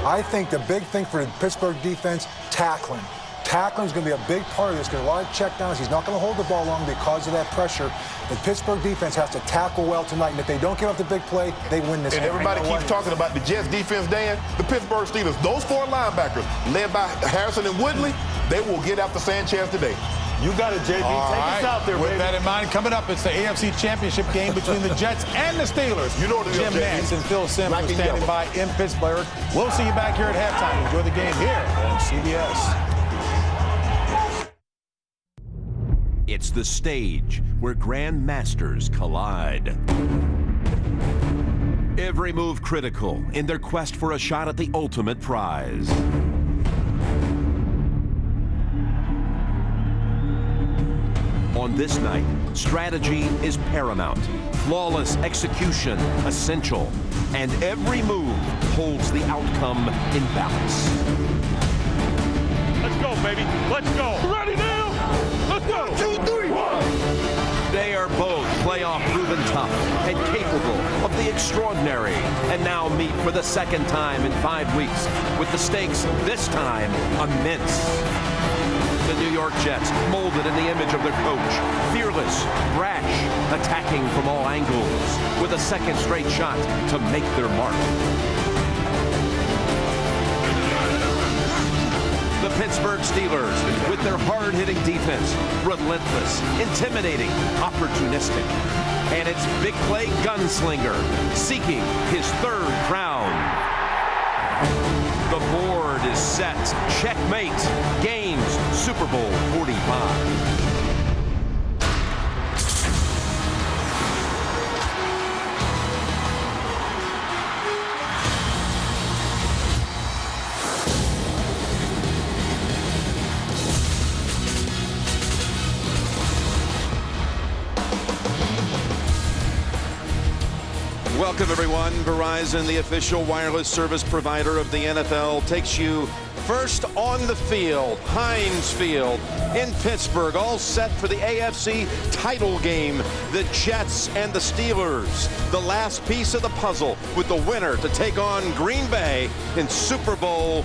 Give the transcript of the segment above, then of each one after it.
I think the big thing for the Pittsburgh defense, tackling. Tackling is going to be a big part of this because a lot of checkdowns. He's not going to hold the ball long because of that pressure. The Pittsburgh defense has to tackle well tonight, and if they don't give up the big play, they win this game. And everybody keeps talking about the Jets defense, Dan. The Pittsburgh Steelers, those 4 linebackers, led by Harrison and Woodley, they will get after Sanchez today. You got it, JB. Take us out there, With baby. that in mind, coming up, it's the AFC Championship game between the Jets and the Steelers. You know what it is, Jim JB. Nantz and Phil Simms Black are and standing yellow. by in Pittsburgh. We'll see you back here at halftime. Enjoy the game here on CBS. It's the stage where grandmasters collide. Every move critical in their quest for a shot at the ultimate prize. On this night, strategy is paramount, flawless execution essential, and every move holds the outcome in balance. Let's go, baby. Let's go. Ready now? Let's go. 2, 3, 1. They are both playoff-proven tough and capable of the extraordinary, and now meet for the second time in 5 weeks, with the stakes this time immense. The New York Jets, molded in the image of their coach, fearless, brash, attacking from all angles, with a second straight shot to make their mark. The Pittsburgh Steelers, with their hard-hitting defense, relentless, intimidating, opportunistic. And it's big play gunslinger, seeking his 3rd crown. The board is set. Checkmate. Games Super Bowl 45. Welcome, everyone. Verizon, the official wireless service provider of the NFL, takes you first on the field, Heinz Field in Pittsburgh, all set for the AFC title game. The Jets and the Steelers, the last piece of the puzzle, with the winner to take on Green Bay in Super Bowl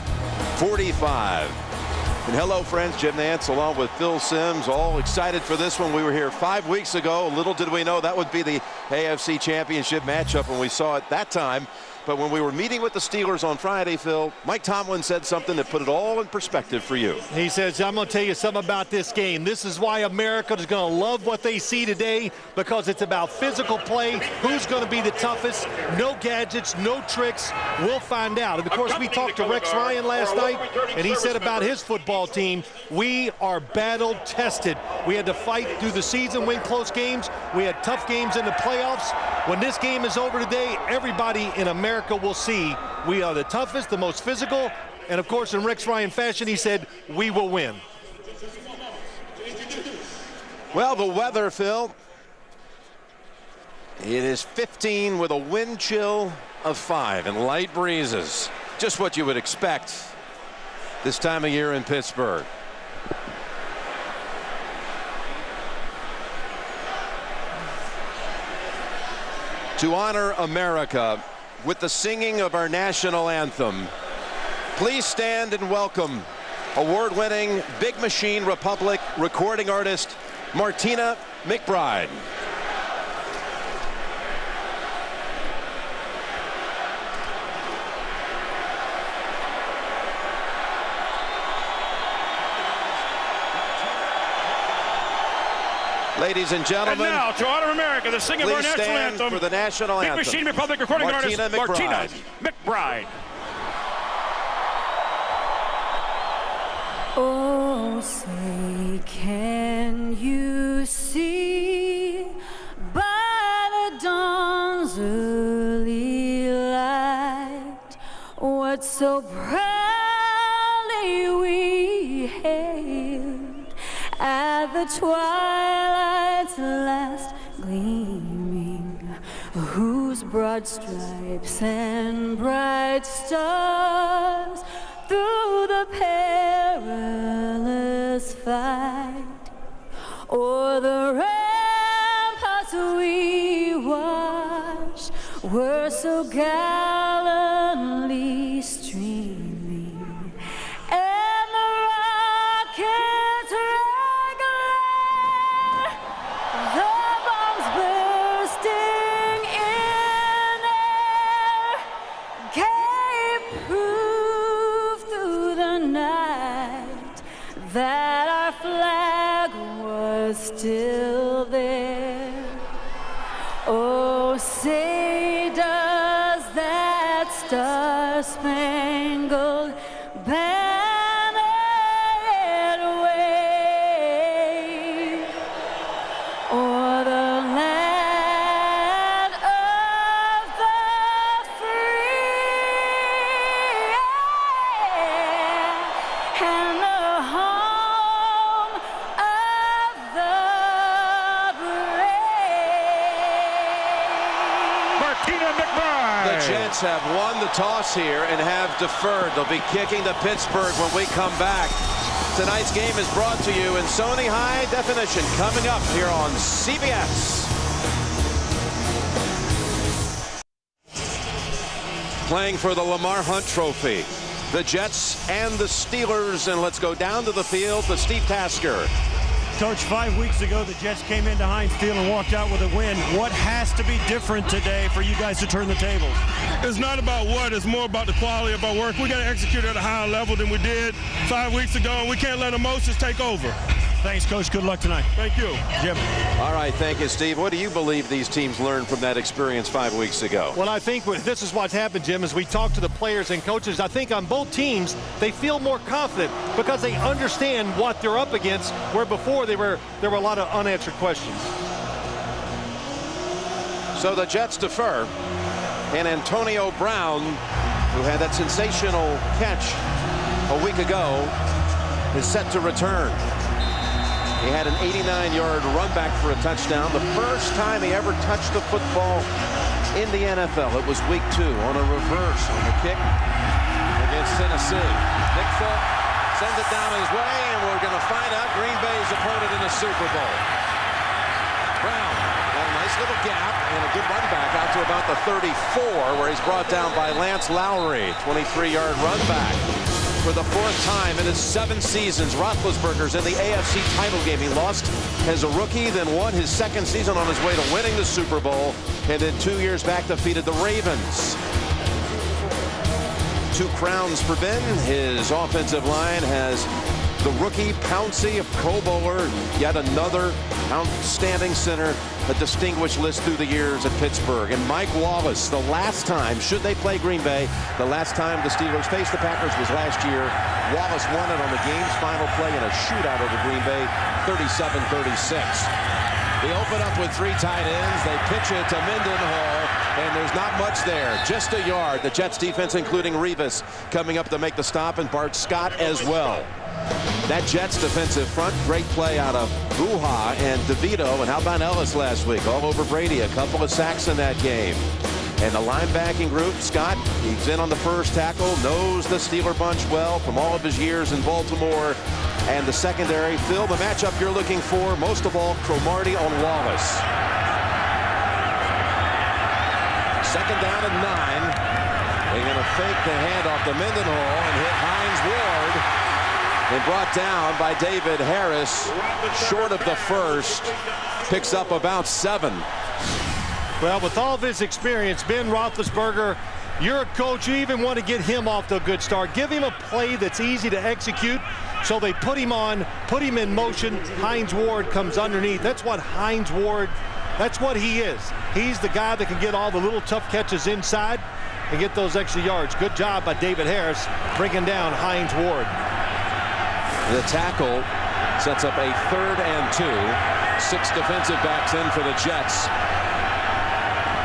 45. And hello, friends. Jim Nantz along with Phil Simms, all excited for this one. We were here 5 weeks ago. Little did we know that would be the AFC Championship matchup when we saw it that time. But when we were meeting with the Steelers on Friday, Phil, Mike Tomlin said something that put it all in perspective for you. He says, I'm going to tell you something about this game. This is why America is going to love what they see today, because it's about physical play. Who's going to be the toughest? No gadgets, no tricks. We'll find out. And, of course, we talked to Rex Ryan last night, and he said about his football team, we are battle-tested. We had to fight through the season, win close games. We had tough games in the playoffs. When this game is over today, everybody in America will see we are the toughest, the most physical, and of course in Rex Ryan fashion he said we will win. Well, the weather, Phil, it is 15 with a wind chill of 5 and light breezes. Just what you would expect this time of year in Pittsburgh. To honor America with the singing of our national anthem, please stand and welcome award-winning Big Machine Republic recording artist Martina McBride. Ladies and gentlemen, And now, to honor America, the singing of our please national stand anthem, for the national Big anthem. Machine Republic recording Martina artist Martina McBride. McBride. Oh, say, can you see by the dawn's early light what so proudly we hailed at the twilight's last gleaming, whose broad stripes and bright stars through the perilous fight o'er the ramparts we watched were so gallantly streamed that our flag was still there. Oh, say does that star-spangled banner yet wave o'er the land of the free and the home of the brave. Martina McBride. The Jets have won the toss here and have deferred. They'll be kicking to Pittsburgh when we come back. Tonight's game is brought to you in Sony High Definition, coming up here on CBS. Playing for the Lamar Hunt Trophy, the Jets and the Steelers, and let's go down to the field to Steve Tasker. Coach, 5 weeks ago, the Jets came into Heinz Field and walked out with a win. What has to be different today for you guys to turn the tables? It's not about what, it's more about the quality of our work. We got to execute at a higher level than we did 5 weeks ago, and we can't let emotions take over. Thanks, Coach. Good luck tonight. Thank you. Jim. All right, thank you, Steve. What do you believe these teams learned from that experience 5 weeks ago? Well, I think this is what's happened, Jim, as we talk to the players and coaches. I think on both teams, they feel more confident because they understand what they're up against, where before there were a lot of unanswered questions. So the Jets defer, and Antonio Brown, who had that sensational catch a week ago, is set to return. He had an 89-yard run back for a touchdown, the first time he ever touched the football in the NFL. It was week 2 on a reverse on the kick against Tennessee. Nick Folk sends it down his way, and we're going to find out Green Bay's opponent in the Super Bowl. Brown got a nice little gap and a good run back out to about the 34, where he's brought down by Lance Lowry. 23-yard run back. For the 4th time in his 7 seasons, Roethlisberger's in the AFC title game. He lost as a rookie, then won his 2nd season on his way to winning the Super Bowl, and then 2 years back defeated the Ravens. 2 crowns for Ben. His offensive line has the rookie Pouncey, a Pro Bowler, yet another outstanding center, a distinguished list through the years at Pittsburgh. And Mike Wallace, the last time, should they play Green Bay, the last time the Steelers faced the Packers was last year. Wallace won it on the game's final play in a shootout over Green Bay, 37-36. They open up with 3 tight ends. They pitch it to Mendenhall, and there's not much there. Just a yard. The Jets defense, including Revis, coming up to make the stop, and Bart Scott as well. That Jets defensive front, great play out of Buha and DeVito, and how about Ellis last week? All over Brady, a couple of sacks in that game. And the linebacking group, Scott, he's in on the first tackle, knows the Steeler bunch well from all of his years in Baltimore. And the secondary, Phil, the matchup you're looking for, most of all, Cromartie on Wallace. 2nd down and 9. They're going to fake the handoff to Mendenhall and hit Hines Ward. And brought down by David Harris, short of the first, picks up about 7. Well, with all of his experience, Ben Roethlisberger, you're a coach, you even want to get him off to a good start. Give him a play that's easy to execute. So they put him on, put him in motion. Hines Ward comes underneath. That's what Hines Ward, that's what he is. He's the guy that can get all the little tough catches inside and get those extra yards. Good job by David Harris bringing down Hines Ward. The tackle sets up a 3rd and 2. 6 defensive backs in for the Jets.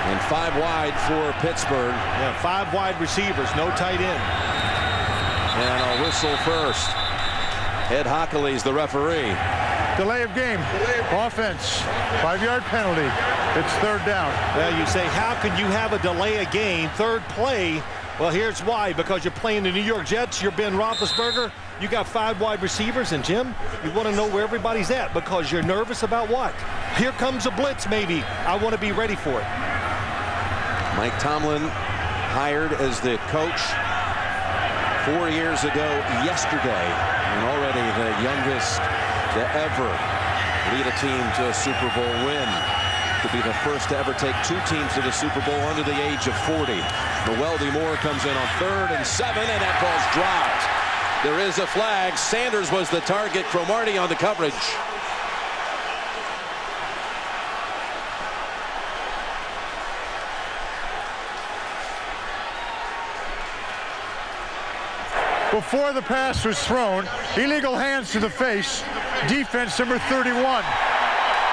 And 5 wide for Pittsburgh. Yeah, 5 wide receivers, no tight end. And a whistle first. Ed Hockley's the referee. Delay of game. Offense. 5-yard penalty. It's 3rd down. Well, you say, how can you have a delay of game, 3rd play? Well, here's why. Because you're playing the New York Jets, you're Ben Roethlisberger, you got 5 wide receivers, and Jim, you want to know where everybody's at because you're nervous about what? Here comes a blitz, maybe. I want to be ready for it. Mike Tomlin hired as the coach 4 years ago yesterday, and already the youngest to ever lead a team to a Super Bowl win. To be the first to ever take 2 teams to the Super Bowl under the age of 40. Noel Moore comes in on 3rd and 7, and that ball's dropped. There is a flag. Sanders was the target. Cromartie on the coverage. Before the pass was thrown, illegal hands to the face, defense number 31.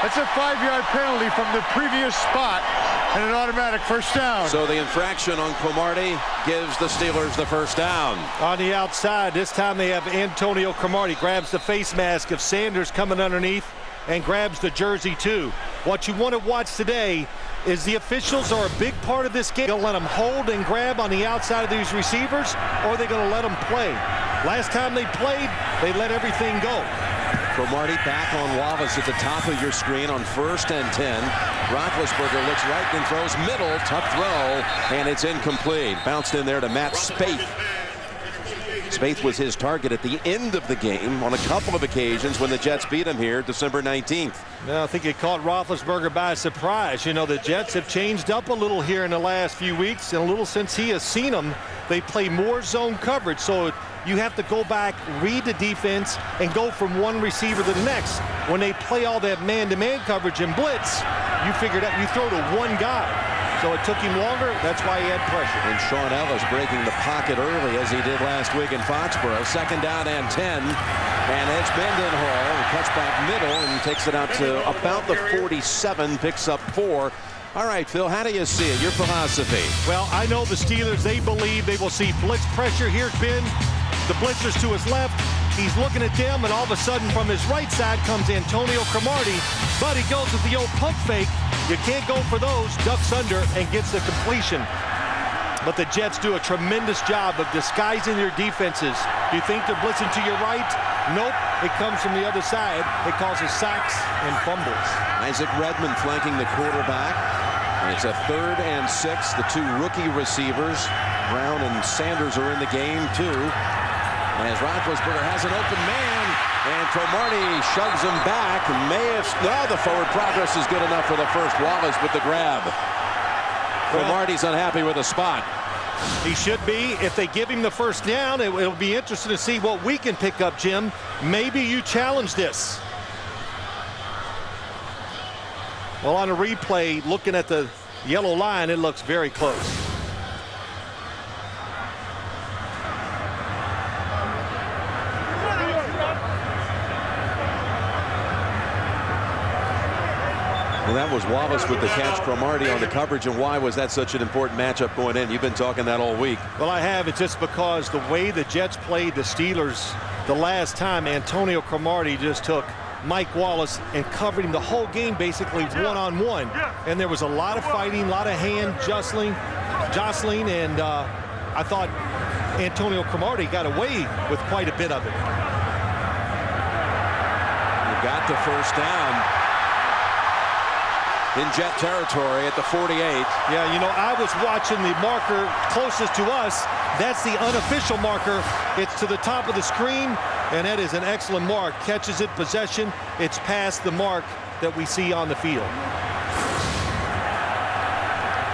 That's a 5-yard penalty from the previous spot and an automatic first down. So the infraction on Cromartie gives the Steelers the first down. On the outside, this time they have Antonio Cromartie grabs the face mask of Sanders coming underneath and grabs the jersey too. What you want to watch today is the officials are a big part of this game. They're going to let them hold and grab on the outside of these receivers, or are they going to let them play? Last time they played, they let everything go. Cromartie back on Wallace at the top of your screen on 1st and 10. Roethlisberger looks right and throws middle. Tough throw, and it's incomplete. Bounced in there to Matt Spaeth. Spaeth was his target at the end of the game on a couple of occasions when the Jets beat him here December 19th. Well, I think it caught Roethlisberger by surprise. You know, the Jets have changed up a little here in the last few weeks, and a little since he has seen them. They play more zone coverage, so you have to go back, read the defense, and go from one receiver to the next. When they play all that man-to-man coverage and blitz, you figure out you throw to one guy. So it took him longer. That's why he had pressure. And Sean Ellis breaking the pocket early as he did last week in Foxborough. 2nd down and 10. And it's Mendenhall who cuts back middle and takes it out to about the 47, picks up 4. All right, Phil, how do you see it? Your philosophy? Well, I know the Steelers, they believe they will see blitz pressure. Here's Ben. The blitzer's to his left. He's looking at them, and all of a sudden from his right side comes Antonio Cromartie. But he goes with the old pump fake. You can't go for those. Ducks under and gets the completion. But the Jets do a tremendous job of disguising their defenses. Do you think they're blitzing to your right? Nope. It comes from the other side. It causes sacks and fumbles. Isaac Redmond flanking the quarterback. It's a 3rd and 6. The 2 rookie receivers, Brown and Sanders, are in the game too. As Roethlisberger has an open man, and Cromartie shoves him back. No, the forward progress is good enough for the first. Wallace with the grab. Cromartie's unhappy with the spot. He should be. If they give him the first down, it'll be interesting to see what we can pick up, Jim. Maybe you challenge this. Well, on a replay, looking at the yellow line, it looks very close. Well, that was Wallace with the catch, Cromartie on the coverage. And why was that such an important matchup going in? You've been talking that all week. Well, I have. It's just because the way the Jets played the Steelers the last time, Antonio Cromartie just took Mike Wallace and covered him the whole game, basically one-on-one. And there was a lot of fighting, a lot of hand jostling, and I thought Antonio Cromartie got away with quite a bit of it. You got the first down in Jet territory at the 48. Yeah, you know, I was watching the marker closest to us. That's the unofficial marker. It's to the top of the screen, and that is an excellent mark. Catches it, possession. It's past the mark that we see on the field.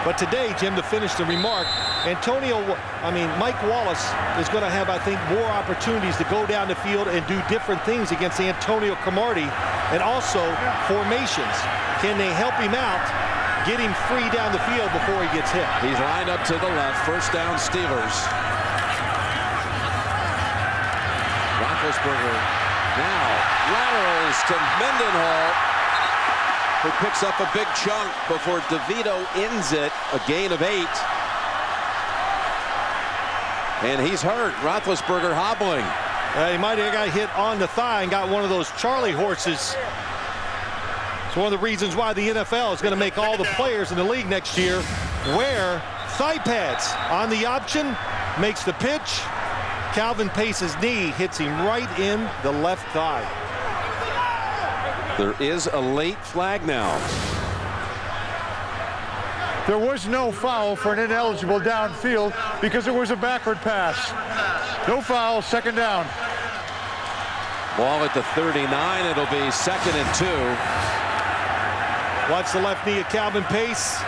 But today, Jim, to finish the remark, Mike Wallace is going to have, I think, more opportunities to go down the field and do different things against Antonio Cromartie, and also formations. Can they help him out, get him free down the field before he gets hit? He's lined up to the left. First down, Steelers. Roethlisberger now laterals to Mendenhall, who picks up a big chunk before DeVito ends it. A gain of 8. And he's hurt. Roethlisberger hobbling. He might have got hit on the thigh and got one of those Charlie horses. It's one of the reasons why the NFL is going to make all the players in the league next year wear thigh pads. On the option, makes the pitch. Calvin Pace's knee hits him right in the left thigh. There is a late flag now. There was no foul for an ineligible downfield because it was a backward pass. No foul, 2nd down. Ball at the 39. It'll be 2nd and 2. Watch the left knee of Calvin Pace.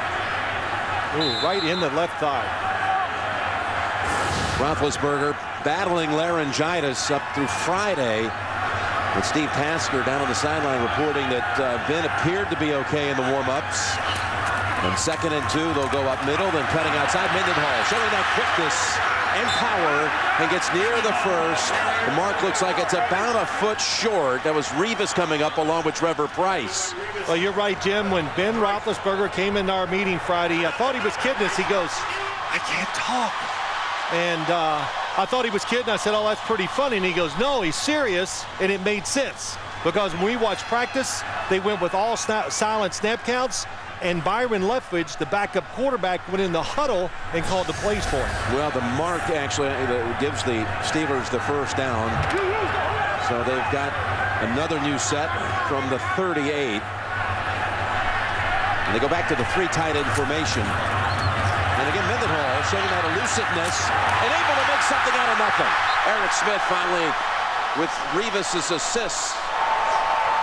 Ooh, right in the left thigh. Roethlisberger battling laryngitis up through Friday. And Steve Tasker down on the sideline reporting that Ben appeared to be okay in the warm-ups. On 2nd and 2, they'll go up middle, then cutting outside. Mendenhall showing that quickness and power and gets near the first. The mark looks like it's about a foot short. That was Revis coming up along with Trevor Price. Well, you're right, Jim. When Ben Roethlisberger came into our meeting Friday, I thought he was kidding us. He goes, I can't talk. And I thought he was kidding. I said, oh, that's pretty funny. And he goes, no, he's serious. And it made sense. Because when we watched practice, they went with all silent snap counts. And Byron Leftwich, the backup quarterback, went in the huddle and called the plays for him. Well, the mark actually gives the Steelers the first down. So they've got another new set from the 38. And they go back to the 3 tight end formation. And again, Mendenhall showing that elusiveness and able to make something out of nothing. Eric Smith finally, with Revis's assists,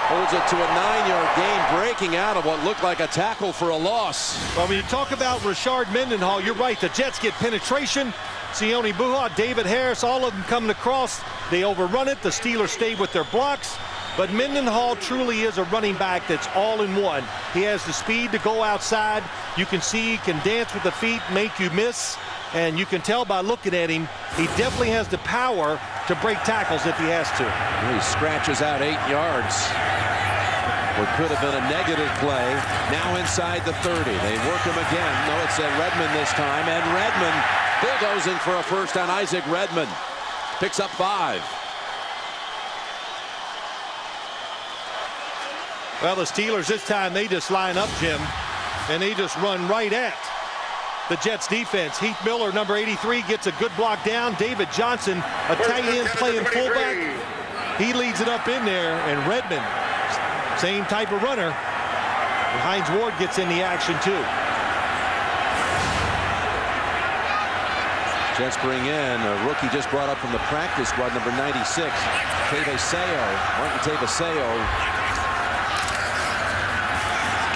holds it to a 9-yard gain, breaking out of what looked like a tackle for a loss. Well, when you talk about Rashard Mendenhall, you're right. The Jets get penetration. Sione Buha, David Harris, all of them coming across. They overrun it. The Steelers stay with their blocks. But Mendenhall truly is a running back that's all in one. He has the speed to go outside. You can see he can dance with the feet, make you miss. And you can tell by looking at him, he definitely has the power to break tackles if he has to. He scratches out 8 yards. What could have been a negative play. Now inside the 30. They work him again. No, it's Redmond this time. And Redmond bulldozing for a first down. Isaac Redmond picks up 5. Well, the Steelers this time, they just line up, Jim, and they just run right at the Jets defense. Heath Miller, number 83, gets a good block down. David Johnson, a tight end playing fullback. He leads it up in there, and Redmond, same type of runner. And Hines Ward gets in the action too. Jets bring in a rookie just brought up from the practice squad, number 96, Martin Tavaseo.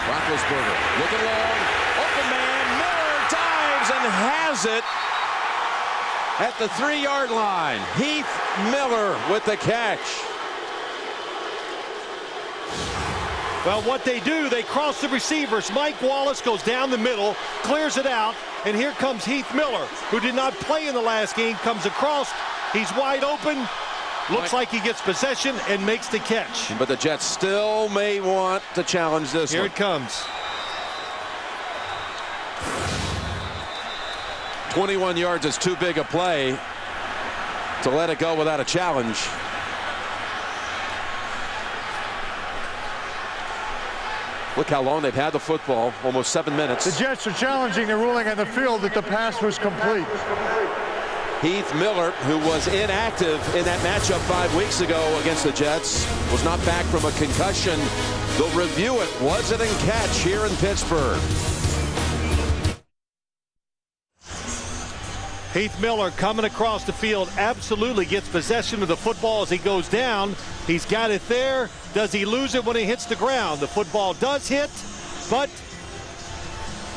Roethlisberger looking long, open man, Miller dives and has it at the 3-yard line. Heath Miller with the catch. Well, what they do, they cross the receivers. Mike Wallace goes down the middle, clears it out, and here comes Heath Miller, who did not play in the last game, comes across. He's wide open. Looks like he gets possession and makes the catch. But the Jets still may want to challenge this Here one. it comes. 21 yards is too big a play to let it go without a challenge. Look how long they've had the football, almost 7 minutes. The Jets are challenging the ruling on the field that the pass was complete. Heath Miller, who was inactive in that matchup 5 weeks ago against the Jets, was not back from a concussion. They'll review it. Was it in catch here in Pittsburgh? Heath Miller coming across the field, absolutely gets possession of the football as he goes down. He's got it there. Does he lose it when he hits the ground? The football does hit, but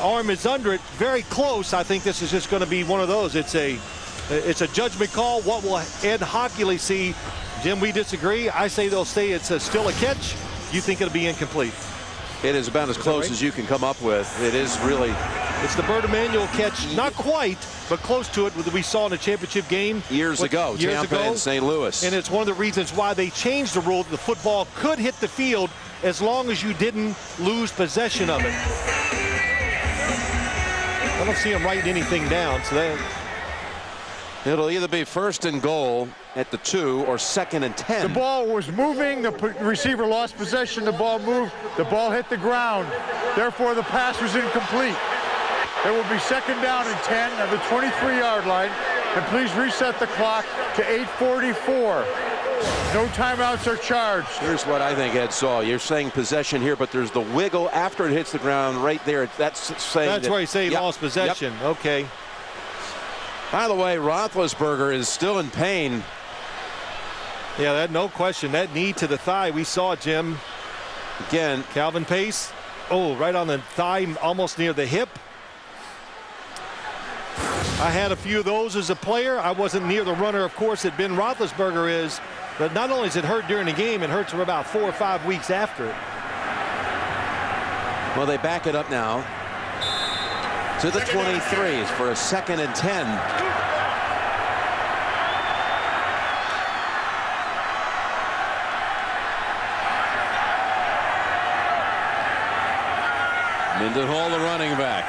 arm is under it, very close. I think this is just going to be one of those. It's a judgment call. What will Ed Hockley see? Jim, we disagree. I say they'll say it's still a catch. You think it'll be incomplete? It is about as close as you can come up with. It is really. It's the Bert Emanuel catch, not quite, but close to it, that we saw in a championship game Years ago, Tampa and St. Louis. And it's one of the reasons why they changed the rule that the football could hit the field as long as you didn't lose possession of it. I don't see him writing anything down, so that. It'll either be 1st and goal at the 2 or 2nd and 10. The ball was moving. The receiver lost possession. The ball moved. The ball hit the ground. Therefore, the pass was incomplete. It will be 2nd down and 10 at the 23-yard line. And please reset the clock to 8:44. No timeouts are charged. Here's what I think Ed saw. You're saying possession here, but there's the wiggle after it hits the ground right there. That's saying That's where you say he lost possession. Yep. Okay. By the way, Roethlisberger is still in pain. Yeah, that no question. That knee to the thigh, we saw it, Jim. Again, Calvin Pace. Oh, right on the thigh, almost near the hip. I had a few of those as a player. I wasn't near the runner, of course, that Ben Roethlisberger is. But not only does it hurt during the game, it hurts for about 4 or 5 weeks after it. Well, they back it up now to the 23s for a 2nd and 10. Mendenhall, the running back.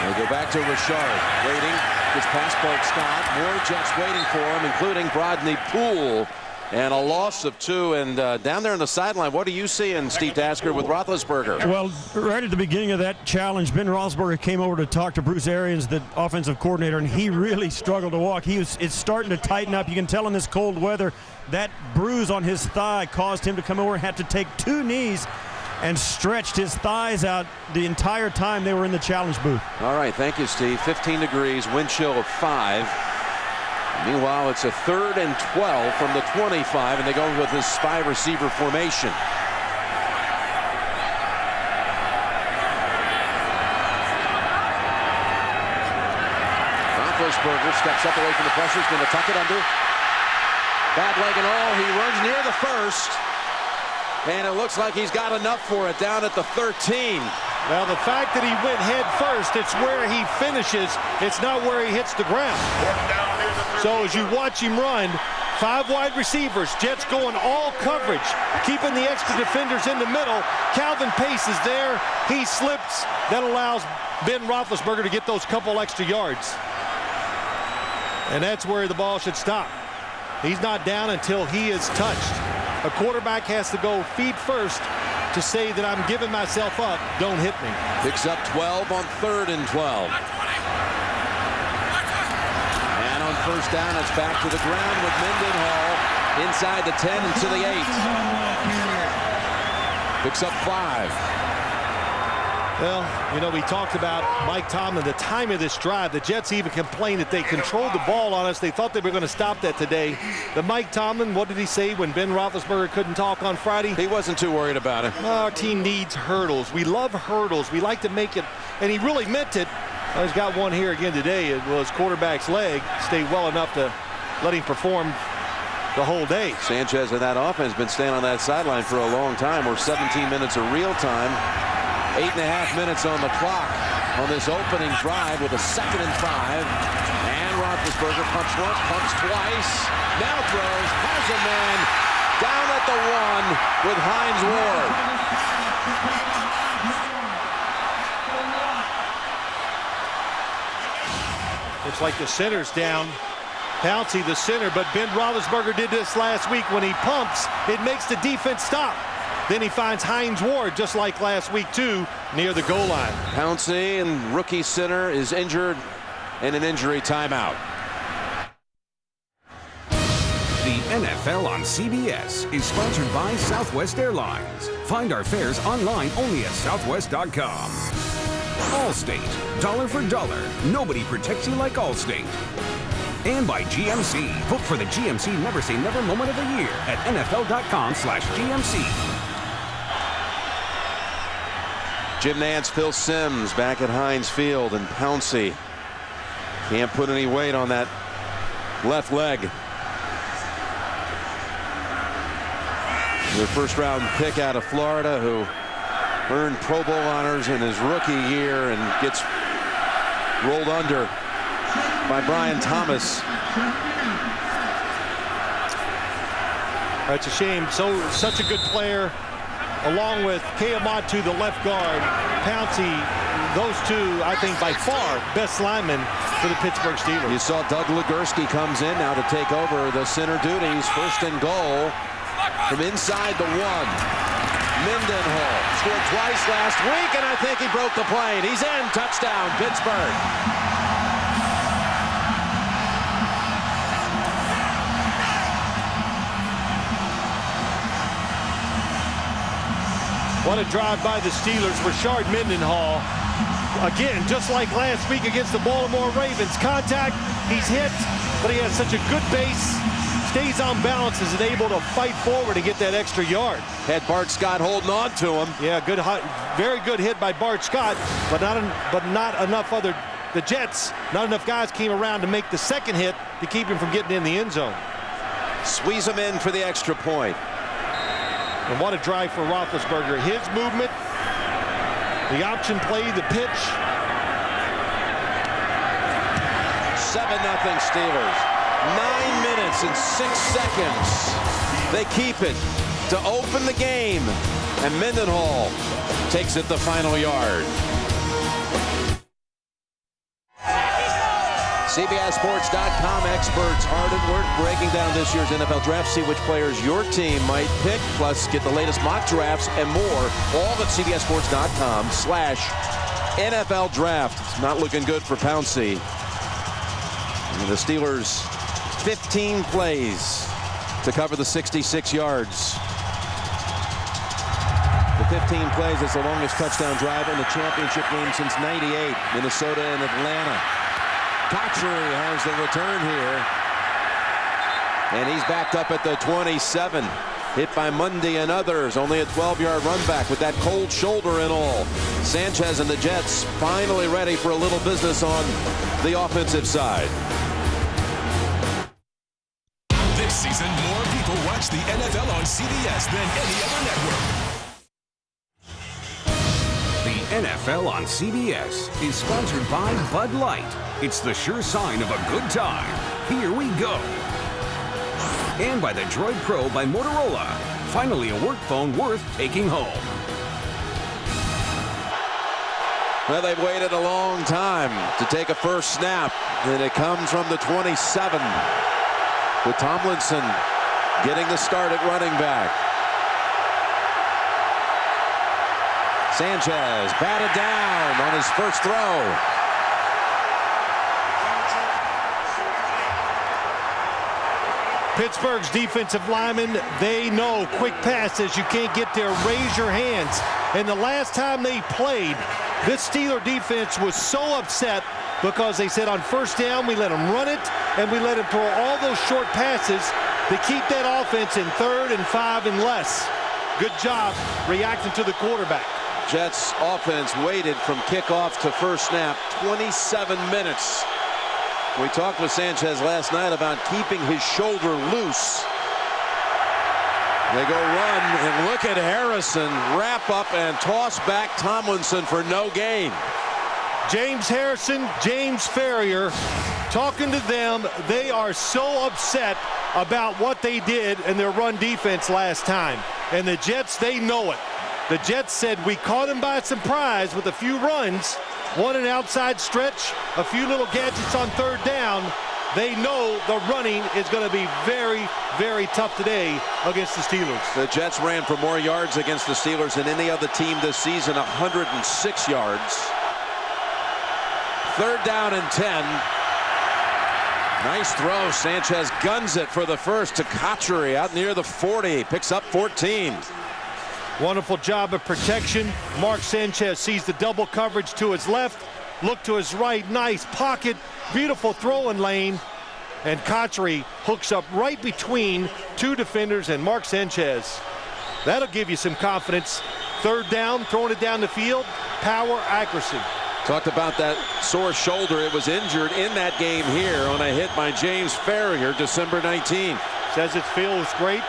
They go back to Richard, waiting. Gets past Bolt Scott. More Jets waiting for him, including Brodney Poole. And a loss of 2. And down there on the sideline, what are you seeing, Steve Tasker, with Roethlisberger? Well, right at the beginning of that challenge, Ben Roethlisberger came over to talk to Bruce Arians, the offensive coordinator, and he really struggled to walk. It's starting to tighten up. You can tell in this cold weather that bruise on his thigh caused him to come over and had to take 2 knees and stretched his thighs out the entire time they were in the challenge booth. All right, thank you, Steve. 15 degrees, wind chill of 5. Meanwhile, it's a 3rd and 12 from the 25, and they go with this 5-receiver formation. Roethlisberger steps up away from the pressure. He's going to tuck it under. Bad leg and all. He runs near the 1st. And it looks like he's got enough for it down at the 13. Well, the fact that he went head first, it's where he finishes. It's not where he hits the ground. So as you watch him run, 5 wide receivers, Jets going all coverage, keeping the extra defenders in the middle. Calvin Pace is there. He slips. That allows Ben Roethlisberger to get those couple extra yards. And that's where the ball should stop. He's not down until he is touched. A quarterback has to go feet first to say that I'm giving myself up. Don't hit me. Picks up 12 on 3rd and 12. And on 1st down, it's back to the ground with Mendenhall inside the 10 and to the 8. Picks up 5. Well, you know, we talked about Mike Tomlin, the time of this drive. The Jets even complained that they controlled the ball on us. They thought they were going to stop that today. The Mike Tomlin, what did he say when Ben Roethlisberger couldn't talk on Friday? He wasn't too worried about it. Our team needs hurdles. We love hurdles. We like to make it, and he really meant it. Well, he's got one here again today. It was quarterback's leg. Stayed well enough to let him perform the whole day. Sanchez and that offense has been staying on that sideline for a long time. We're 17 minutes of real time. 8.5 minutes on the clock on this opening drive with a 2nd and 5. And Roethlisberger pumps once, pumps twice. Now throws, has a man down at the 1 with Hines Ward. Looks like the center's down. Pouncey, the center, but Ben Roethlisberger did this last week. When he pumps, it makes the defense stop. Then he finds Hines Ward, just like last week, too, near the goal line. Pouncey, and rookie center, is injured in an injury timeout. The NFL on CBS is sponsored by Southwest Airlines. Find our fares online only at southwest.com. Allstate, dollar for dollar. Nobody protects you like Allstate. And by GMC. Book for the GMC Never Say Never moment of the year at NFL.com/GMC. Jim Nantz, Phil Simms back at Heinz Field, and Pouncey can't put any weight on that left leg. The 1st-round pick out of Florida, who earned Pro Bowl honors in his rookie year and gets rolled under by Brian Thomas. It's a shame. Such a good player, along with Keamatu, the left guard. Pouncey, those two, I think, by far best linemen for the Pittsburgh Steelers. You saw Doug Legursky comes in now to take over the center duties. 1st and goal from inside the 1. Mendenhall scored twice last week, and I think he broke the plane. He's in. Touchdown, Pittsburgh. What a drive by the Steelers. Rashard Mendenhall, again, just like last week against the Baltimore Ravens. Contact, he's hit, but he has such a good base. He's stays on balance, is able to fight forward and get that extra yard. Had Bart Scott holding on to him. Yeah, very good hit by Bart Scott, but not enough other. The Jets, not enough guys came around to make the second hit to keep him from getting in the end zone. Squeeze him in for the extra point. And what a drive for Roethlisberger. His movement, the option play, the pitch. 7-0 Steelers. 9 minutes and 6 seconds. They keep it to open the game. And Mendenhall takes it the final yard. CBSSports.com experts hard at work breaking down this year's NFL draft. See which players your team might pick. Plus, get the latest mock drafts and more. All at CBSSports.com/NFL draft. It's not looking good for Pouncey. And the Steelers, 15 plays to cover the 66 yards. The 15 plays is the longest touchdown drive in the championship game since '98. Minnesota and Atlanta. Cotchery has the return here. And he's backed up at the 27. Hit by Mundy and others. Only a 12-yard run back with that cold shoulder and all. Sanchez and the Jets finally ready for a little business on the offensive side. This season, more people watch the NFL on CBS than any other network. The NFL on CBS is sponsored by Bud Light. It's the sure sign of a good time. Here we go. And by the Droid Pro by Motorola. Finally a work phone worth taking home. Well, they've waited a long time to take a first snap. And it comes from the 27. With Tomlinson getting the start at running back. Sanchez batted down on his first throw. Pittsburgh's defensive linemen, they know quick passes, you can't get there, raise your hands. And the last time they played, this Steeler defense was so upset because they said on first down we let them run it and we let them throw all those short passes to keep that offense in 3rd and 5 and less. Good job reacting to the quarterback. Jets offense waited from kickoff to first snap 27 minutes. We talked with Sanchez last night about keeping his shoulder loose. They go run and look at Harrison wrap up and toss back Tomlinson for no gain. James Harrison, James Ferrier, talking to them. They are so upset about what they did in their run defense last time. And the Jets, they know it. The Jets said we caught him by surprise with a few runs, one an outside stretch, a few little gadgets on 3rd down. They know the running is going to be very, very tough today against the Steelers. The Jets ran for more yards against the Steelers than any other team this season, 106 yards. 3rd down and 10. Nice throw. Sanchez guns it for the first to Cotchery out near the 40. Picks up 14. Wonderful job of protection. Mark Sanchez sees the double coverage to his left. Look to his right. Nice pocket. Beautiful throwing lane. And Cotchery hooks up right between 2 defenders and Mark Sanchez. That'll give you some confidence. 3rd down, throwing it down the field. Power, accuracy. Talked about that sore shoulder. It was injured in that game here on a hit by James Ferrier, December 19th. Says it feels great.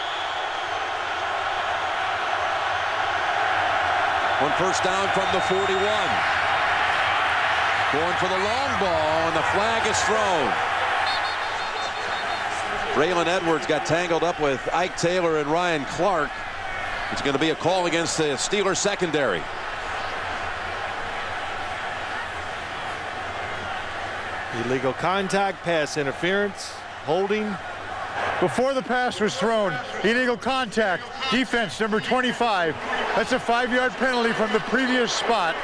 One first down from the 41. Going for the long ball, and the flag is thrown. Braylon Edwards got tangled up with Ike Taylor and Ryan Clark. It's going to be a call against the Steelers secondary. Illegal contact, pass interference, holding. Before the pass was thrown, illegal contact, defense number 25. That's a 5-yard penalty from the previous spot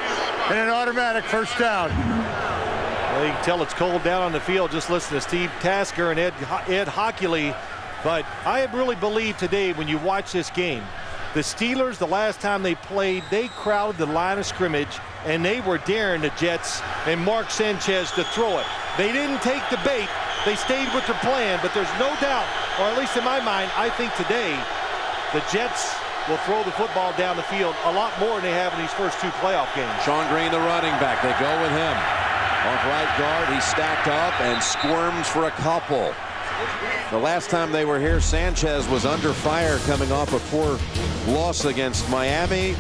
and an automatic first down. Well, you can tell it's cold down on the field. Just listen to Steve Tasker and Ed Hockley. But I really believe today when you watch this game, the Steelers, the last time they played, they crowded the line of scrimmage and they were daring the Jets and Mark Sanchez to throw it. They didn't take the bait. They stayed with their plan, but there's no doubt or at least in my mind, I think today the Jets will throw the football down the field a lot more than they have in these first 2 playoff games. Sean Green, the running back. They go with him. Off right guard, he's stacked up and squirms for a couple. The last time they were here, Sanchez was under fire coming off a poor loss against Miami.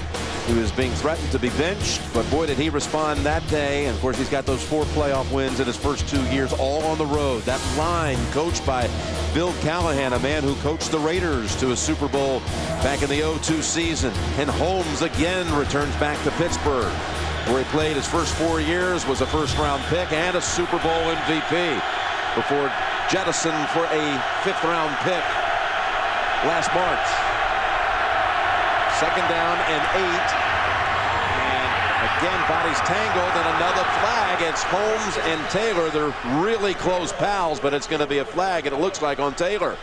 He was being threatened to be benched, but boy, did he respond that day. And of course, he's got those 4 playoff wins in his first 2 years, all on the road. That line coached by Bill Callahan, a man who coached the Raiders to a Super Bowl back in the 2002 season. And Holmes again returns back to Pittsburgh, where he played his first 4 years, was a first-round pick and a Super Bowl MVP before jettisoned for a 5th-round pick last March. 2nd down and 8. And again, bodies tangled, and another flag. It's Holmes and Taylor. They're really close pals, but it's going to be a flag, and it looks like on Taylor.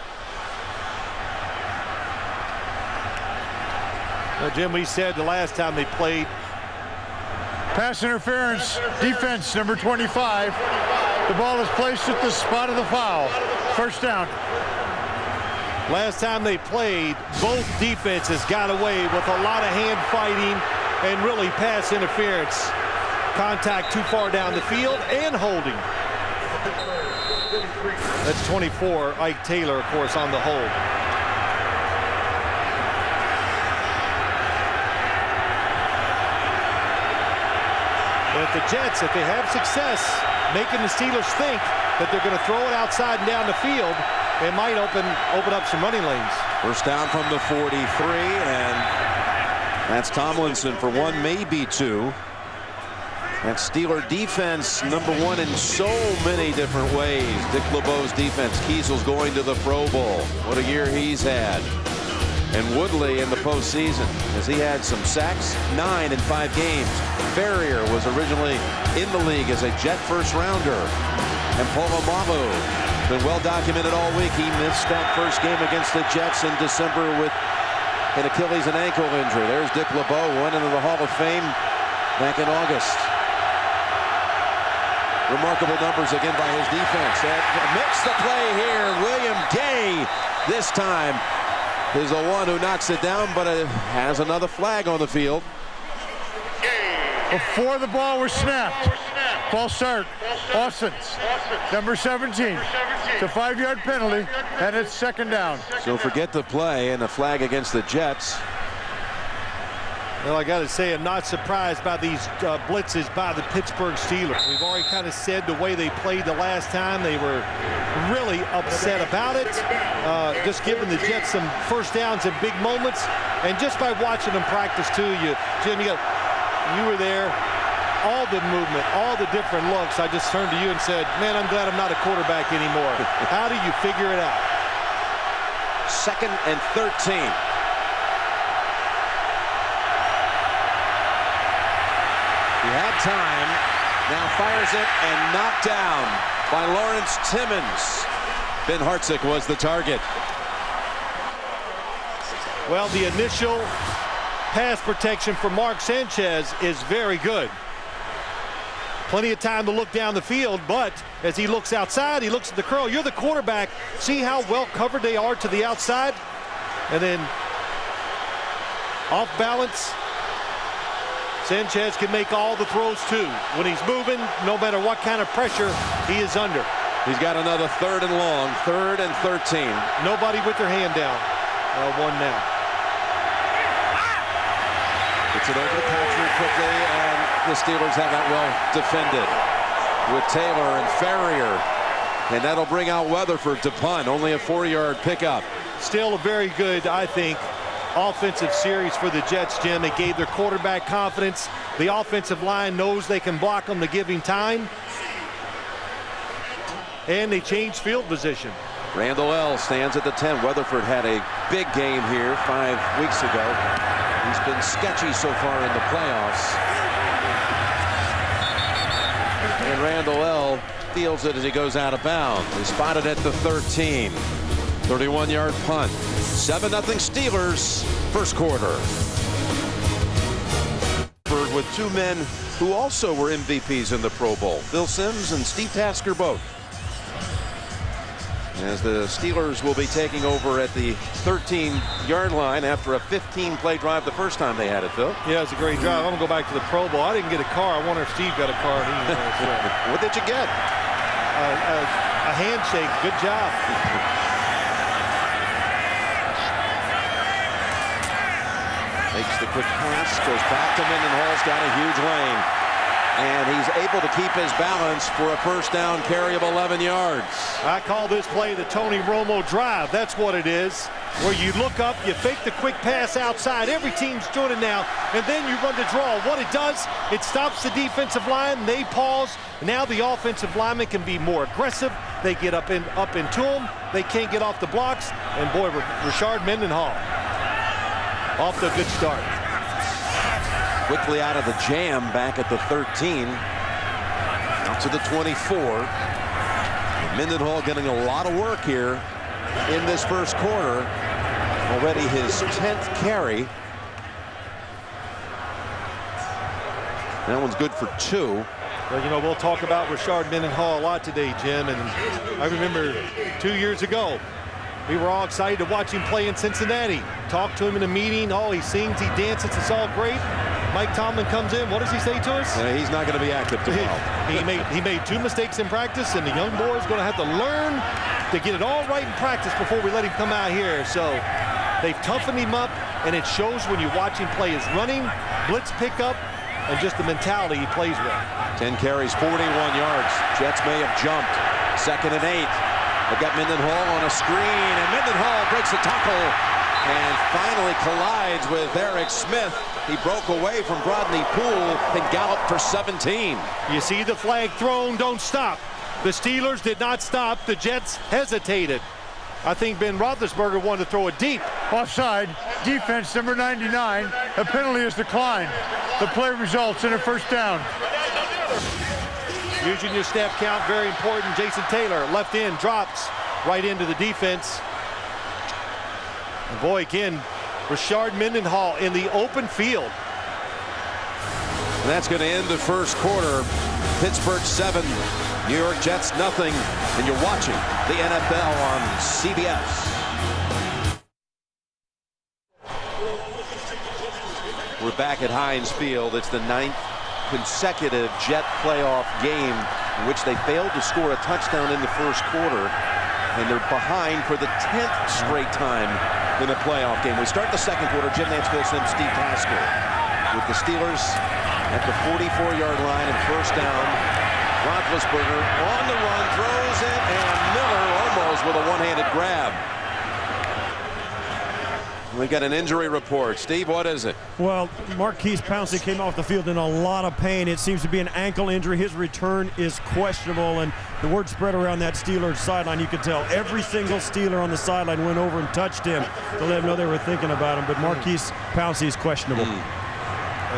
Well, Jim, we said the last time they played. Pass interference, defense number 25. The ball is placed at the spot of the foul. First down. Last time they played, both defenses got away with a lot of hand fighting and really pass interference. Contact too far down the field and holding. That's 24, Ike Taylor, of course, on the hold. But if the Jets, if they have success making the Steelers think that they're going to throw it outside and down the field, it might open up some running lanes. First down from the 43, and that's Tomlinson for 1, maybe 2. That Steeler defense, number 1 in so many different ways. Dick LeBeau's defense. Kiesel's going to the Pro Bowl. What a year he's had. And Woodley in the postseason, as he had some sacks, 9 in 5 games. Ferrier was originally in the league as a Jet first-rounder. And Polamalu, been well documented all week. He missed that first game against the Jets in December with an Achilles and ankle injury. There's Dick LeBeau, went into the Hall of Fame back in August. Remarkable numbers again by his defense. That makes the play here. William Gay this time is the one who knocks it down, but it has another flag on the field. Before the ball was snapped. False start. Austin, number 17. It's a 5-yard penalty, and it's 2nd down. So forget the play and a flag against the Jets. Well, I got to say, I'm not surprised by these blitzes by the Pittsburgh Steelers. We've already kind of said the way they played the last time, they were really upset about it. Just giving the Jets some first downs in big moments. And just by watching them practice, too, Jim, you were there. All the movement, all the different looks. I just turned to you and said, man, I'm glad I'm not a quarterback anymore. How do you figure it out? 2nd and 13. He had time, now fires it and knocked down by Lawrence Timmons. Ben Hartsock was the target. Well, the initial pass protection for Mark Sanchez is very good. Plenty of time to look down the field, but as he looks outside, he looks at the curl. You're the quarterback. See how well covered they are to the outside? And then off balance, Sanchez can make all the throws too. When he's moving, no matter what kind of pressure he is under. He's got another 3rd and long, 3rd and 13. Nobody with their hand down. 1 now. Gets it over to Patrick quickly, and the Steelers have that well defended with Taylor and Ferrier. And that'll bring out Weatherford to punt. Only a 4-yard pickup. Still a very good, I think, offensive series for the Jets, Jim. They gave their quarterback confidence. The offensive line knows they can block them to give him time. And they changed field position. Randall L. stands at the 10. Weatherford had a big game here 5 weeks ago. He's been sketchy so far in the playoffs. And Randall L. feels it as he goes out of bounds. He spotted at the 13. 31-yard punt. 7-0 Steelers, first quarter. With 2 men who also were MVPs in the Pro Bowl. Phil Simms and Steve Tasker both. as the Steelers will be taking over at the 13-yard line after a 15-play drive the first time they had it, Phil. Yeah, it's a great drive. I'm going to go back to the Pro Bowl. I didn't get a car. I wonder if Steve got a car. What did you get? A handshake. Good job. Makes the quick pass, goes back to Mendenhall's got a huge lane. And he's able to keep his balance for a first down carry of 11 yards. I call this play the Tony Romo drive. That's what it is. Where you look up, you fake the quick pass outside. Every team's doing it now. And then you run the draw. What it does, it stops the defensive line. They pause. Now the offensive linemen can be more aggressive. They get up into them. They can't get off the blocks. And boy, Rashard Mendenhall off to a good start. Quickly out of the jam back at the 13. Out to the 24. Mendenhall getting a lot of work here in this first quarter. Already his 10th carry. That one's good for 2. Well, you know, we'll talk about Rashard Mendenhall a lot today, Jim. And I remember 2 years ago, we were all excited to watch him play in Cincinnati. Talked to him in a meeting. Oh, he sings, he dances, it's all great. Mike Tomlin comes in. What does he say to us? He's not going to be active tomorrow. He made 2 mistakes in practice, and the young boy is going to have to learn to get it all right in practice before we let him come out here. So they've toughened him up, and it shows when you watch him play his running, blitz pickup, and just the mentality he plays with. 10 carries, 41 yards. Jets may have jumped. 2nd and 8. They've got Mendenhall on a screen, and Mendenhall breaks a tackle and finally collides with Eric Smith. He broke away from Rodney Poole and galloped for 17. You see the flag thrown, don't stop. The Steelers did not stop. The Jets hesitated. I think Ben Roethlisberger wanted to throw it deep. Offside, defense number 99. A penalty is declined. The play results in a first down. Using your snap count, very important. Jason Taylor, left in, drops right into the defense. And boy, again, Rashard Mendenhall in the open field. And that's going to end the first quarter. Pittsburgh 7, New York Jets nothing. And you're watching the NFL on CBS. We're back at Heinz Field. It's the 9th consecutive Jet playoff game in which they failed to score a touchdown in the first quarter. And they're behind for the 10th straight time in a playoff game. We start the second quarter. Jim Nance, Steve Tasker with the Steelers at the 44-yard line and first down. Roethlisberger on the run, throws it, and Miller almost with a one-handed grab. We've got an injury report. Steve, what is it? Well, Marquise Pouncey came off the field in a lot of pain. It seems to be an ankle injury. His return is questionable, and the word spread around that Steelers sideline. You could tell every single Steeler on the sideline went over and touched him to let him know they were thinking about him. But Marquise Pouncey is questionable.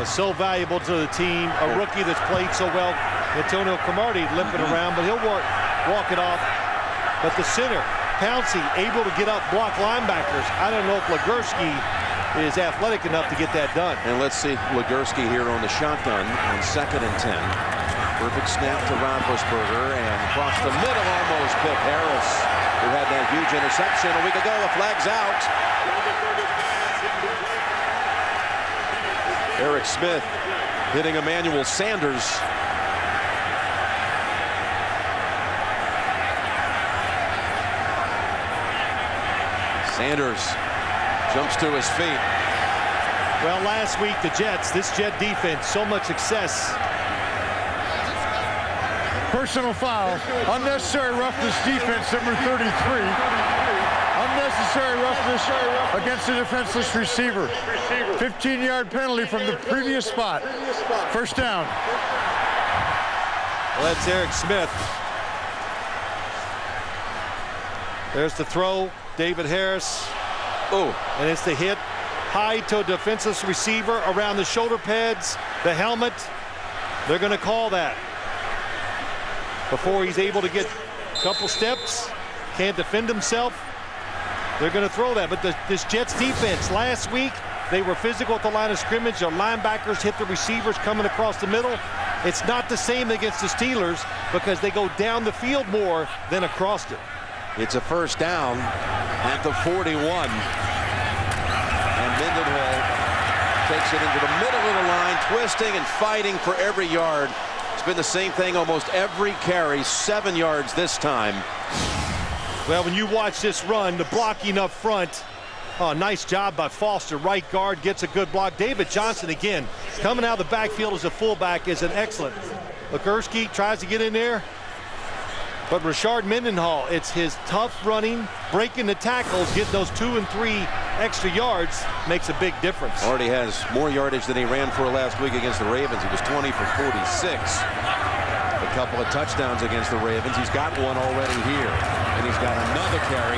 So valuable to the team. A rookie that's played so well. Antonio Cromartie limping around, but he'll walk it off. But the center, Pouncey, able to get up, block linebackers. I don't know if Legursky is athletic enough to get that done. And let's see Legursky here on the shotgun on 2nd and 10. Perfect snap to Roethlisberger, and across the middle almost Pip Harris, who had that huge interception a week ago. The flag's out. Eric Smith hitting Emmanuel Sanders. Sanders jumps to his feet. Well, last week, the Jets, this Jet defense, so much success. Personal foul. Unnecessary roughness defense, number 33. Unnecessary roughness against the defenseless receiver. 15-yard penalty from the previous spot. First down. Well, that's Eric Smith. There's the throw. David Harris. Oh, and it's the hit high to a defenseless receiver around the shoulder pads, the helmet. They're going to call that before he's able to get a couple steps. Can't defend himself. They're going to throw that. But this Jets defense last week, they were physical at the line of scrimmage. Their linebackers hit the receivers coming across the middle. It's not the same against the Steelers because they go down the field more than across it. It's a first down at the 41. And Mendenhall takes it into the middle of the line, twisting and fighting for every yard. It's been the same thing almost every carry, 7 yards this time. Well, when you watch this run, the blocking up front, oh, nice job by Foster. Right guard gets a good block. David Johnson, again, coming out of the backfield as a fullback is an excellent. Ligursky tries to get in there. But Rashard Mendenhall, it's his tough running, breaking the tackles, getting those 2 and 3 extra yards makes a big difference. Already has more yardage than he ran for last week against the Ravens. He was 20 for 46. A couple of touchdowns against the Ravens. He's got one already here. And he's got another carry.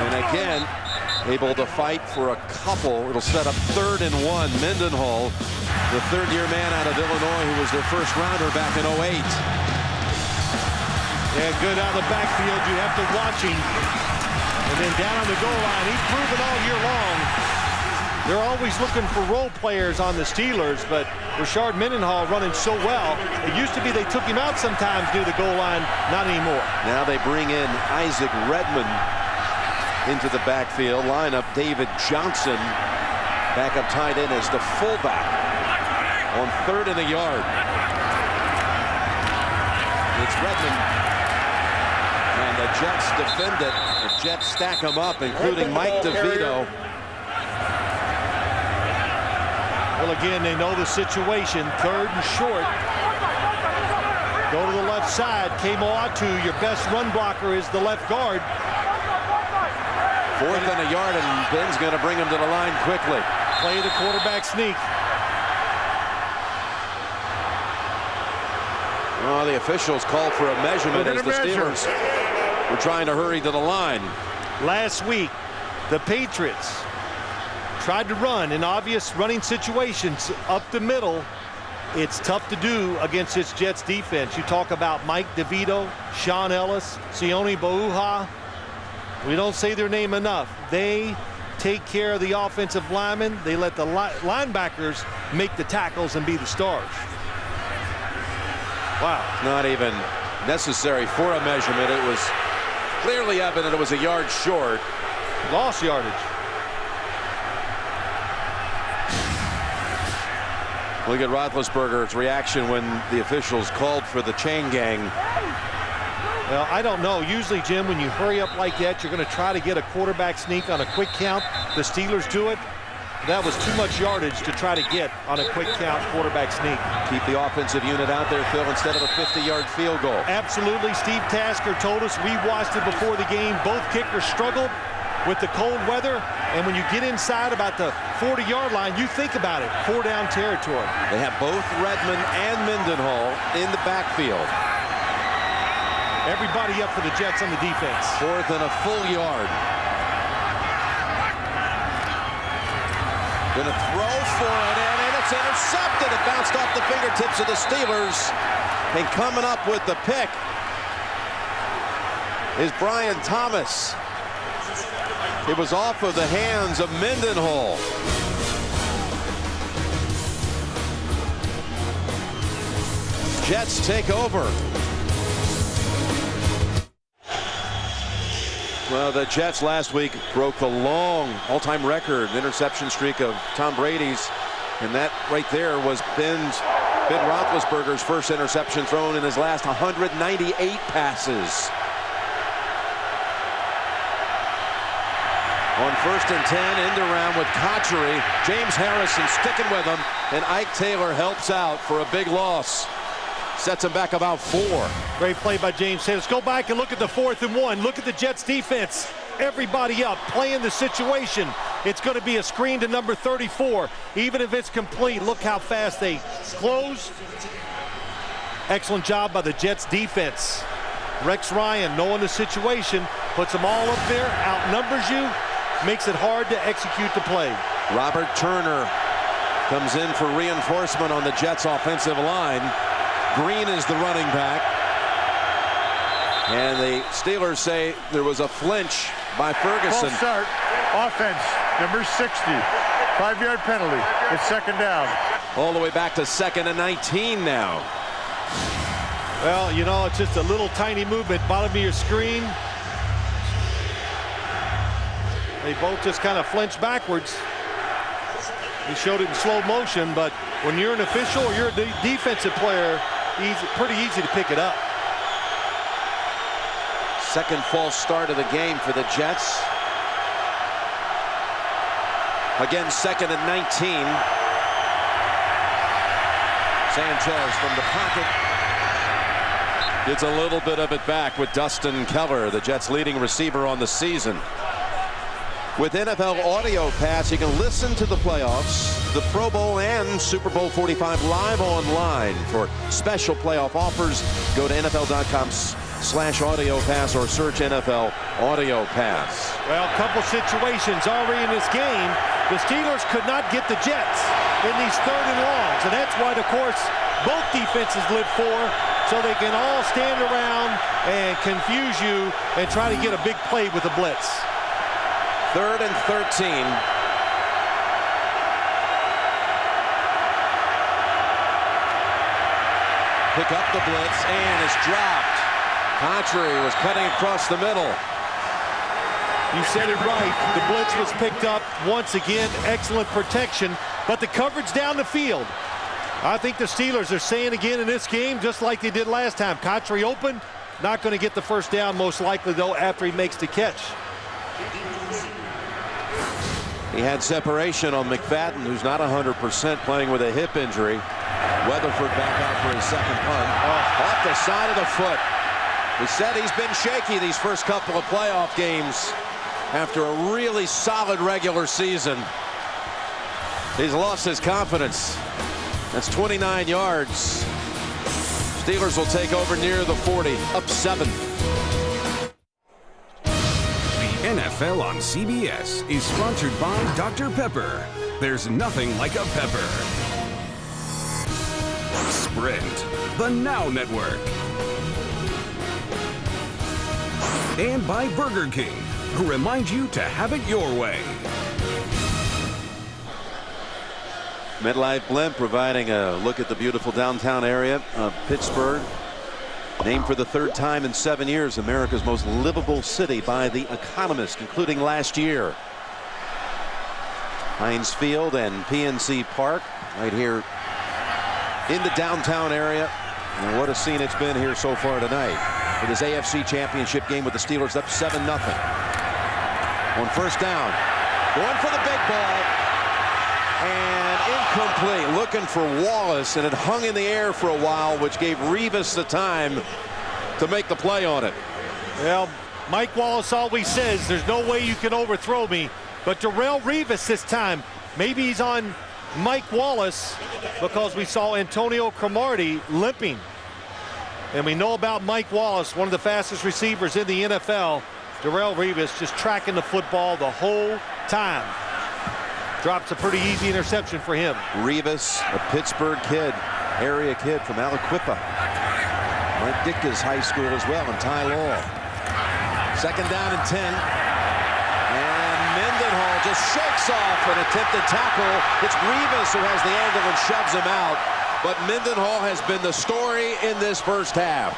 And again, able to fight for a couple. It'll set up 3rd and 1. Mendenhall, the third-year man out of Illinois, who was their first rounder back in 08. Yeah, good out of the backfield. You have to watch him. And then down on the goal line, he's proven all year long. They're always looking for role players on the Steelers, but Rashard Mendenhall running so well. It used to be they took him out sometimes near the goal line, not anymore. Now they bring in Isaac Redmond into the backfield. Line up David Johnson, backup tight end as the fullback on 3rd and a yard. It's Redmond. And the Jets defend it. The Jets stack them up, including Mike DeVito. Well, again, they know the situation. 3rd and short. Go to the left side. Kemoatu, your best run blocker, is the left guard. 4th and a yard, and Ben's going to bring him to the line quickly. Play the quarterback sneak. Well, the officials called for a measurement as the Steelers were trying to hurry to the line. Last week, the Patriots tried to run in obvious running situations up the middle. It's tough to do against this Jets defense. You talk about Mike DeVito, Sean Ellis, Sione Bauha. We don't say their name enough. They take care of the offensive linemen. They let the linebackers make the tackles and be the stars. Wow. Not even necessary for a measurement. It was clearly evident it was a yard short. Lost yardage. Look at Roethlisberger's reaction when the officials called for the chain gang. Well, I don't know. Usually, Jim, when you hurry up like that, you're going to try to get a quarterback sneak on a quick count. The Steelers do it. That was too much yardage to try to get on a quick count quarterback sneak. Keep the offensive unit out there, Phil, instead of a 50-yard field goal. Absolutely. Steve Tasker told us, we watched it before the game. Both kickers struggled with the cold weather. And when you get inside about the 40-yard line, you think about it. 4-down territory. They have both Redmond and Mendenhall in the backfield. Everybody up for the Jets on the defense. 4th and a full yard. Going to throw for it, and it's intercepted. It bounced off the fingertips of the Steelers. And coming up with the pick is Brian Thomas. It was off of the hands of Mendenhall. Jets take over. Well, the Jets last week broke the long all-time record interception streak of Tom Brady's, and that right there was Ben Roethlisberger's first interception thrown in his last 198 passes. On 1st and 10, end around with Cotchery. James Harrison sticking with him, and Ike Taylor helps out for a big loss. Sets him back about 4. Great play by James Taylor. Let's go back and look at the 4th and 1. Look at the Jets defense. Everybody up, playing the situation. It's going to be a screen to number 34. Even if it's complete, look how fast they close. Excellent job by the Jets defense. Rex Ryan, knowing the situation, puts them all up there, outnumbers you, makes it hard to execute the play. Robert Turner comes in for reinforcement on the Jets offensive line. Green is the running back. And the Steelers say there was a flinch by Ferguson. False start. Offense, number 60. 5-yard penalty. It's 2nd down. All the way back to 2nd and 19 now. Well, you know, it's just a little tiny movement, bottom of your screen. They both just kind of flinched backwards. He showed it in slow motion, but when you're an official or you're a defensive player, pretty easy to pick it up. Second false start of the game for the Jets. Again, 2nd and 19. Sanchez from the pocket. Gets a little bit of it back with Dustin Keller, the Jets' leading receiver on the season. With NFL Audio Pass, you can listen to the playoffs, the Pro Bowl, and Super Bowl 45 live online. For special playoff offers, go to NFL.com/audio pass or search NFL Audio Pass. Well, a couple situations already in this game. The Steelers could not get the Jets in these 3rd and longs, and that's why, of course, both defenses live for, so they can all stand around and confuse you and try to get a big play with a blitz. 3rd and 13. Pick up the blitz, and it's dropped. Contrary was cutting across the middle. You said it right. The blitz was picked up once again. Excellent protection, but the coverage down the field. I think the Steelers are saying again in this game, just like they did last time. Contrary open, not going to get the first down, most likely, though, after he makes the catch. He had separation on McFadden, who's not 100%, playing with a hip injury. Weatherford back out for his second punt. Off the side of the foot. He said he's been shaky these first couple of playoff games after a really solid regular season. He's lost his confidence. That's 29 yards. Steelers will take over near the 40, up 7. NFL on CBS is sponsored by Dr. Pepper. There's nothing like a pepper. Sprint, the Now Network. And by Burger King, who remind you to have it your way. MetLife Blimp providing a look at the beautiful downtown area of Pittsburgh. Named for the 3rd time in 7 years, America's most livable city by The Economist, including last year. Heinz Field and PNC Park right here in the downtown area. And what a scene it's been here so far tonight. For this AFC Championship game with the Steelers up 7-0. On first down, going for the big ball. And incomplete, looking for Wallace, and it hung in the air for a while, which gave Revis the time to make the play on it. Well, Mike Wallace always says there's no way you can overthrow me, but Darrelle Revis this time, maybe he's on Mike Wallace because we saw Antonio Cromartie limping. And we know about Mike Wallace, one of the fastest receivers in the NFL. Darrelle Revis just tracking the football the whole time. Drops a pretty easy interception for him. Revis, a Pittsburgh kid, area kid from Aliquippa. Mike Ditka's high school as well, and Ty Law. 2nd down and 10. And Mendenhall just shakes off an attempted tackle. It's Revis who has the angle and shoves him out. But Mendenhall has been the story in this first half.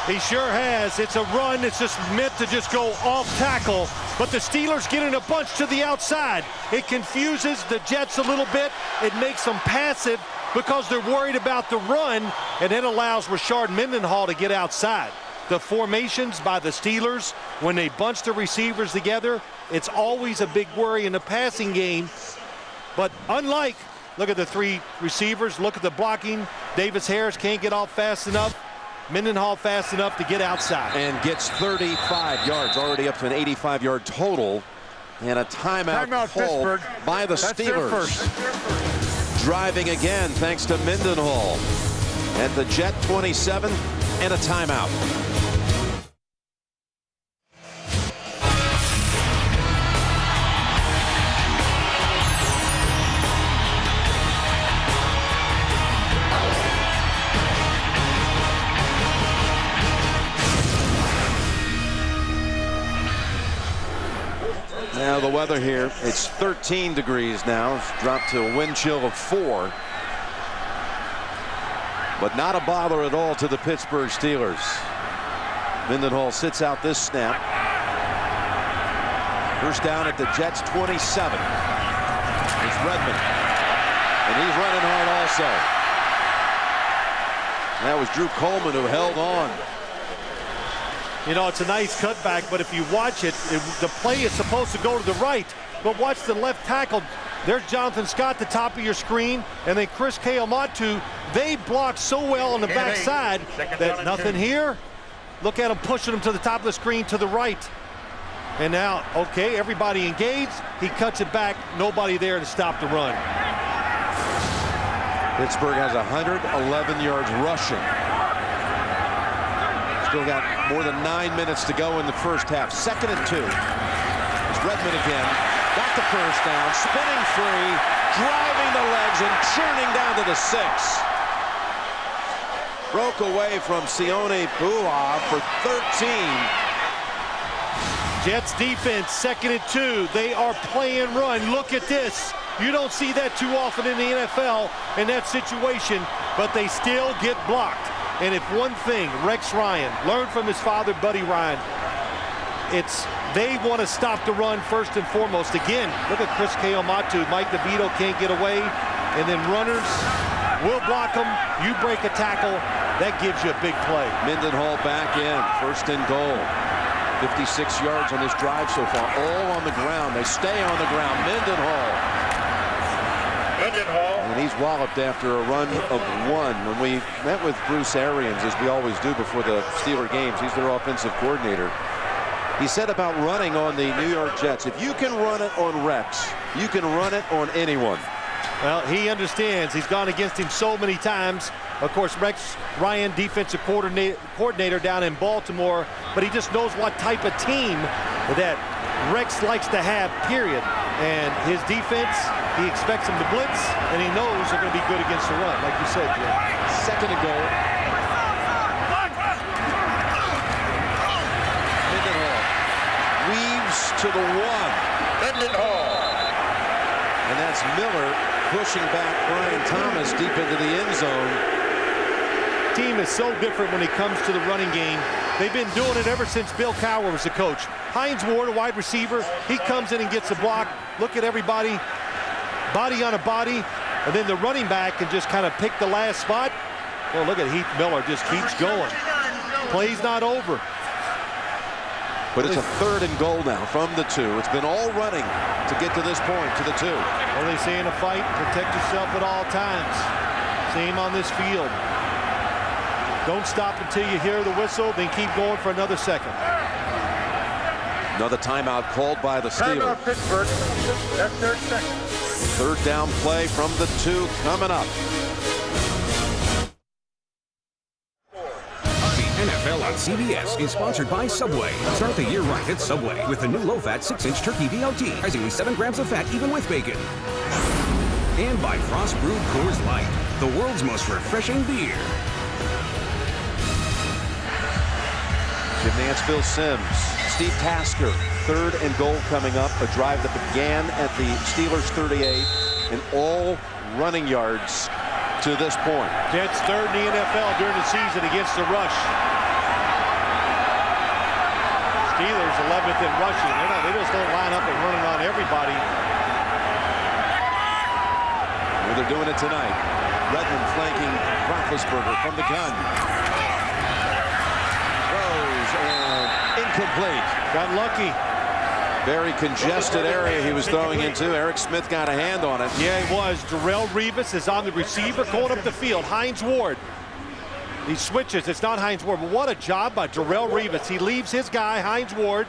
He sure has. It's a run. It's just meant to just go off tackle. But the Steelers get in a bunch to the outside. It confuses the Jets a little bit. It makes them passive because they're worried about the run, and then allows Rashard Mendenhall to get outside. The formations by the Steelers, when they bunch the receivers together, it's always a big worry in the passing game. But unlike, look at the 3 receivers, look at the blocking. Davis Harris can't get off fast enough. Mendenhall fast enough to get outside. And gets 35 yards, already up to an 85-yard total. And a timeout called by the Steelers. Driving again thanks to Mendenhall. At the Jet 27 and a timeout. Now the weather here, it's 13 degrees now. It's dropped to a wind chill of 4. but not a bother at all to the Pittsburgh Steelers. Mendenhall sits out this snap. First down at the Jets' 27. It's Redmond, and he's running hard also. That was Drew Coleman who held on. You know, it's a nice cutback, but if you watch it, the play is supposed to go to the right. But watch the left tackle. There's Jonathan Scott, the top of your screen, and then Chris Keomatu. They blocked so well on the backside that nothing here. Look at him pushing him to the top of the screen to the right. And now, okay, everybody engaged. He cuts it back. Nobody there to stop the run. Pittsburgh has 111 yards rushing. Still got more than 9 minutes to go in the first half. 2nd and 2. It's Redmond again. Got the first down. Spinning free. Driving the legs and churning down to the 6. Broke away from Sione Bua for 13. Jets defense, 2nd and 2. They are playing run. Look at this. You don't see that too often in the NFL in that situation, but they still get blocked. And if one thing Rex Ryan learned from his father, Buddy Ryan, it's they want to stop the run first and foremost. Again, look at Chris Keomatu. Mike DeVito can't get away. And then runners will block them. You break a tackle. That gives you a big play. Mendenhall back in. 1st and goal. 56 yards on this drive so far. All on the ground. They stay on the ground. Mendenhall. And he's walloped after a run of 1. When we met with Bruce Arians, as we always do before the Steeler games, he's their offensive coordinator. He said about running on the New York Jets, if you can run it on Rex, you can run it on anyone. Well, he understands. He's gone against him so many times. Of course, Rex Ryan, defensive coordinator down in Baltimore, but he just knows what type of team that Rex likes to have, period. And his defense, he expects them to blitz, and he knows they're going to be good against the run, like you said, Jim. 2nd and goal. Mendenhall weaves to the 1. And that's Miller pushing back Brian Thomas deep into the end zone. Team is so different when it comes to the running game. They've been doing it ever since Bill Cowher was the coach. Hines Ward, a wide receiver, he comes in and gets a block. Look at everybody, body on a body, and then the running back can just kind of pick the last spot. Well, look at Heath Miller, just keeps going. Play's not over. But it's a 3rd and goal now from the 2. It's been all running to get to this point, to the 2. Well, they say in a fight, protect yourself at all times. Same on this field. Don't stop until you hear the whistle, then keep going for another 2nd. Another timeout called by the Steelers. Timeout Pittsburgh. That's their 2nd. 3rd down play from the 2 coming up. The NFL on CBS is sponsored by Subway. Start the year right at Subway with the new low-fat 6-inch turkey BLT, rising 7 grams of fat even with bacon. And by Frost Brewed Coors Light, the world's most refreshing beer. Jim Nance, Phil Simms, Steve Tasker. 3rd and goal coming up. A drive that began at the Steelers 38 and all running yards to this point. Jets 3rd in the NFL during the season against the rush. Steelers 11th in rushing. They just don't line up and running on everybody. Well, they're doing it tonight. Redmond flanking Roethlisberger from the gun. Throws and incomplete. Got lucky. Very congested area he was throwing into. Eric Smith got a hand on it. Yeah, he was. Darrelle Revis is on the receiver going up the field. Hines Ward. He switches. It's not Hines Ward, but what a job by Darrelle Revis. He leaves his guy, Hines Ward.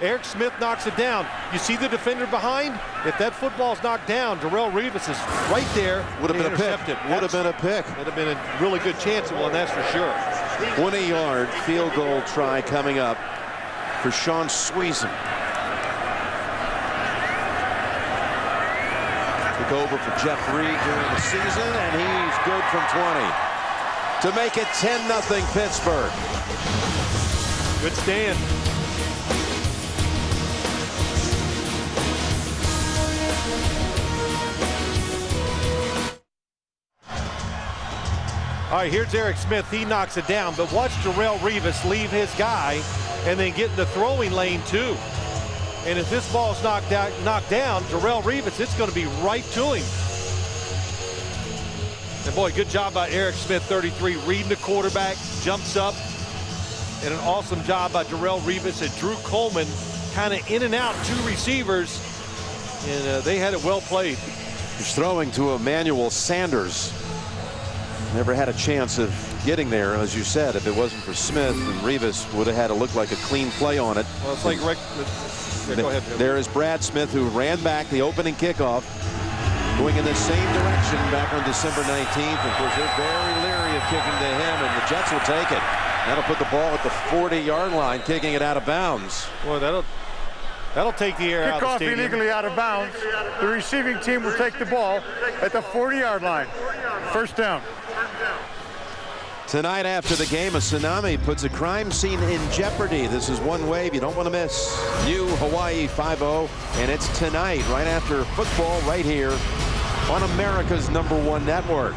Eric Smith knocks it down. You see the defender behind? If that football's knocked down, Darrelle Revis is right there. Would have been a pick. Would have been a pick. Would have been a really good chance of one, that's for sure. 20-yard field goal try coming up for Sean Sweezen. Took over for Jeff Reed during the season, and he's good from 20 to make it 10-0 Pittsburgh. Good stand. All right, here's Eric Smith. He knocks it down, but watch Darrelle Revis leave his guy and then get in the throwing lane too. And if this ball's knocked down, Darrelle Revis, it's going to be right to him. And boy, good job by Eric Smith, 33, reading the quarterback, jumps up, and an awesome job by Darrelle Revis and Drew Coleman, kind of in and out, 2 receivers, and they had it well played. He's throwing to Emmanuel Sanders. Never had a chance of getting there, as you said. If it wasn't for Smith, and Revis would have had to look like a clean play on it. Well, it's like Rick. Yeah, go ahead. There is Brad Smith, who ran back the opening kickoff, going in the same direction back on December 19th. Of course, they're very leery of kicking to him, and the Jets will take it. That'll put the ball at the 40-yard line, kicking it out of bounds. Boy, that'll take the air out of the Kickoff stadium. illegally out of bounds. The receiving team will take the ball at the 40-yard line. First down. Tonight after the game, a tsunami puts a crime scene in jeopardy. This is one wave you don't want to miss. New Hawaii 5-0, and it's tonight, right after football, right here on America's #1 network.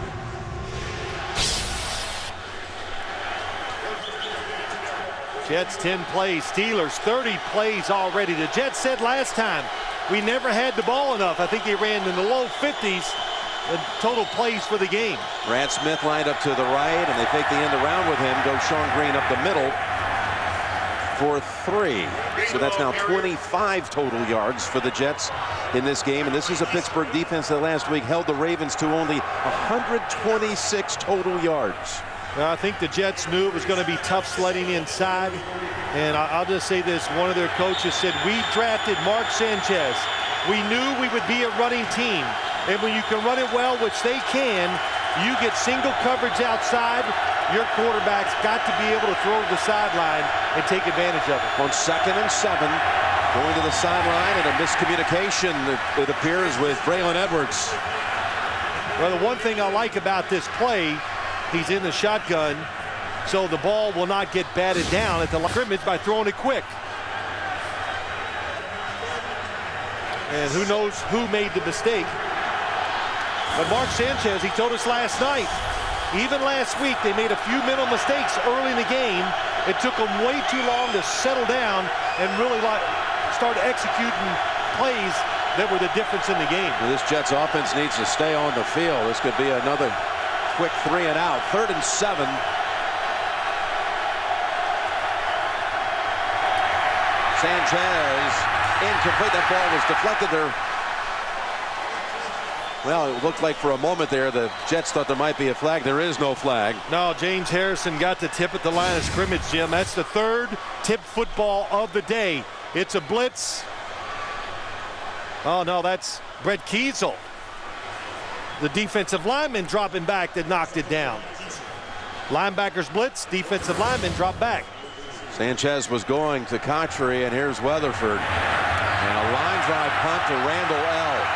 Jets 10 plays, Steelers 30 plays already. The Jets said last time, we never had the ball enough. I think they ran in the low 50s in total plays for the game. Brad Smith lined up to the right, and they fake the end around with him. Go Sean Green up the middle for 3. So that's now 25 total yards for the Jets in this game. And this is a Pittsburgh defense that last week held the Ravens to only 126 total yards. Well, I think the Jets knew it was going to be tough sledding inside. And I'll just say this, one of their coaches said, we drafted Mark Sanchez. We knew we would be a running team. And when you can run it well, which they can, you get single coverage outside. Your quarterback's got to be able to throw to the sideline and take advantage of it. On 2nd and 7, going to the sideline, and a miscommunication, it appears, with Braylon Edwards. Well, the one thing I like about this play, he's in the shotgun, so the ball will not get batted down at the scrimmage by throwing it quick. And who knows who made the mistake. But Mark Sanchez, he told us last night, even last week, they made a few mental mistakes early in the game. It took them way too long to settle down and really start executing plays that were the difference in the game. Well, this Jets offense needs to stay on the field. This could be another quick 3 and out. 3rd and 7. Sanchez incomplete. That ball was deflected there. Well, it looked like for a moment there the Jets thought there might be a flag. There is no flag. No, James Harrison got the tip at the line of scrimmage, Jim. That's the 3rd tip football of the day. It's a blitz. Oh, no, that's Brett Kiesel, the defensive lineman, dropping back that knocked it down. Linebackers blitz, defensive lineman drop back. Sanchez was going to Cotchery, and here's Weatherford. And a line drive punt to Randall L.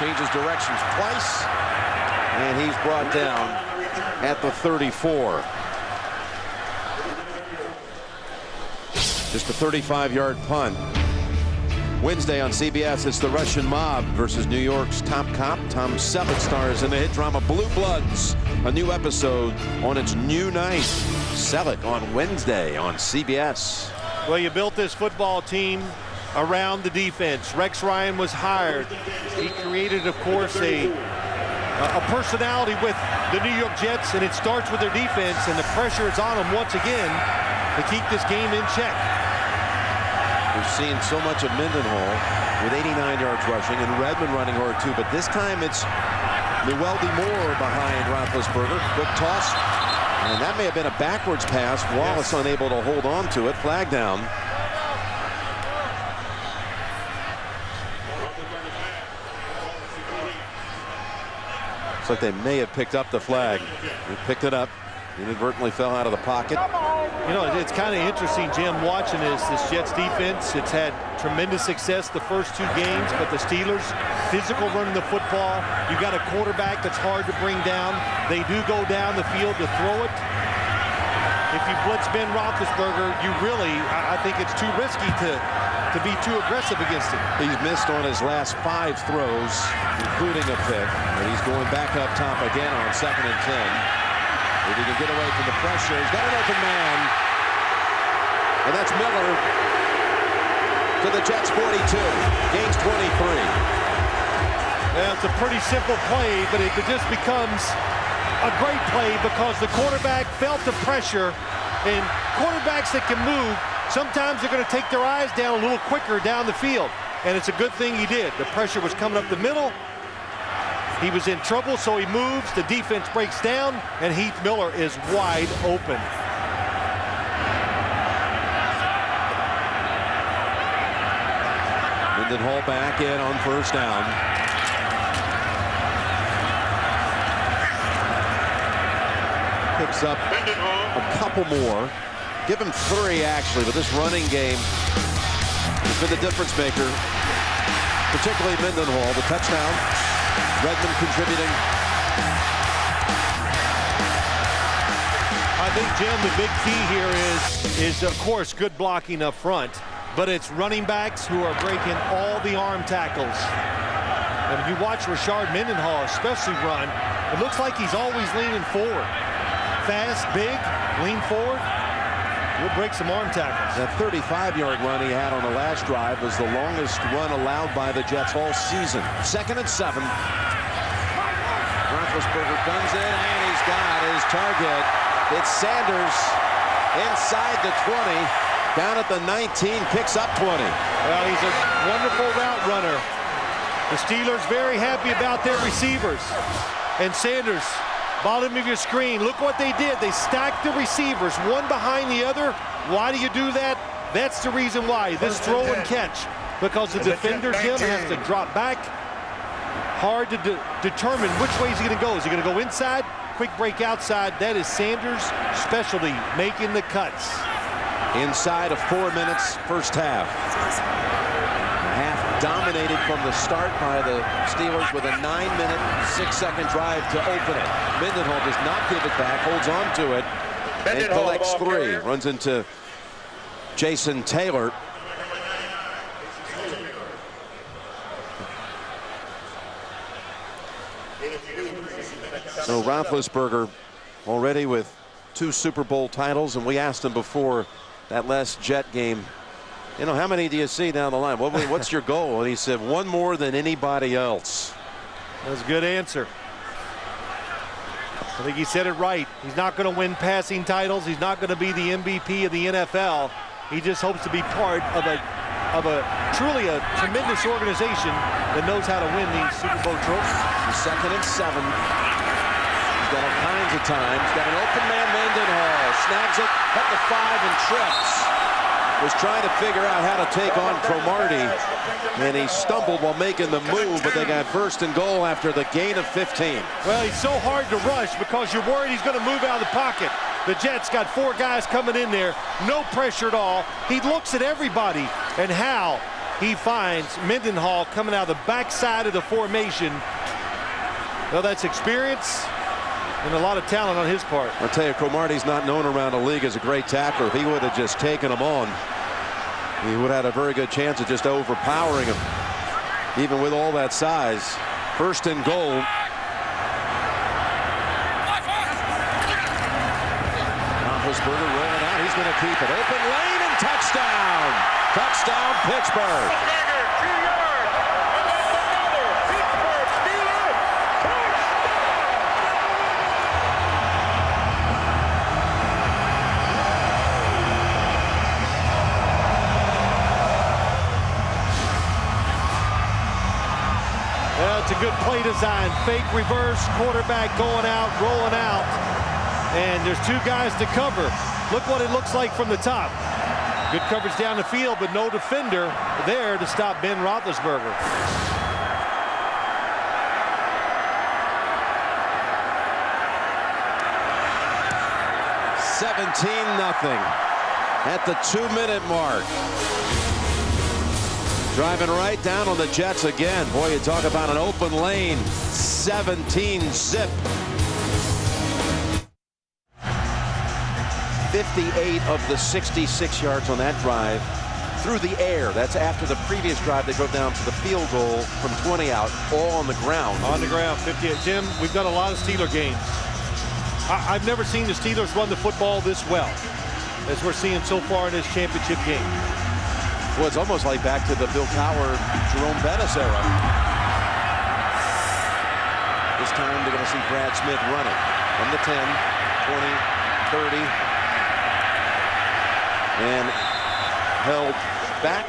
Changes directions twice, and he's brought down at the 34. Just a 35-yard punt. Wednesday on CBS, it's the Russian Mob versus New York's top cop. Tom Selleck stars in the hit drama Blue Bloods, a new episode on its new night. Selleck on Wednesday on CBS. Well, you built this football team around the defense. Rex Ryan was hired. He created, of course, a personality with the New York Jets, and it starts with their defense, and the pressure is on them once again to keep this game in check. We've seen so much of Mendenhall with 89 yards rushing, and Redmond running hard too, but this time it's Neweldy Moore behind Roethlisberger. Quick toss, and that may have been a backwards pass. Wallace unable to hold on to it. Flag down. Looks like they may have picked up the flag. They picked it up. Inadvertently fell out of the pocket. You know, it's kind of interesting, Jim, watching this Jets defense. It's had tremendous success the first 2 games, but the Steelers, physical running the football. You got a quarterback that's hard to bring down. They do go down the field to throw it. If you blitz Ben Roethlisberger, you really, I think it's too risky to be too aggressive against him. He's missed on his last 5 throws, including a pick. And he's going back up top again on 2nd and 10. If he can get away from the pressure, he's got an open man. And that's Miller to the Jets 42. Gains 23. Yeah, it's a pretty simple play, but it just becomes a great play because the quarterback felt the pressure, and quarterbacks that can move, sometimes they're going to take their eyes down a little quicker down the field, and it's a good thing he did. The pressure was coming up the middle. He was in trouble, so he moves. The defense breaks down, and Heath Miller is wide open. Mendenhall back in on first down. Picks up a couple more. Give him 3 actually, but this running game has been the difference maker. Particularly Mendenhall, the touchdown. Redmond contributing. I think, Jim, the big key here is of course good blocking up front, but it's running backs who are breaking all the arm tackles. And when you watch Rashard Mendenhall especially run, it looks like he's always leaning forward. Fast, big, lean forward. We'll break some arm tackles. That 35-yard run he had on the last drive was the longest run allowed by the Jets all season. 2nd and 7. Roethlisberger comes in, and he's got his target. It's Sanders inside the 20. Down at the 19, picks up 20. Well, he's a wonderful route runner. The Steelers very happy about their receivers. And Sanders, bottom of your screen, look what they did. They stacked the receivers one behind the other. Why do you do that? That's the reason why. This throw and catch. Because the defender, Jim, has to drop back. Hard to determine which way is he going to go. Is he going to go inside? Quick break outside. That is Sanders' specialty, making the cuts. Inside of 4 minutes, first half. Half dominated from the start by the Steelers with a 9-minute, 6-second drive to open it. Mendenhall does not give it back, holds on to it, and collects 3. Runs into Jason Taylor. So Roethlisberger already with 2 Super Bowl titles, and we asked him before that last Jet game, you know, how many do you see down the line? What's your goal? And he said, 1 more than anybody else. That's a good answer. I think he said it right. He's not going to win passing titles. He's not going to be the MVP of the NFL. He just hopes to be part of a truly a tremendous organization that knows how to win these Super Bowl trophies. 2nd and 7. He's got all kinds of time. He's got an open man, Mendenhall. Snags it at the 5 and trips. Was trying to figure out how to take on Cromartie, and he stumbled while making the move, but they got 1st and goal after the gain of 15. Well, he's so hard to rush because you're worried he's going to move out of the pocket. The Jets got 4 guys coming in there, no pressure at all. He looks at everybody, and how he finds Mendenhall coming out of the backside of the formation. Well, that's experience and a lot of talent on his part. I'll tell you, Cromartie's not known around the league as a great tackler. If he would have just taken him on, he would have had a very good chance of just overpowering him, even with all that size. 1st and goal. Roethlisberger rolling out. He's going to keep it. Open lane and touchdown. Touchdown, Pittsburgh. It's a good play design. Fake reverse, quarterback going out, rolling out. And there's 2 guys to cover. Look what it looks like from the top. Good coverage down the field, but no defender there to stop Ben Roethlisberger. $17-0 at the 2-minute mark. Driving right down on the Jets again. Boy, you talk about an open lane. 17-zip. 58 of the 66 yards on that drive through the air. That's after the previous drive they drove down to the field goal from 20 out, all on the ground. On the ground, 58. Jim, we've done a lot of Steeler games. I've never seen the Steelers run the football this well as we're seeing so far in this championship game. Well, it's almost like back to the Bill Cowher, Jerome Bettis era. This time they're going to see Brad Smith running from the 10, 20, 30, and held back.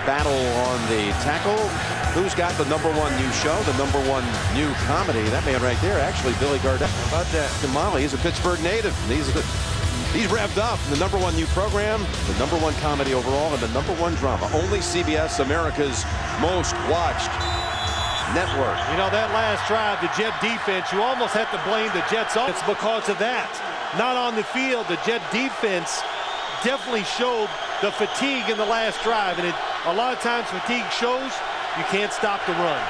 Battle on the tackle. Who's got the #1 new show, the #1 new comedy? That man right there, actually, Billy Gardell. How about that? Kamali, he's a Pittsburgh native. He's revved up. The #1 new program, the #1 comedy overall, and the #1 drama. Only CBS, America's most watched network. You know, that last drive, the Jet defense, you almost have to blame the Jets. It's because of that. Not on the field, the Jet defense definitely showed the fatigue in the last drive, and a lot of times fatigue shows you can't stop the run.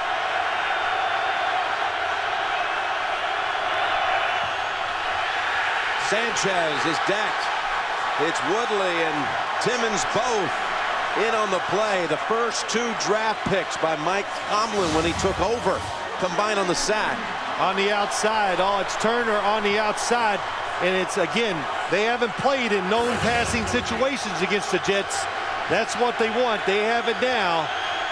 Sanchez is decked. It's Woodley and Timmons both in on the play. The first 2 draft picks by Mike Tomlin when he took over combined on the sack. On the outside, it's Turner on the outside, and it's, again, they haven't played in known passing situations against the Jets. That's what they want. They have it now,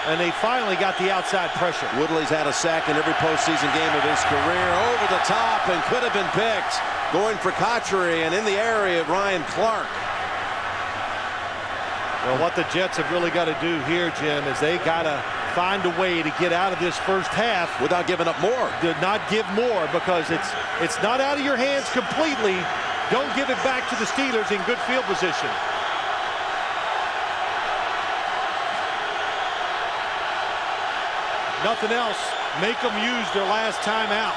and they finally got the outside pressure. Woodley's had a sack in every postseason game of his career. Over the top and could have been picked. Going for Cotchery and in the area of Ryan Clark. Well, what the Jets have really got to do here, Jim, is they got to find a way to get out of this first half without giving up more. Did not give more, because it's not out of your hands completely. Don't give it back to the Steelers in good field position. Nothing else. Make them use their last timeout.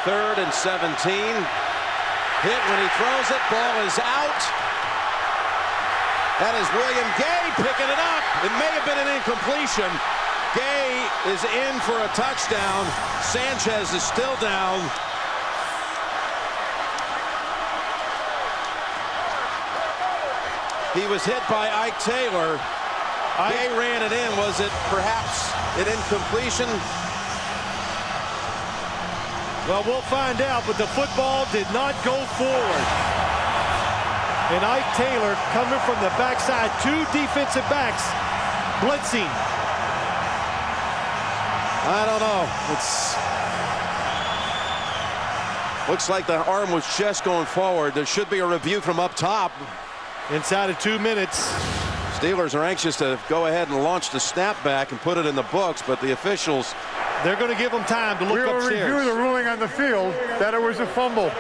Third and 17. Hit when he throws it. Ball is out. That is William Gay picking it up. It may have been an incompletion. Gay is in for a touchdown. Sanchez is still down. He was hit by Ike Taylor. Gay ran it in. Was it perhaps an incompletion? Well, we'll find out, but the football did not go forward. And Ike Taylor coming from the backside, 2 defensive backs blitzing. I don't know. Looks like the arm was just going forward. There should be a review from up top. Inside of 2 minutes. Steelers are anxious to go ahead and launch the snapback and put it in the books, but the officials, they're going to give them time to look upstairs. We will review the ruling on the field that it was a fumble.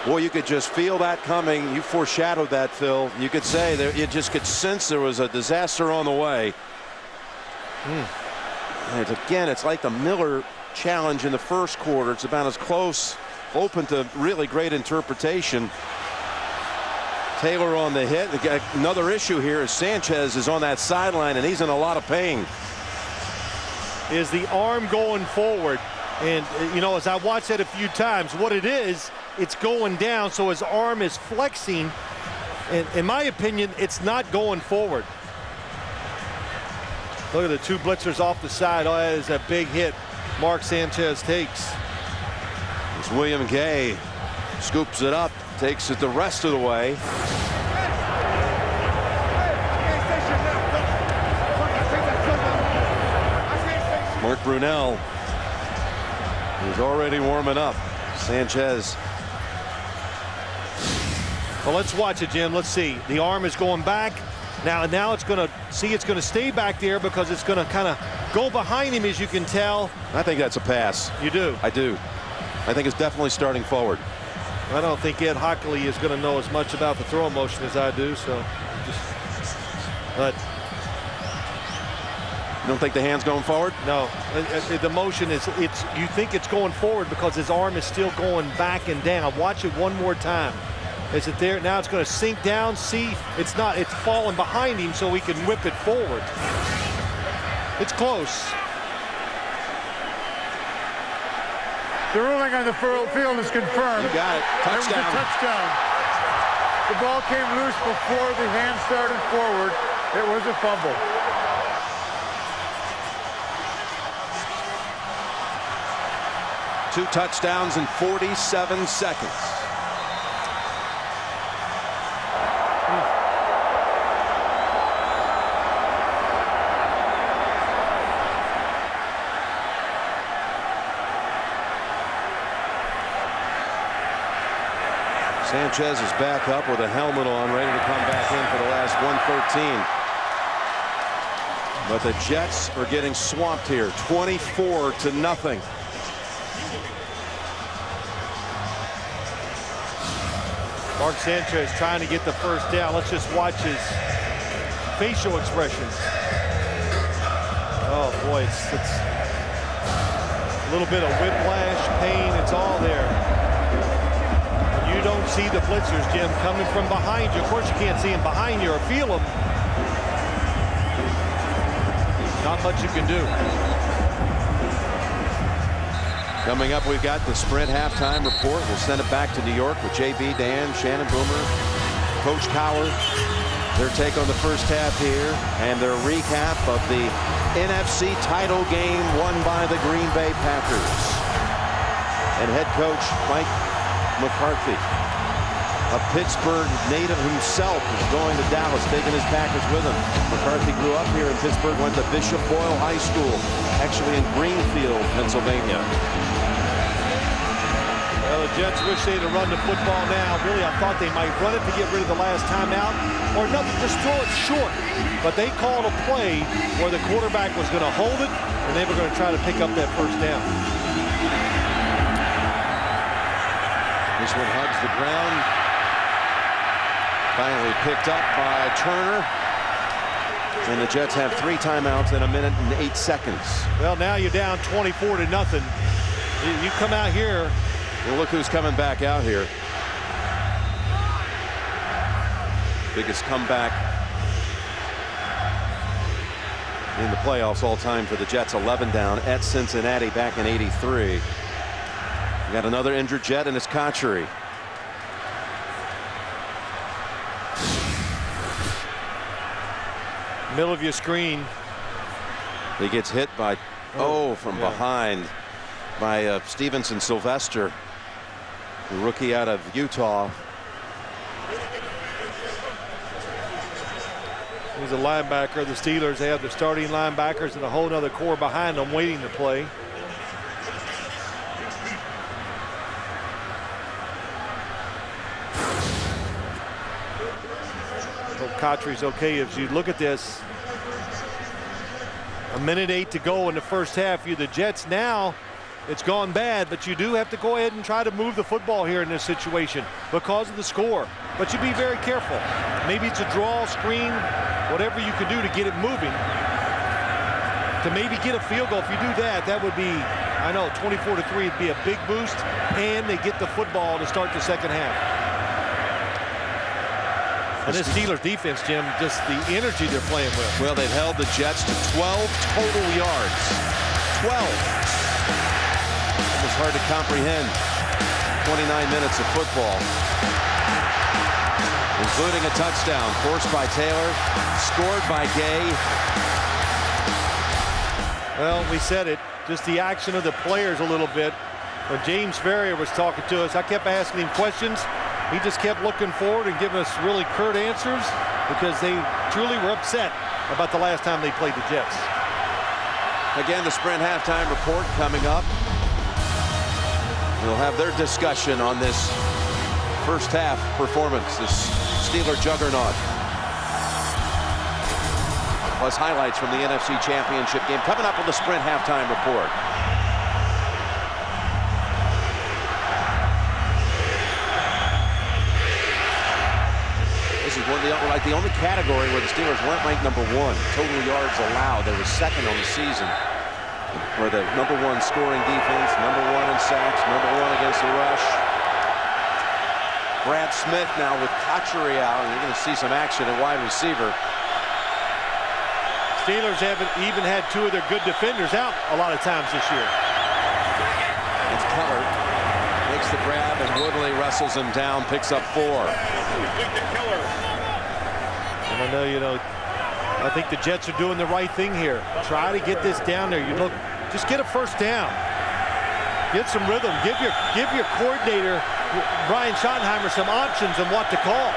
Boy, you could just feel that coming. You foreshadowed that, Phil. You could say that you just could sense there was a disaster on the way. And again, it's like the Miller challenge in the first quarter. It's about as close, open to really great interpretation. Taylor on the hit. Another issue here is Sanchez is on that sideline, and he's in a lot of pain. Is the arm going forward? And, you know, as I watched that a few times, what it is, it's going down, so his arm is flexing. And in my opinion, it's not going forward. Look at the 2 blitzers off the side. Oh, that is a big hit Mark Sanchez takes. It's William Gay. Scoops it up, takes it the rest of the way. Mark Brunell is already warming up. Sanchez. Well, let's watch it, Jim. Let's see. The arm is going back. Now it's going to stay back there because it's going to kind of go behind him, as you can tell. I think that's a pass. You do? I do. I think it's definitely starting forward. I don't think Ed Hockley is going to know as much about the throw motion as I do, so but you don't think the hand's going forward? No. The motion is, you think it's going forward because his arm is still going back and down. Watch it one more time. Is it there? Now it's going to sink down. See, it's not. It's falling behind him so he can whip it forward. It's close. The ruling on the field is confirmed. You got it. Touchdown. It was a touchdown. The ball came loose before the hand started forward. It was a fumble. 2 touchdowns in 47 seconds. Sanchez is back up with a helmet on, ready to come back in for the last 113. But the Jets are getting swamped here, 24-0. Mark Sanchez trying to get the first down. Let's just watch his facial expressions. Oh boy, it's a little bit of whiplash, pain, it's all there. You don't see the blitzers, Jim, coming from behind you. Of course, you can't see them behind you or feel them. Not much you can do. Coming up, we've got the Sprint halftime report. We'll send it back to New York with JB, Dan, Shannon Boomer, Coach Cowher. Their take on the first half here and their recap of the NFC title game won by the Green Bay Packers. And head coach Mike McCarthy, a Pittsburgh native himself, is going to Dallas, taking his Packers with him. McCarthy grew up here in Pittsburgh, went to Bishop Boyle High School, actually in Greenfield, Pennsylvania. Well, the Jets wish they'd have run the football now. Really, I thought they might run it to get rid of the last timeout, or nothing, just throw it short. But they called a play where the quarterback was going to hold it, and they were going to try to pick up that first down. This one hugs the ground. Finally picked up by Turner. And the Jets have 3 timeouts in 1 minute and 8 seconds. Well, now you're down 24-0. You come out here. Well, look who's coming back out here. Biggest comeback in the playoffs all time for the Jets. 11 down at Cincinnati back in '83. We got another injured Jet, and it's Cotchery. Middle of your screen. He gets hit by, from behind by Stevenson Sylvester, the rookie out of Utah. He's a linebacker. The Steelers, they have the starting linebackers and a whole other core behind them waiting to play. Cotchery's okay. As you look at this, 1 minute 8 to go in the first half. You the Jets now, it's gone bad, but you do have to go ahead and try to move the football here in this situation because of the score. But you be very careful. Maybe it's a draw, screen, whatever you can do to get it moving, to maybe get a field goal. If you do that, that would be, I know, 24-3 would be a big boost, and they get the football to start the second half. And this Steelers defense, Jim, just the energy they're playing with. Well, they've held the Jets to 12 total yards. 12. It was hard to comprehend. 29 minutes of football, including a touchdown forced by Taylor, scored by Gay. Well, we said it, just the action of the players a little bit. When James Ferrier was talking to us, I kept asking him questions. He just kept looking forward and giving us really curt answers because they truly were upset about the last time they played the Jets. Again, the Sprint halftime report coming up. We'll have their discussion on this first half performance, this Steeler juggernaut. Plus highlights from the NFC Championship game coming up on the Sprint halftime report. This is like the only category where the Steelers weren't ranked #1. Total yards allowed. They were second on the season. For the #1 scoring defense, #1 in sacks, #1 against the rush. Brad Smith now with Cotchery out, and you're going to see some action at wide receiver. Steelers haven't even had 2 of their good defenders out a lot of times this year. It's Keller. Makes the grab, and Woodley wrestles him down, picks up 4. And I know, I think the Jets are doing the right thing here. Try to get this down there. You look, just get a first down. Get some rhythm. Give your coordinator, Brian Schottenheimer, some options on what to call.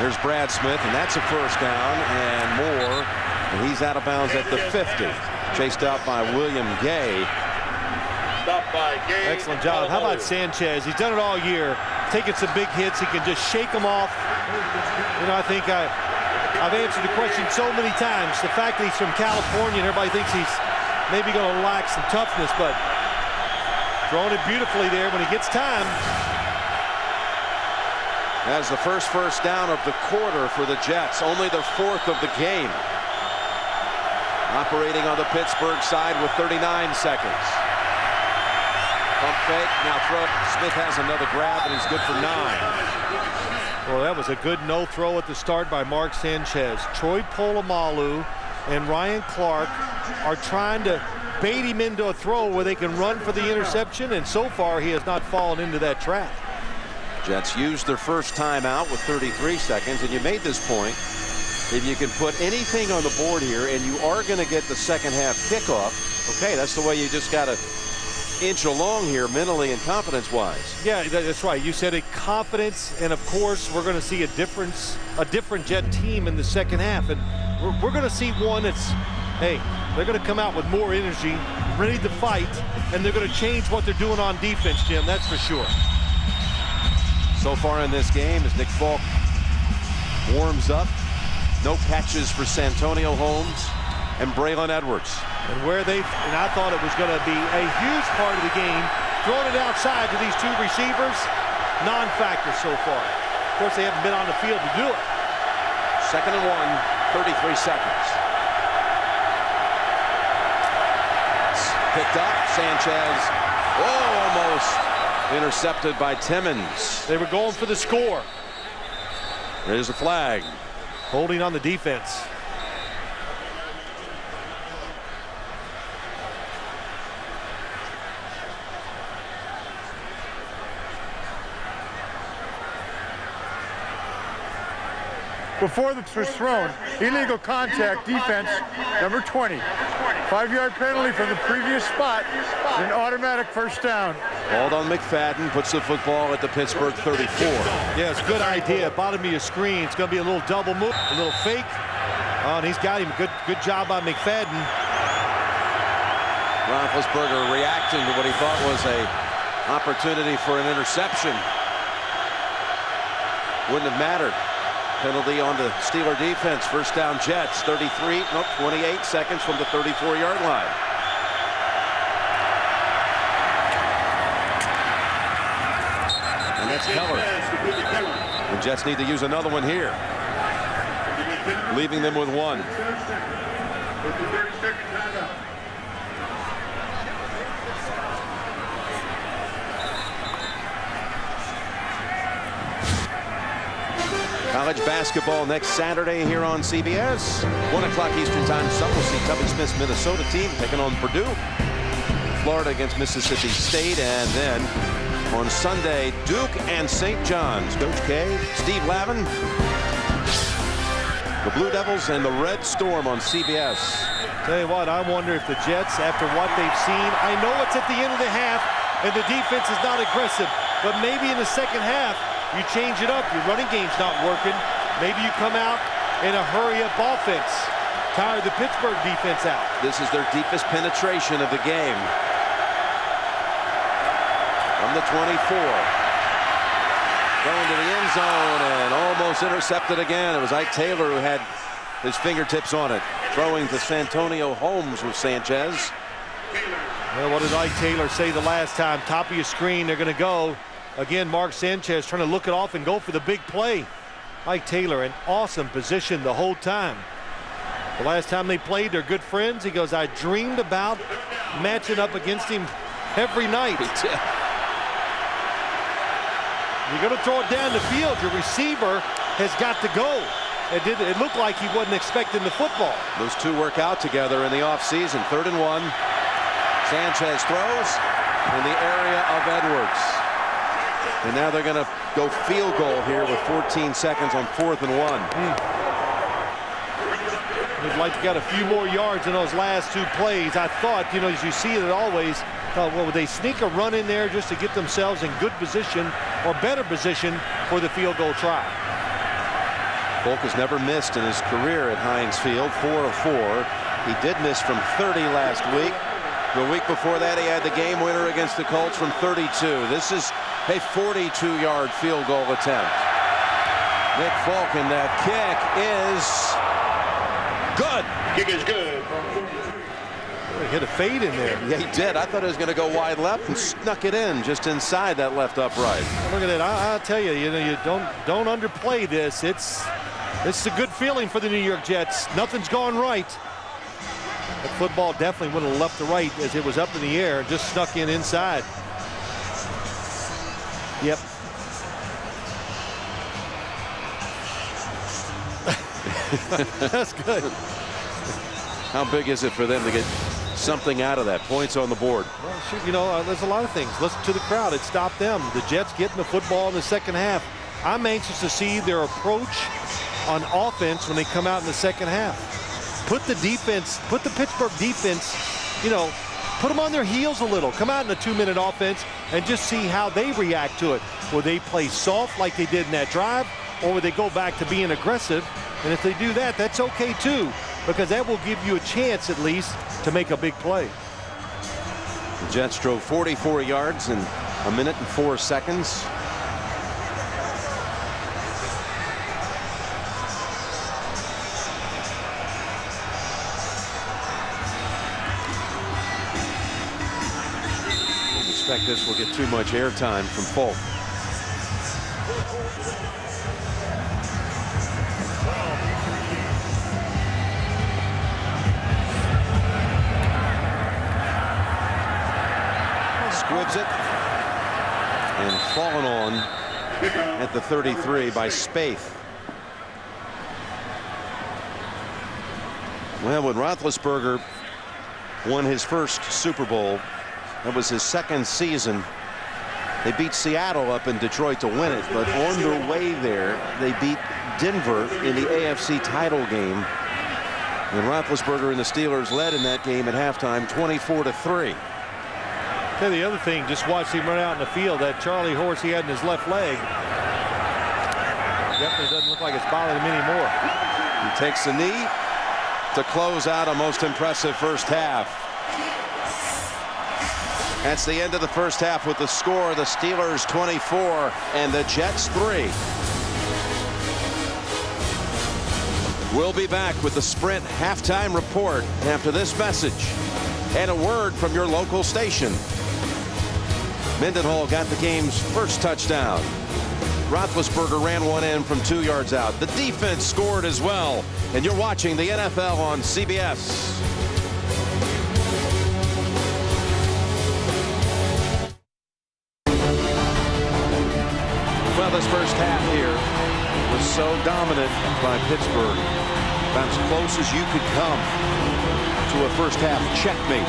There's Brad Smith, and that's a first down and more. And he's out of bounds at the 50. Chased out by William Gay. Excellent job. How about Sanchez? He's done it all year. Taking some big hits. He can just shake them off. You know, I think I've answered the question so many times. The fact that he's from California and everybody thinks he's maybe going to lack some toughness, but throwing it beautifully there when he gets time. As the first down of the quarter for the Jets, only their 4th of the game. Operating on the Pittsburgh side with 39 seconds. Pump fake, now throw. Smith has another grab, and he's good for 9. Well, that was a good no throw at the start by Mark Sanchez. Troy Polamalu and Ryan Clark are trying to bait him into a throw where they can run for the interception, and so far he has not fallen into that trap. Jets used their first timeout with 33 seconds, and you made this point. If you can put anything on the board here and you are going to get the second half kickoff, okay, that's the way you just got to inch along here mentally and confidence-wise. Yeah, that's right. You said it, confidence, and of course we're going to see a different Jet team in the second half, and we're going to see one that's, hey, they're going to come out with more energy, ready to fight, and they're going to change what they're doing on defense, Jim, that's for sure. So far in this game, as Nick Falk warms up, no catches for Santonio Holmes and Braylon Edwards. And I thought it was going to be a huge part of the game, throwing it outside to these 2 receivers, non-factor so far. Of course, they haven't been on the field to do it. 2nd and 1, 33 seconds. Picked up, Sanchez. Oh, almost intercepted by Timmons. They were going for the score. There's a flag. Holding on the defense. Before the was thrown, illegal contact, defense, number 20. 5-yard penalty from the previous spot, an automatic first down. Ball on McFadden, puts the football at the Pittsburgh 34. Yeah, it's a good idea. Bottom of your screen, it's going to be a little double move, a little fake. Oh, and he's got him. Good job by McFadden. Roethlisberger reacting to what he thought was a opportunity for an interception. Wouldn't have mattered. Penalty on the Steeler defense. First down Jets. 28 seconds from the 34-yard line. And that's Keller. The Jets need to use another one here, leaving them with 1. College basketball next Saturday here on CBS. 1 o'clock Eastern time. Some will see Tubby Smith's Minnesota team taking on Purdue. Florida against Mississippi State. And then on Sunday, Duke and St. John's. Coach K, Steve Lavin, the Blue Devils, and the Red Storm on CBS. Tell you what, I wonder if the Jets, after what they've seen, I know it's at the end of the half and the defense is not aggressive, but maybe in the second half, you change it up. Your running game's not working. Maybe you come out in a hurry-up offense. Tire the Pittsburgh defense out. This is their deepest penetration of the game. From the 24. Going to the end zone and almost intercepted again. It was Ike Taylor who had his fingertips on it. Throwing to Santonio Holmes with Sanchez. Well, what did Ike Taylor say the last time? Top of your screen, they're going to go. Again, Mark Sanchez trying to look it off and go for the big play. Ike Taylor in awesome position the whole time. The last time they played, they're good friends. He goes, I dreamed about matching up against him every night. You're going to throw it down the field. Your receiver has got to go. It looked like he wasn't expecting the football. Those two work out together in the offseason. 3rd and 1. Sanchez throws in the area of Edwards. And now they're going to go field goal here with 14 seconds on 4th and 1. We'd like to get a few more yards in those last 2 plays. I thought, you know, as you see it always, well, would they sneak a run in there just to get themselves in good position or better position for the field goal try? Folk has never missed in his career at Heinz Field, 4 of 4. He did miss from 30 last week. The week before that, he had the game winner against the Colts from 32. This is a 42-yard field goal attempt. Nick Folk, and that kick is good. Kick is good. He hit a fade in there. Yeah, he did. I thought it was going to go wide left and snuck it in just inside that left upright. Look at that. I'll tell you, you know, you don't underplay this. It's a good feeling for the New York Jets. Nothing's gone right. That football definitely went left to right as it was up in the air and just snuck in inside. Yep. That's good. How big is it for them to get something out of that? Points on the board. Well, shoot, you know, there's a lot of things. Listen to the crowd. It stopped them. The Jets getting the football in the second half. I'm anxious to see their approach on offense when they come out in the second half. Put the defense, put the Pittsburgh defense, you know, put them on their heels a little. Come out in a 2-minute offense and just see how they react to it. Will they play soft like they did in that drive, or will they go back to being aggressive? And if they do that, that's okay too, because that will give you a chance at least to make a big play. The Jets drove 44 yards in 1 minute and 4 seconds. I expect this will get too much airtime from Folk. Squibs it and fallen on at the 33 by Spaeth. Well, when Roethlisberger won his first Super Bowl, that was his second season. They beat Seattle up in Detroit to win it, but on their way there, they beat Denver in the AFC title game. And Roethlisberger and the Steelers led in that game at halftime, 24-3. Yeah, the other thing, just watch him run out in the field. That Charlie horse he had in his left leg definitely doesn't look like it's bothering him anymore. He takes the knee to close out a most impressive first half. That's the end of the first half with the score: the Steelers 24 and the Jets 3. We'll be back with the Sprint halftime report after this message and a word from your local station. Mendenhall got the game's first touchdown. Roethlisberger ran one in from 2 yards out. The defense scored as well. And you're watching the NFL on CBS. Well, this first half here was so dominant by Pittsburgh. About as close as you could come to a first half checkmate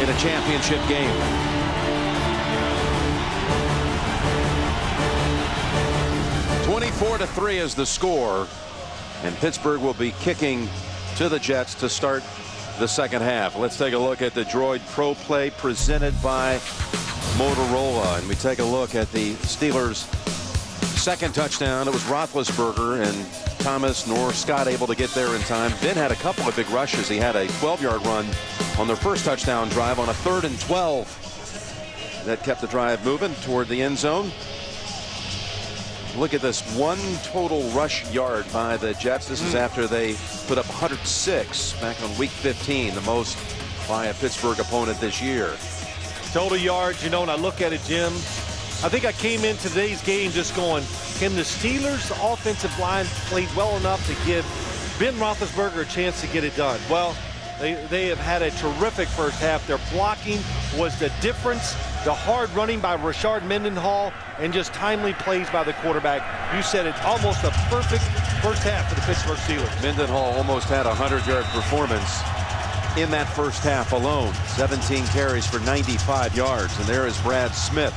in a championship game. (24-3) is the score, and Pittsburgh will be kicking to the Jets to start the second half. Let's take a look at the Droid Pro Play presented by Motorola, and we take a look at the Steelers' second touchdown. It was Roethlisberger and Thomas nor Scott able to get there in time. Ben had a couple of big rushes. He had a 12-yard run on their first touchdown drive on a 3rd and 12. That kept the drive moving toward the end zone. Look at this, 1 total rush yard by the Jets. This is after they put up 106 back on week 15, the most by a Pittsburgh opponent this year. Total yards, you know, when I look at it, Jim, I think I came into today's game just going, can the Steelers' offensive line play well enough to give Ben Roethlisberger a chance to get it done? Well, they have had a terrific first half. Their blocking was the difference. The hard running by Rashard Mendenhall and just timely plays by the quarterback. You said it's almost a perfect first half for the Pittsburgh Steelers. Mendenhall almost had a 100-yard performance in that first half alone. 17 carries for 95 yards. And there is Brad Smith.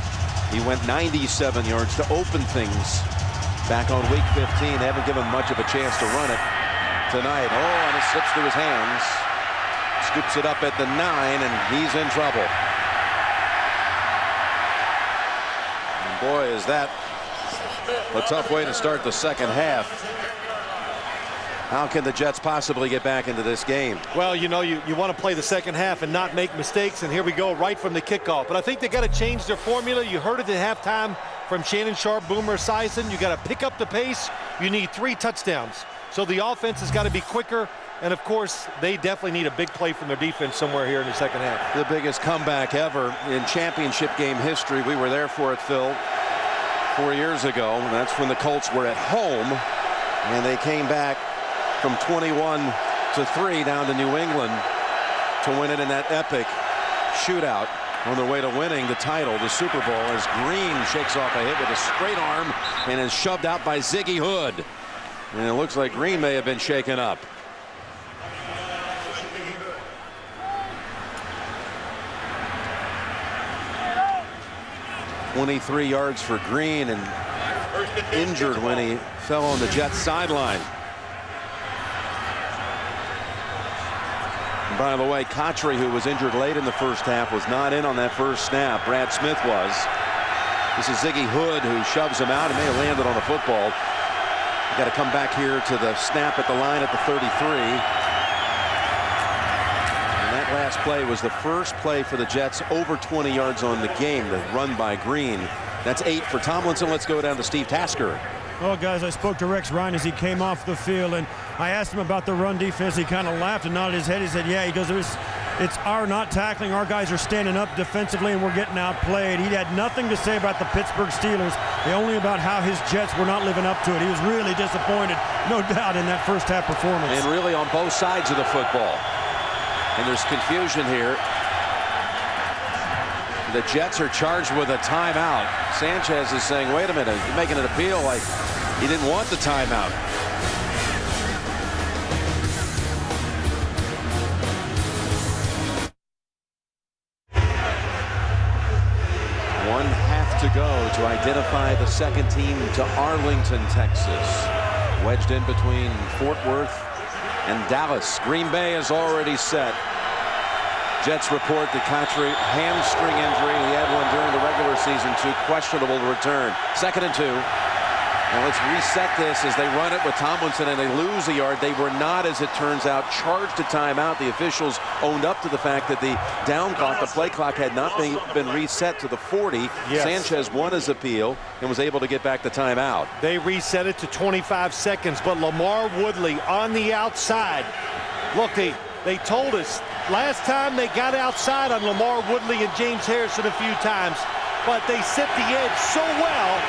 He went 97 yards to open things back on week 15. They haven't given much of a chance to run it. tonight. Oh, and it slips through his hands. Scoops it up at the 9, and he's in trouble. And boy, is that a tough way to start the second half. How can the Jets possibly get back into this game? Well, you know, you want to play the second half and not make mistakes, and here we go right from the kickoff. But I think they got to change their formula. You heard it at halftime from Shannon Sharp, Boomer Esiason. You got to pick up the pace. You need 3 touchdowns. So the offense has got to be quicker. And, of course, they definitely need a big play from their defense somewhere here in the second half. The biggest comeback ever in championship game history. We were there for it, Phil, 4 years ago. And that's when the Colts were at home, and they came back from 21-3 down to New England to win it in that epic shootout on their way to winning the title, the Super Bowl, as Green shakes off a hit with a straight arm and is shoved out by Ziggy Hood. And it looks like Green may have been shaken up. .23 yards for Green, and injured when he fell on the Jets sideline. And by the way, Cotry, who was injured late in the first half, was not in on that first snap. Brad Smith was. This is Ziggy Hood who shoves him out. He may have landed on the football. You got to come back here to the snap at the line at the 33. That last play was the first play for the Jets over 20 yards on the game, the run by Green. That's 8 for Tomlinson. Let's go down to Steve Tasker. Well, guys, I spoke to Rex Ryan as he came off the field, and I asked him about the run defense. He kind of laughed and nodded his head. He said, yeah, he goes, it's our not tackling. Our guys are standing up defensively, and we're getting outplayed. He had nothing to say about the Pittsburgh Steelers, only about how his Jets were not living up to it. He was really disappointed, no doubt, in that first half performance. And really on both sides of the football. And there's confusion here. The Jets are charged with a timeout. Sanchez is saying, wait a minute, you're making an appeal like he didn't want the timeout. One half to go to identify the second team to Arlington, Texas. Wedged in between Fort Worth and Dallas. Green Bay is already set. Jets report the Cotry hamstring injury. He had one during the regular season, to questionable to return. 2nd and 2. And let's reset this as they run it with Tomlinson, and they lose a yard. They were not, as it turns out, charged a timeout. The officials owned up to the fact that the down clock, the play clock, had not been reset to the 40. Yes. Sanchez won his appeal and was able to get back the timeout. They reset it to 25 seconds, but Lamar Woodley on the outside. Look, they told us last time they got outside on Lamar Woodley and James Harrison a few times, but they set the edge so well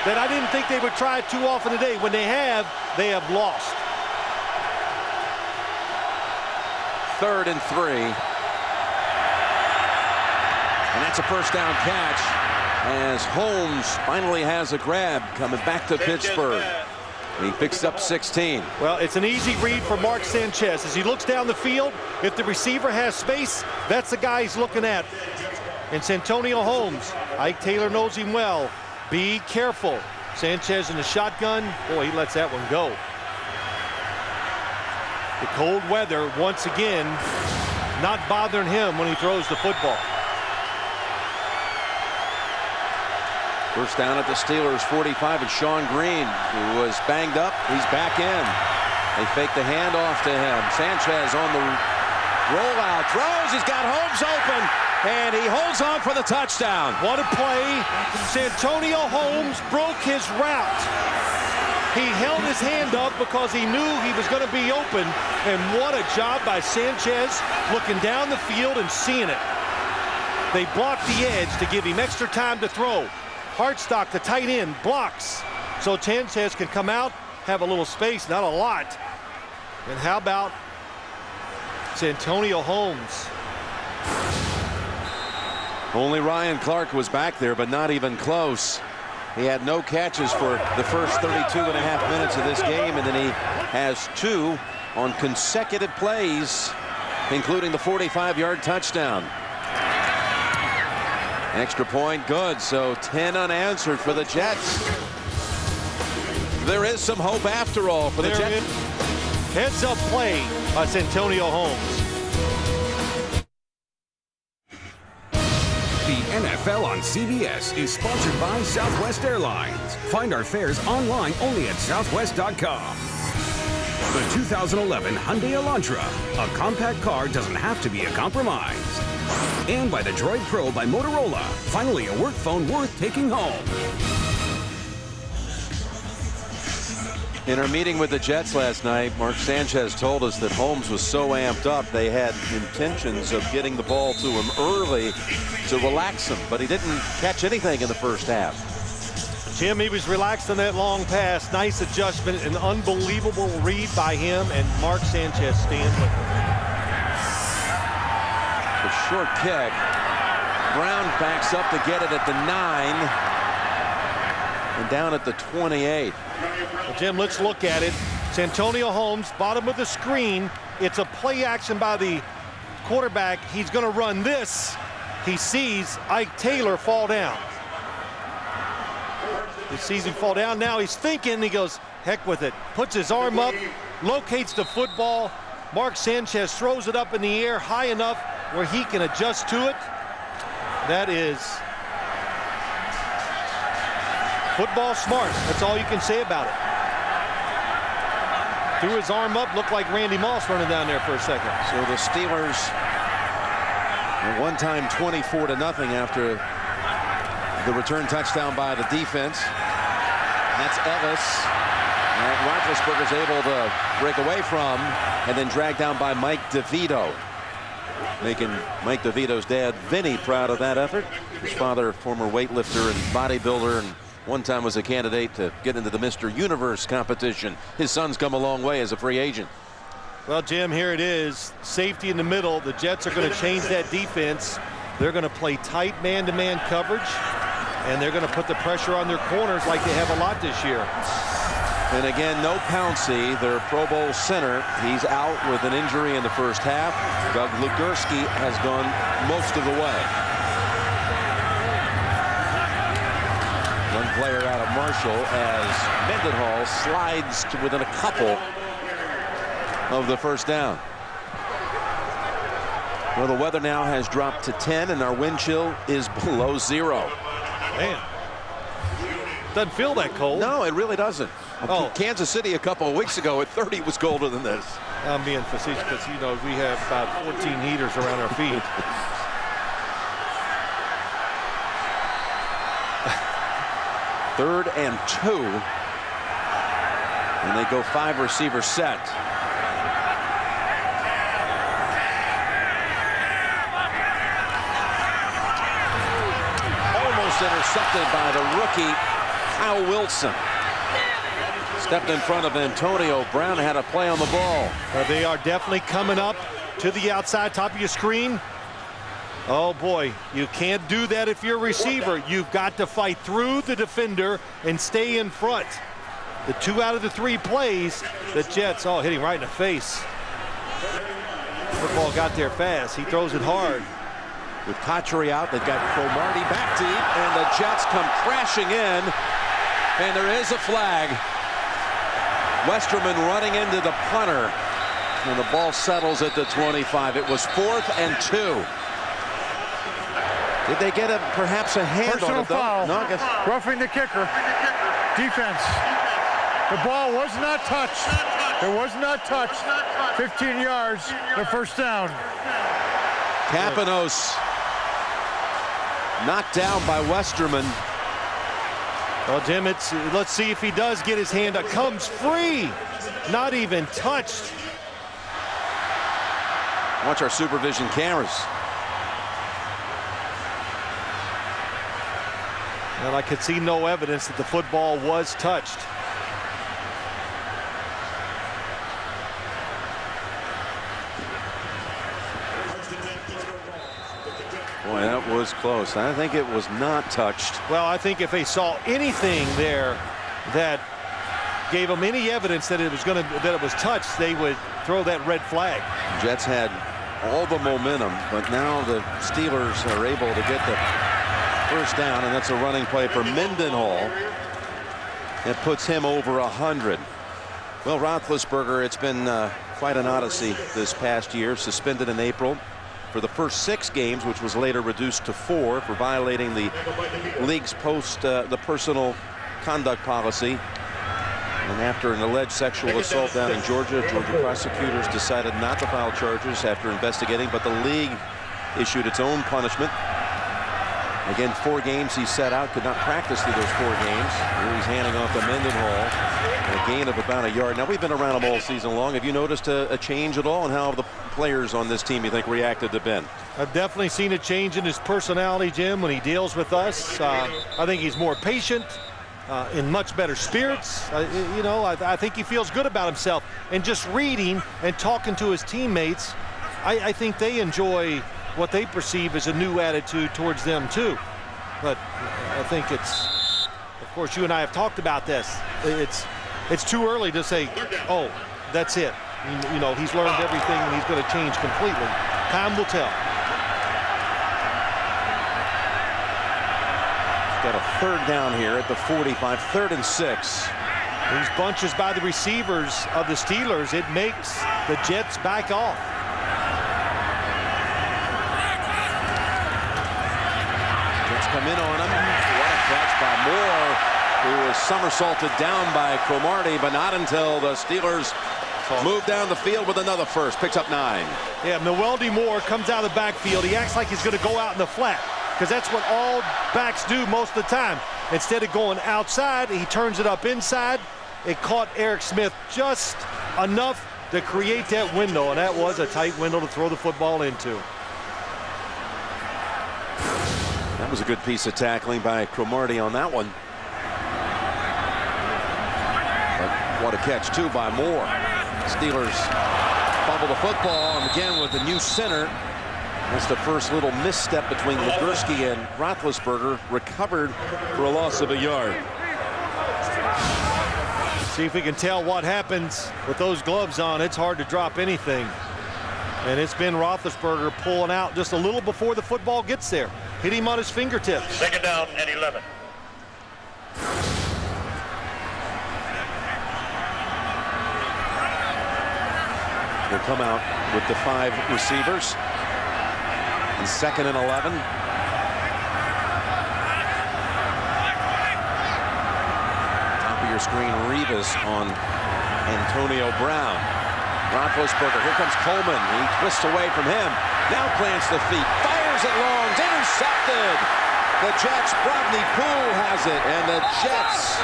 that I didn't think they would try it too often today. When they have lost. 3rd and 3. And that's a first down catch as Holmes finally has a grab coming back to Pittsburgh. He picks up 16. Well, it's an easy read for Mark Sanchez. As he looks down the field, if the receiver has space, that's the guy he's looking at. And Santonio Holmes, Ike Taylor knows him well. Be careful. Sanchez in the shotgun. Boy, he lets that one go. The cold weather, once again, not bothering him when he throws the football. First down at the Steelers 45, and Sean Green, who was banged up, he's back in. They fake the handoff to him. Sanchez on the rollout, throws, he's got Holmes open, and he holds on for the touchdown. What a play. Santonio Holmes broke his route. He held his hand up because he knew he was going to be open, and what a job by Sanchez looking down the field and seeing it. They blocked the edge to give him extra time to throw. Hartstock, the tight end, blocks. So Sanchez can come out, have a little space, not a lot. And how about Santonio Holmes? Only Ryan Clark was back there, but not even close. He had no catches for the first 32.5 minutes of this game, and then he has 2 on consecutive plays, including the 45-yard touchdown. Extra point, good. So 10 unanswered for the Jets. There is some hope after all for the Jets. Heads-up play by Santonio Holmes. The NFL on CBS is sponsored by Southwest Airlines. Find our fares online only at southwest.com. The 2011 Hyundai Elantra. A compact car doesn't have to be a compromise. And by the Droid Pro by Motorola. Finally, a work phone worth taking home. In our meeting with the Jets last night, Mark Sanchez told us that Holmes was so amped up they had intentions of getting the ball to him early to relax him, but he didn't catch anything in the first half. Jim, he was relaxed on that long pass. Nice adjustment, an unbelievable read by him, and Mark Sanchez stands with him. The short kick. Brown backs up to get it at the 9 and down at the 28. Well, Jim, let's look at it. Santonio Holmes, bottom of the screen. It's a play action by the quarterback. He's going to run this. He sees Ike Taylor fall down. He sees him fall down. Now he's thinking. He goes, heck with it. Puts his arm up, locates the football. Mark Sanchez throws it up in the air high enough where he can adjust to it. That is football smart. That's all you can say about it. Threw his arm up, looked like Randy Moss running down there for a second. So the Steelers, at one time 24-0 after the return touchdown by the defense. That's Ellis. And Roethlisberger's able to break away from and then dragged down by Mike DeVito. Making Mike DeVito's dad, Vinny, proud of that effort. His father, former weightlifter and bodybuilder, and one time was a candidate to get into the Mr. Universe competition. His son's come a long way as a free agent. Well, Jim, here it is. Safety in the middle. The Jets are going to change that defense. They're going to play tight man-to-man coverage, and they're going to put the pressure on their corners like they have a lot this year. And again, no Pouncey, their Pro Bowl center. He's out with an injury in the first half. Doug Lugerski has gone most of the way. One player out of Marshall as Mendenhall slides to within a couple of the first down. Well, the weather now has dropped to 10 and our wind chill is below 0. Man, doesn't feel that cold. No, it really doesn't. Oh. Kansas City a couple of weeks ago at 30 was colder than this. I'm being facetious because, you know, we have about 14 heaters around our feet. Third and 2. And they go 5 receiver set. Almost intercepted by the rookie Kyle Wilson. Stepped in front of Antonio Brown, had a play on the ball. They are definitely coming up to the outside top of your screen. Oh boy, you can't do that if you're a receiver. You've got to fight through the defender and stay in front. The 2 out of the 3 plays, the Jets, hitting right in the face. Football got there fast. He throws it hard. With Patry out, they've got Cromartie back deep, and the Jets come crashing in, and there is a flag. Westerman running into the punter, and the ball settles at the 25. It was 4th and 2. Did they get perhaps a hand on it, though? Foul. No, I guess. Roughing the kicker. Defense. The ball was not touched. It was not touched. 15 yards, the first down. Kapanos knocked down by Westerman. Well, Jim, let's see if he does get his hand up. Comes free, not even touched. Watch our supervision cameras. And I could see no evidence that the football was touched. Boy, that was close. I think it was not touched. Well, I think if they saw anything there that gave them any evidence that it was touched, they would throw that red flag. Jets had all the momentum, but now the Steelers are able to get the first down, and that's a running play for Mendenhall. It puts him over 100. Well, Roethlisberger, it's been quite an odyssey this past year. Suspended in April for the first 6 games, which was later reduced to 4 for violating the league's the personal conduct policy. And after an alleged sexual assault down in Georgia, prosecutors decided not to file charges after investigating, but the league issued its own punishment. Again, 4 games he sat out, could not practice through those 4 games. Here he's handing off to Mendenhall. A gain of about a yard. Now, we've been around him all season long. Have you noticed a change at all in how the players on this team, you think, reacted to Ben? I've definitely seen a change in his personality, Jim, when he deals with us. I think he's more patient, in much better spirits. I think he feels good about himself. And just reading and talking to his teammates, I think they enjoy what they perceive as a new attitude towards them, too. But I think it's, of course, you and I have talked about this. It's too early to say, oh, that's it. He's learned everything and he's going to change completely. Time will tell. Got a 3rd down here at the 45, 3rd and 6. These bunches by the receivers of the Steelers, it makes the Jets back off. Jets come in on him. What a catch by Moore, who was somersaulted down by Cromartie, but not until the Steelers move down the field with another first. Picks up 9. Yeah, Mwelde Moore comes out of the backfield. He acts like he's going to go out in the flat, because that's what all backs do most of the time. Instead of going outside, he turns it up inside. It caught Eric Smith just enough to create that window, and that was a tight window to throw the football into. That was a good piece of tackling by Cromartie on that one. But what a catch, too, by Moore. Steelers fumble the football, and again with the new center. That's the first little misstep between Legursky and Roethlisberger. Recovered for a loss of a yard. See if we can tell what happens with those gloves on. It's hard to drop anything. And it's been Roethlisberger pulling out just a little before the football gets there. Hit him on his fingertips. 2nd down and 11. Will come out with the 5 receivers. And 2nd and 11. Top of your screen, Rivas on Antonio Brown. Roethlisberger, here comes Coleman. He twists away from him. Now plants the feet, fires it long, intercepted. The Jets, Rodney Poole has it, and the Jets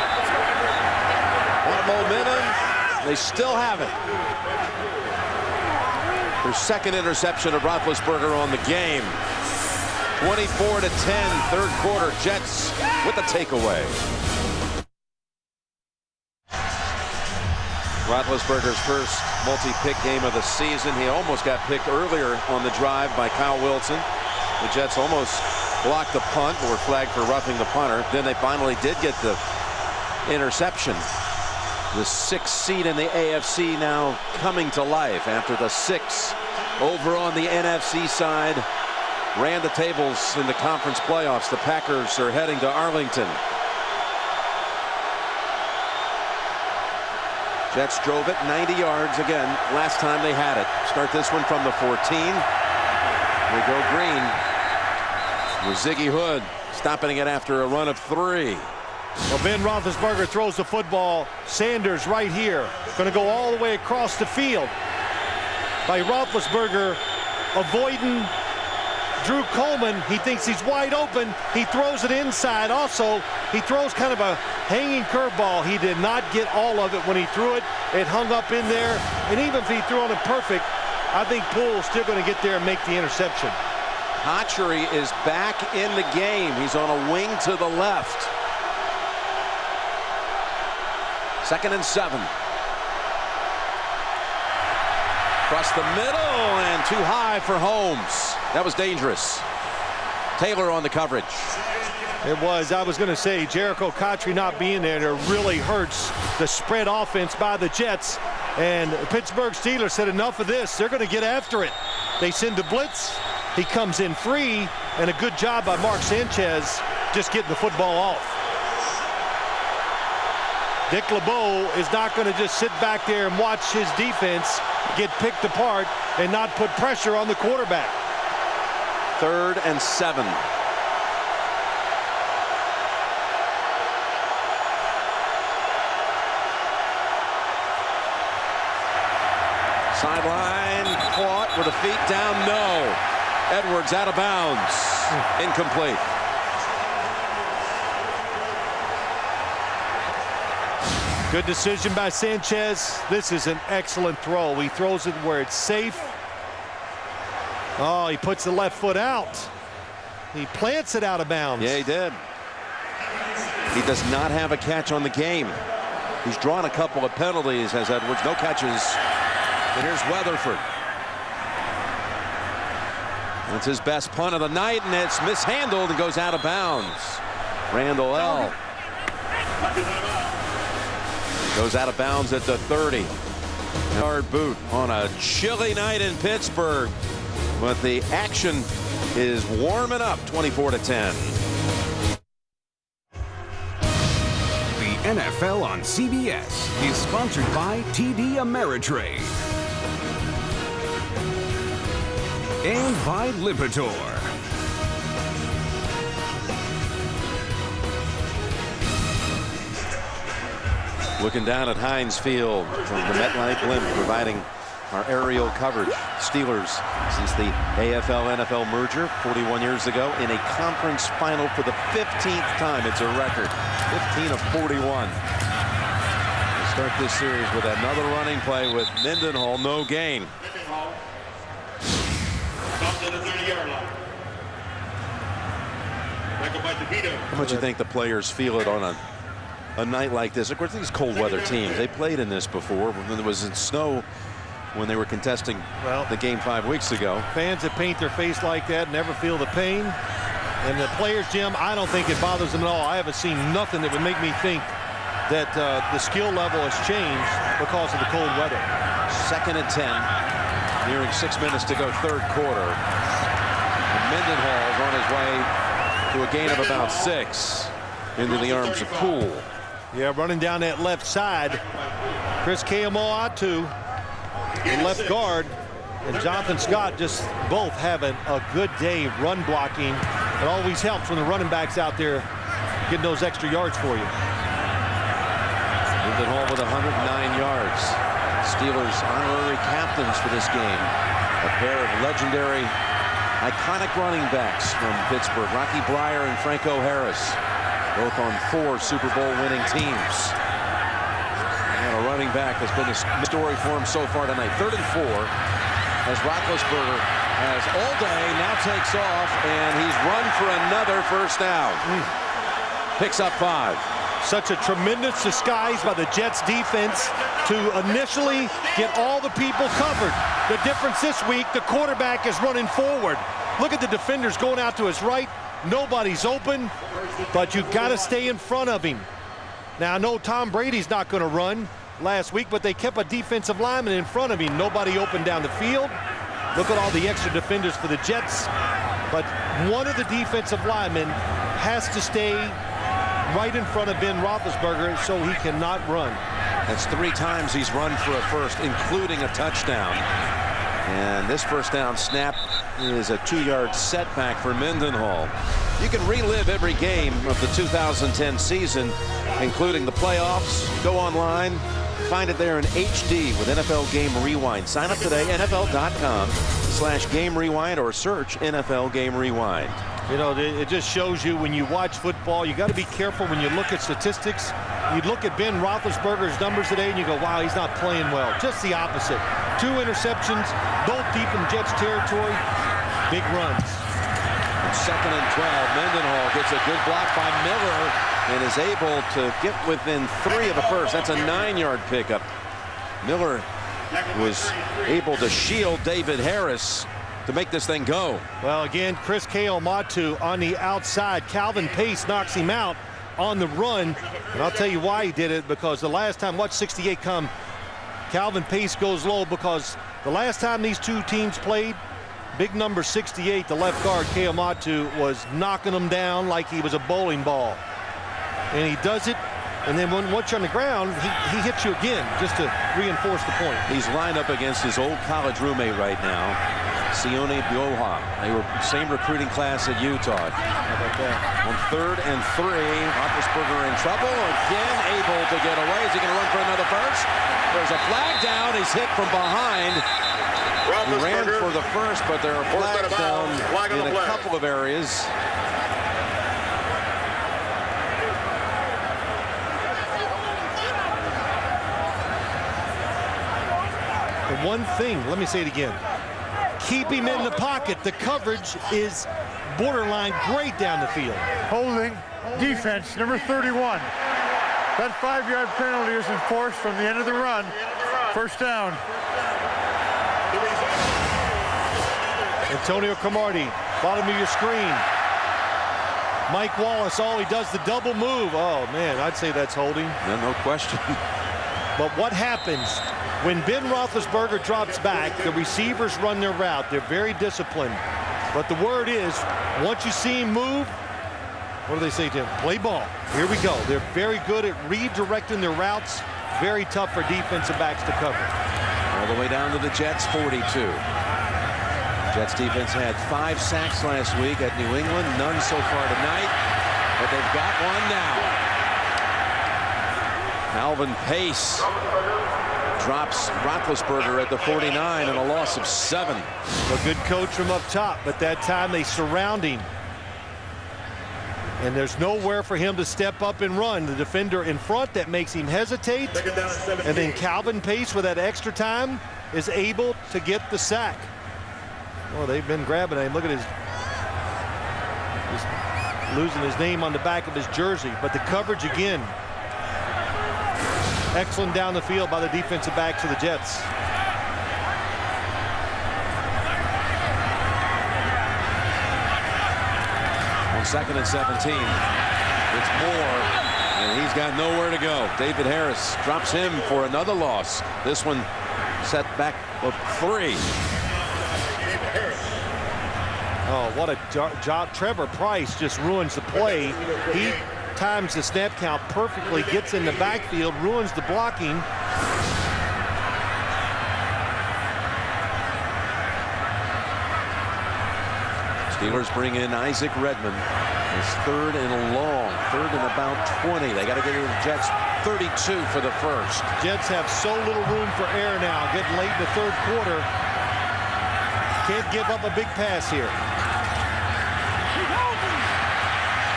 want momentum. They still have it. Their 2nd interception of Roethlisberger on the game. 24-10, 3rd quarter. Jets with the takeaway. Roethlisberger's first multi-pick game of the season. He almost got picked earlier on the drive by Kyle Wilson. The Jets almost blocked the punt, but were flagged for roughing the punter. Then they finally did get the interception. The 6th seed in the AFC now coming to life after the 6 over on the NFC side ran the tables in the conference playoffs. The Packers are heading to Arlington. Jets drove it 90 yards again last time they had it. Start this one from the 14. They go green with Ziggy Hood stopping it after a run of 3. Well, Ben Roethlisberger throws the football. Sanders right here. Going to go all the way across the field. By Roethlisberger avoiding Drew Coleman. He thinks he's wide open. He throws it inside. Also, he throws kind of a hanging curveball. He did not get all of it when he threw it. It hung up in there. And even if he threw it perfect, I think Poole's still going to get there and make the interception. Hatchery is back in the game. He's on a wing to the left. 2nd and 7. Across the middle and too high for Holmes. That was dangerous. Taylor on the coverage. It was. I was going to say Jericho Cotchery not being there, it really hurts the spread offense by the Jets. And the Pittsburgh Steelers said enough of this. They're going to get after it. They send the blitz. He comes in free, and a good job by Mark Sanchez just getting the football off. Dick LeBeau is not going to just sit back there and watch his defense get picked apart and not put pressure on the quarterback. 3rd and 7. Sideline caught with the feet down. No. Edwards out of bounds. Incomplete. Good decision by Sanchez. This is an excellent throw. He throws it where it's safe. Oh, he puts the left foot out. He plants it out of bounds. Yeah, he did. He does not have a catch on the game. He's drawn a couple of penalties, has Edwards. No catches. And here's Weatherford. That's his best punt of the night, and it's mishandled and goes out of bounds. Randall L. Goes out of bounds at the 30-yard boot on a chilly night in Pittsburgh. But the action is warming up. 24-10. The NFL on CBS is sponsored by TD Ameritrade and by Lipitor. Looking down at Heinz Field from the MetLife blimp, providing our aerial coverage. Steelers, since the AFL-NFL merger 41 years ago, in a conference final for the 15th time. It's a record. 15 of 41. We'll start this series with another running play with Mendenhall. No gain. How much do you think the players feel it on a night like this? Of course, these cold weather teams, they played in this before when it was in snow when they were contesting the game 5 weeks ago. Fans that paint their face like that never feel the pain. And the players, Jim, I don't think it bothers them at all. I haven't seen nothing that would make me think that the skill level has changed because of the cold weather. 2nd and 10, nearing 6 minutes to go, 3rd quarter. And Mendenhall is on his way to a gain of about 6 into the arms of Poole. Yeah, running down that left side. Chris Keamoatu, the left guard, and Jonathan Scott just both having a good day run blocking. It always helps when the running back's out there getting those extra yards for you. Mendenhall with 109 yards. Steelers honorary captains for this game. A pair of legendary, iconic running backs from Pittsburgh, Rocky Breyer and Franco Harris, both on 4 Super Bowl winning teams. And a running back has been a story for him so far tonight. 3rd and 4, as Roethlisberger has all day, now takes off, and he's run for another first down. Picks up 5. Such a tremendous disguise by the Jets defense to initially get all the people covered. The difference this week, the quarterback is running forward. Look at the defenders going out to his right. Nobody's open, but you got to stay in front of him. Now, I know Tom Brady's not going to run last week, but they kept a defensive lineman in front of him. Nobody open down the field. Look at all the extra defenders for the Jets. But one of the defensive linemen has to stay right in front of Ben Roethlisberger so he cannot run. That's 3 times he's run for a first, including a touchdown. And this first down snap is a 2-yard setback for Mendenhall. You can relive every game of the 2010 season, including the playoffs. Go online, find it there in HD with NFL Game Rewind. Sign up today, NFL.com/Game Rewind, or search NFL Game Rewind. You know, it just shows you when you watch football, you got to be careful when you look at statistics. You look at Ben Roethlisberger's numbers today and you go, wow, he's not playing well. Just the opposite. 2 interceptions, both deep in Jets territory, big runs. And 2nd and 12, Mendenhall gets a good block by Miller and is able to get within 3 of the first. That's a 9-yard pickup. Miller was able to shield David Harris to make this thing go. Well, again, Chris Keamoatu on the outside. Calvin Pace knocks him out on the run. And I'll tell you why he did it, because the last time, watch 68 come, Calvin Pace goes low, because the last time these two teams played, big number 68, the left guard, Keamoatu, was knocking him down like he was a bowling ball. And he does it And then once you're on the ground, he hits you again just to reinforce the point. He's lined up against his old college roommate right now, Sione Bioha. They were same recruiting class at Utah. How about that? On 3rd and 3, Roethlisberger in trouble. Again, able to get away. Is he going to run for another first? There's a flag down. He's hit from behind. He ran for the first, but there are flags down in a couple of areas. The one thing, let me say it again, keep him in the pocket. The coverage is borderline great down the field. Holding defense, number 31. That 5-yard penalty is enforced from the end of the run. First down. Antonio Cromartie, bottom of your screen. Mike Wallace, he does the double move. Oh, man, I'd say that's holding. No question. But what happens when Ben Roethlisberger drops back, the receivers run their route. They're very disciplined. But the word is, once you see him move, what do they say to him? Play ball. Here we go. They're very good at redirecting their routes. Very tough for defensive backs to cover. All the way down to the Jets' 42. Jets defense had 5 sacks last week at New England. None so far tonight. But they've got one now. Alvin Pace drops Roethlisberger at the 49 and a loss of 7. A good coach from up top, but that time they surround him. And there's nowhere for him to step up and run. The defender in front, that makes him hesitate. And then Calvin Pace, with that extra time, is able to get the sack. Well, they've been grabbing him. Look at he's losing his name on the back of his jersey. But the coverage again. Excellent down the field by the defensive backs of the Jets. On 2nd and 17, it's Moore, and he's got nowhere to go. David Harris drops him for another loss. This one set back of 3. Oh, what a job. Trevor Price just ruins the play. He times the snap count perfectly, gets in the backfield, ruins the blocking. Steelers bring in Isaac Redmond. It's 3rd and long, 3rd and about 20. They got to get to the Jets 32 for the first. Jets have so little room for error now, getting late in the 3rd quarter. Can't give up a big pass here.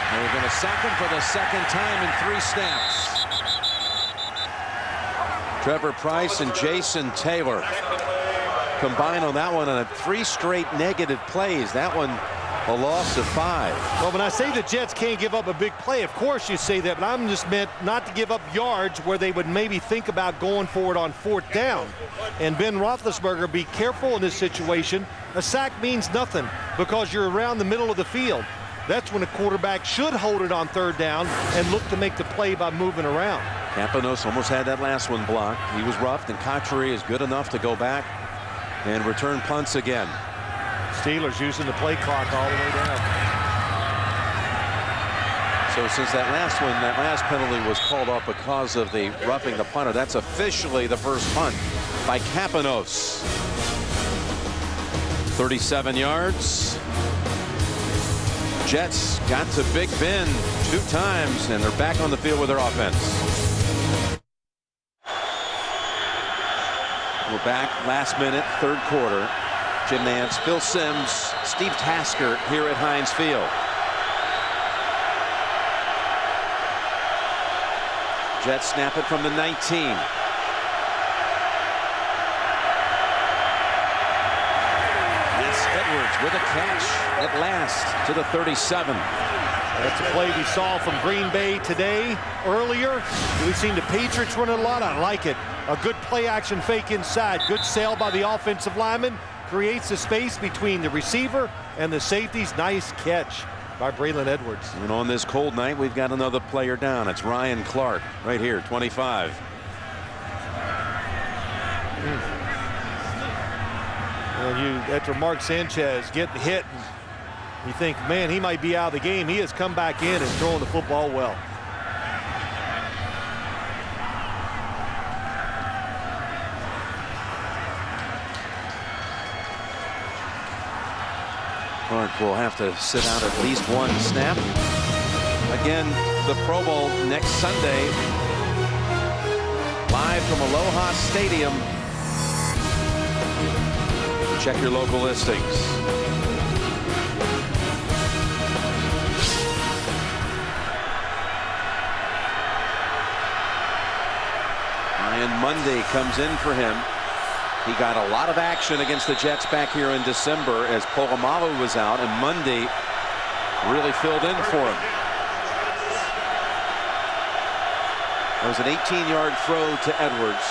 They're going to sack him for the 2nd time in 3 snaps. Trevor Price and Jason Taylor combined on that one on 3 straight negative plays. That one a loss of 5. Well, when I say the Jets can't give up a big play, of course you say that, but I'm just meant not to give up yards where they would maybe think about going for it on 4th down. And Ben Roethlisberger, be careful in this situation. A sack means nothing because you're around the middle of the field. That's when a quarterback should hold it on 3rd down and look to make the play by moving around. Campanos almost had that last one blocked. He was roughed, and Cotchery is good enough to go back and return punts again. Steelers using the play clock all the way down. So since that last penalty was called off because of the roughing the punter, that's officially the first punt by Campanos. 37 yards. Jets got to Big Ben 2 times, and they're back on the field with their offense. We're back last minute, 3rd quarter. Jim Nantz, Phil Simms, Steve Tasker here at Heinz Field. Jets snap it from the 19. With a catch at last to the 37. That's a play we saw from Green Bay today. Earlier, we've seen the Patriots run a lot. I like it. A good play action fake inside. Good sail by the offensive lineman. Creates the space between the receiver and the safeties. Nice catch by Braylon Edwards. And on this cold night, we've got another player down. It's Ryan Clark right here, 25. After Mark Sanchez getting hit, you think, man, he might be out of the game. He has come back in and throwing the football well. Clark will have to sit out at least one snap. Again, the Pro Bowl next Sunday. Live from Aloha Stadium. Check your local listings. And Monday comes in for him. He got a lot of action against the Jets back here in December as Polamalu was out, and Monday really filled in for him. That was an 18-yard throw to Edwards.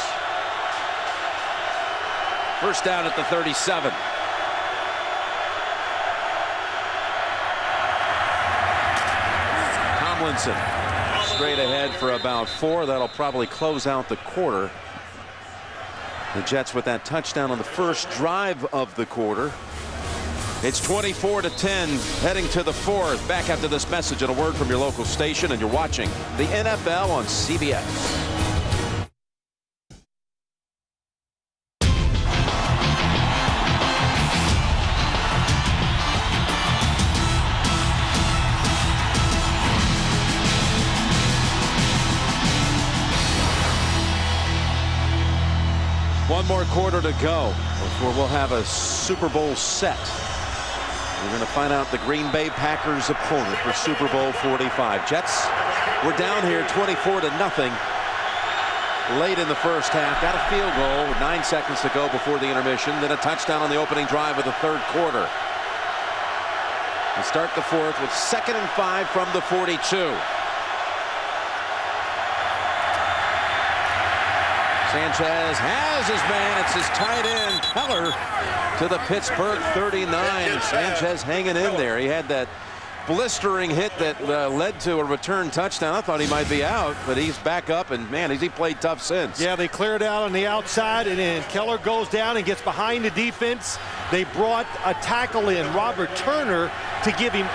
First down at the 37. Tomlinson straight ahead for about 4. That'll probably close out the quarter. The Jets with that touchdown on the first drive of the quarter. It's 24-10 heading to the 4th. Back after this message and a word from your local station, and you're watching the NFL on CBS. One more quarter to go before we'll have a Super Bowl set. We're going to find out the Green Bay Packers opponent for Super Bowl 45. Jets were down here 24-0 late in the first half. Got a field goal with 9 seconds to go before the intermission. Then a touchdown on the opening drive of the third quarter. We start the 4th with 2nd and 5 from the 42. Sanchez has his man. It's his tight end, Keller, to the Pittsburgh 39. Sanchez hanging in there. He had that blistering hit that led to a return touchdown. I thought he might be out, but he's back up, and man, has he played tough since. Yeah, they cleared out on the outside, and then Keller goes down and gets behind the defense. They brought a tackle in, Robert Turner, to give him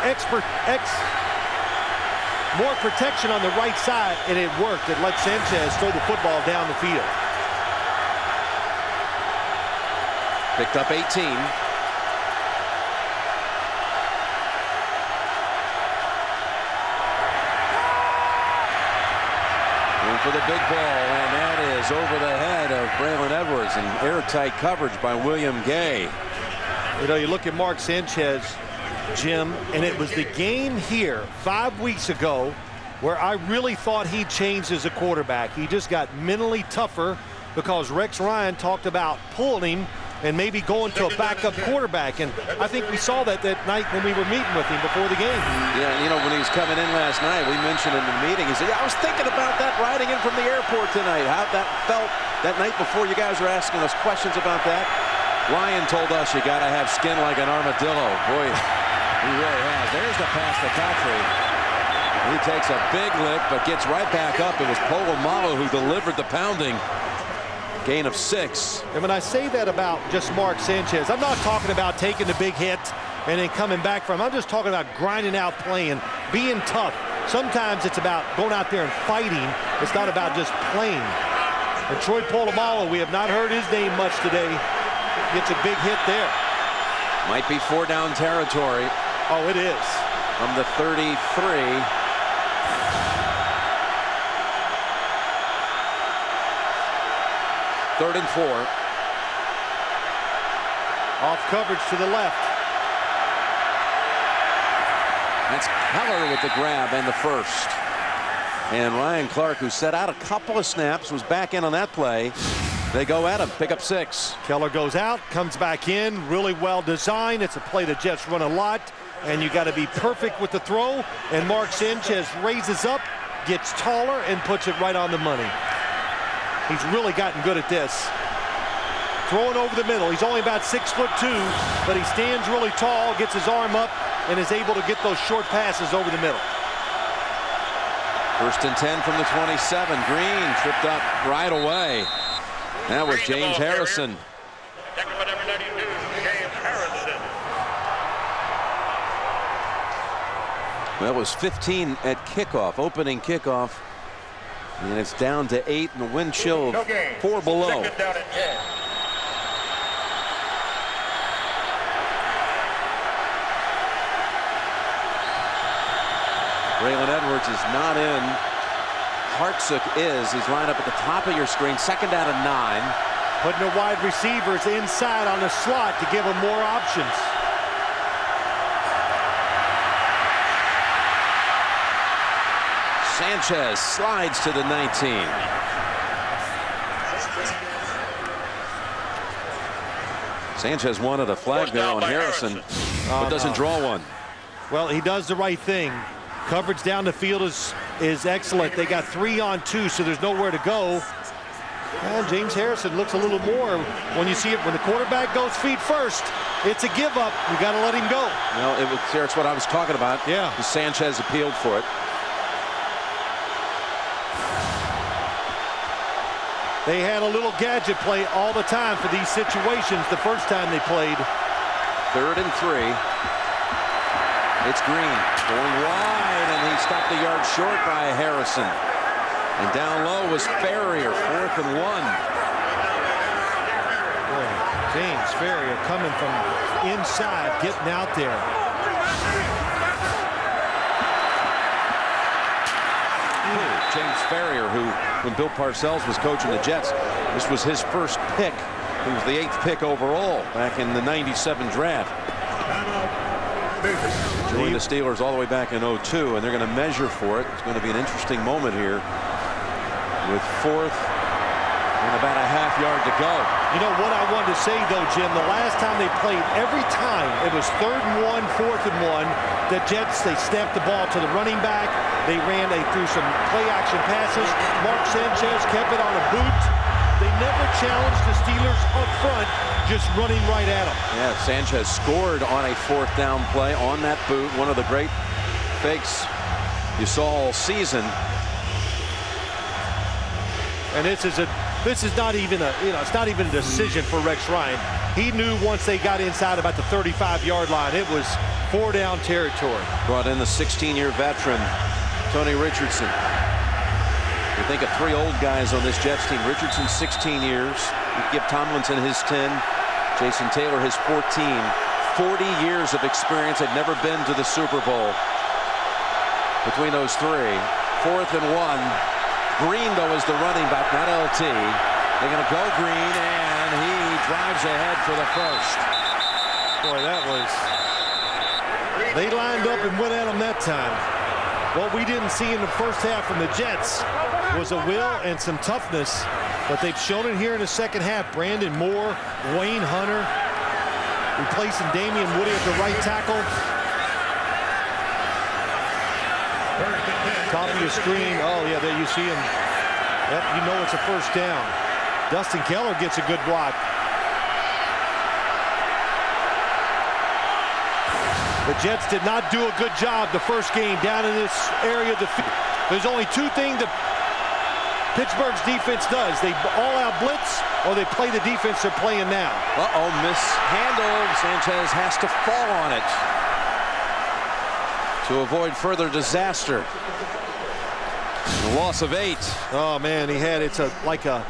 more protection on the right side, and it worked. It let Sanchez throw the football down the field. Picked up 18. Going for the big ball, and that is over the head of Braylon Edwards, and airtight coverage by William Gay. You know, you look at Mark Sanchez, Jim, and it was the game here 5 weeks ago where I really thought he changed as a quarterback. He just got mentally tougher because Rex Ryan talked about pulling him and maybe going to a backup quarterback. And I think we saw that night when we were meeting with him before the game. Yeah, you know, when he was coming in last night, we mentioned in the meeting, he said, yeah, I was thinking about that riding in from the airport tonight. How that felt that night before. You guys were asking us questions about that. Ryan told us you got to have skin like an armadillo. Boy, he really has. There's the pass to Cottrey. He takes a big lift, but gets right back up. It was Polamalu who delivered the pounding. Gain of 6. And when I say that about just Mark Sanchez, I'm not talking about taking the big hit and then coming back from. I'm just talking about grinding out, playing, being tough. Sometimes it's about going out there and fighting. It's not about just playing. And Troy Polamalu, we have not heard his name much today. Gets a big hit there. Might be 4-down territory. Oh, it is. From the 33. Third and 4. Off coverage to the left. That's Keller with the grab and the first. And Ryan Clark, who set out a couple of snaps, was back in on that play. They go at him, pick up 6. Keller goes out, comes back in, really well designed. It's a play the Jets run a lot, and you got to be perfect with the throw. And Mark Sanchez raises up, gets taller, and puts it right on the money. He's really gotten good at this. Throwing over the middle. He's only about 6'2", but he stands really tall, gets his arm up, and is able to get those short passes over the middle. First and 10 from the 27. Green tripped up right away. That was James Harrison. That was 15 at kickoff, opening kickoff. And it's down to 8 and a wind chill of 4 below. Braylon Edwards is not in. Hartsook is. He's lined up at the top of your screen. 2nd down and 9. Putting the wide receivers inside on the slot to give them more options. Sanchez slides to the 19. Sanchez wanted a flag there on Harrison, but doesn't draw one. Well, he does the right thing. Coverage down the field is excellent. They got 3-on-2, so there's nowhere to go. And James Harrison looks a little more when you see it. When the quarterback goes feet first, it's a give up. You got to let him go. Well, it's what I was talking about. Yeah. Sanchez appealed for it. They had a little gadget play all the time for these situations the first time they played. 3rd and 3. It's Green going wide, and he stopped a yard short by Harrison. And down low was Ferrier, 4th and 1. Boy, James Ferrier coming from inside, getting out there. James Ferrier, who, when Bill Parcells was coaching the Jets, this was his first pick. He was the 8th pick overall back in the '97 draft. Joined the Steelers all the way back in '02, and they're going to measure for it. It's going to be an interesting moment here with 4th and about a half yard to go. You know what I wanted to say, though, Jim, the last time they played, every time it was 3rd and 1, 4th and 1, the Jets, they snapped the ball to the running back. They threw some play action passes. Mark Sanchez kept it on a boot. They never challenged the Steelers up front, just running right at them. Yeah, Sanchez scored on a 4th down play on that boot. One of the great fakes you saw all season. And this is not even it's not even a decision for Rex Ryan. He knew once they got inside about the 35-yard line, it was 4-down territory. Brought in the 16-year veteran, Tony Richardson. You think of 3 old guys on this Jets team. Richardson, 16 years. You give Tomlinson his 10. Jason Taylor his 14. 40 years of experience. They've never been to the Super Bowl. Between those 3. 4th and 1. Green, though, is the running back, not LT. They're going to go Green, and he drives ahead for the first. Boy, that was... They lined up and went at him that time. What we didn't see in the first half from the Jets was a will and some toughness, but they've shown it here in the second half. Brandon Moore, Wayne Hunter, replacing Damian Woody at the right tackle. Top of your screen. Oh, yeah, there you see him. Yep, you know it's a first down. Dustin Keller gets a good block. The Jets did not do a good job the first game down in this area of the field. There's only 2 things that Pittsburgh's defense does. They all out blitz, or they play the defense they're playing now. Uh-oh, mishandled. Sanchez has to fall on it to avoid further disaster. A loss of 8. Oh man, it's like a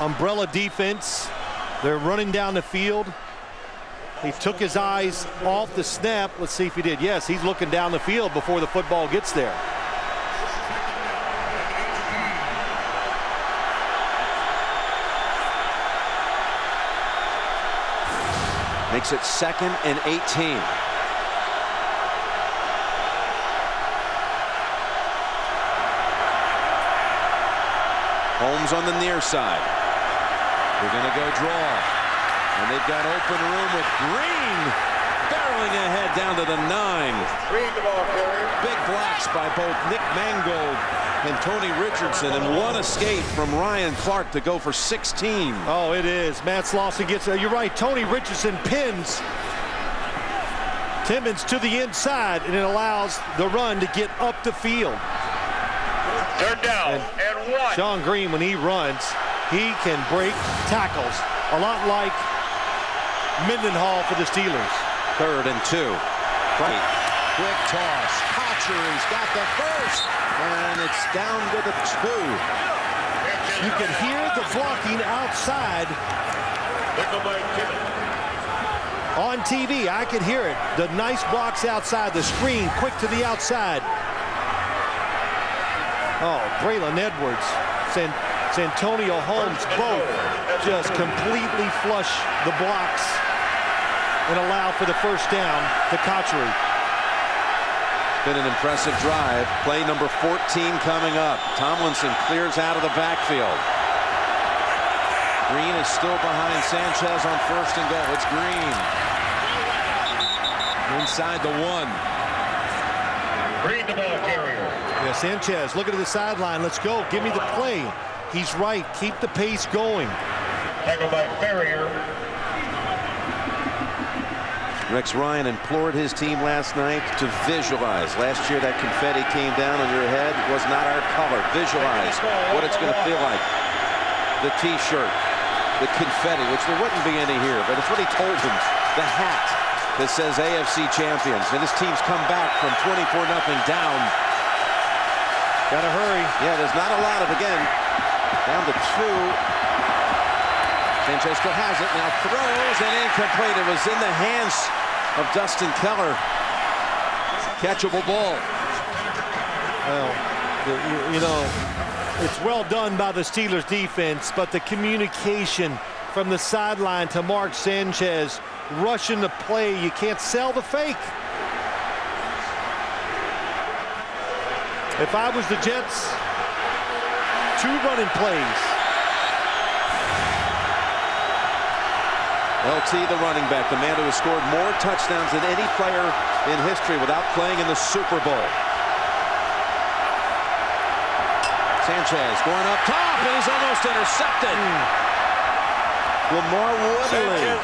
umbrella defense. They're running down the field. He took his eyes off the snap. Let's see if he did. Yes, he's looking down the field before the football gets there. Makes it 2nd and 18. Holmes on the near side. They're going to go draw. And they've got open room with Green barreling ahead down to the 9. Big blocks by both Nick Mangold and Tony Richardson, and one escape from Ryan Clark to go for 16. Oh, it is. Matt Slauson gets you're right. Tony Richardson pins Timmons to the inside, and it allows the run to get up the field. 3rd down and 1. Sean Green, when he runs, he can break tackles, a lot like Mendenhall for the Steelers. 3rd and 2. Right. Quick toss. Hatcher's got the first, and it's down to the 2. You can hear the blocking outside. On TV, I could hear it. The nice blocks outside, the screen, quick to the outside. Oh, Braylon Edwards, Santonio Holmes, both just completely flush the blocks and allow for the first down to Cotchery. Been an impressive drive. Play number 14 coming up. Tomlinson clears out of the backfield. Green is still behind Sanchez on first and goal. It's Green. Inside the 1. Green, the ball carrier. Yeah, Sanchez looking to the sideline. Let's go. Give me the play. He's right. Keep the pace going. Tackled by Ferrier. Rex Ryan implored his team last night to visualize. Last year that confetti came down on your head. It was not our color. Visualize what it's going to feel like. The t-shirt, the confetti, which there wouldn't be any here, but it's what he told them. The hat that says AFC champions. And his team's come back from 24-0 down. Gotta hurry. Yeah, there's not a lot of, again, down to 2. Sanchez still has it, now throws and incomplete. It was in the hands of Dustin Keller. Catchable ball. Well, you know, it's well done by the Steelers defense, but the communication from the sideline to Mark Sanchez, rushing the play, you can't sell the fake. If I was the Jets, 2 running plays. LT, the running back, the man who has scored more touchdowns than any player in history without playing in the Super Bowl. Sanchez going up top, and he's almost intercepted. Lamar Woodley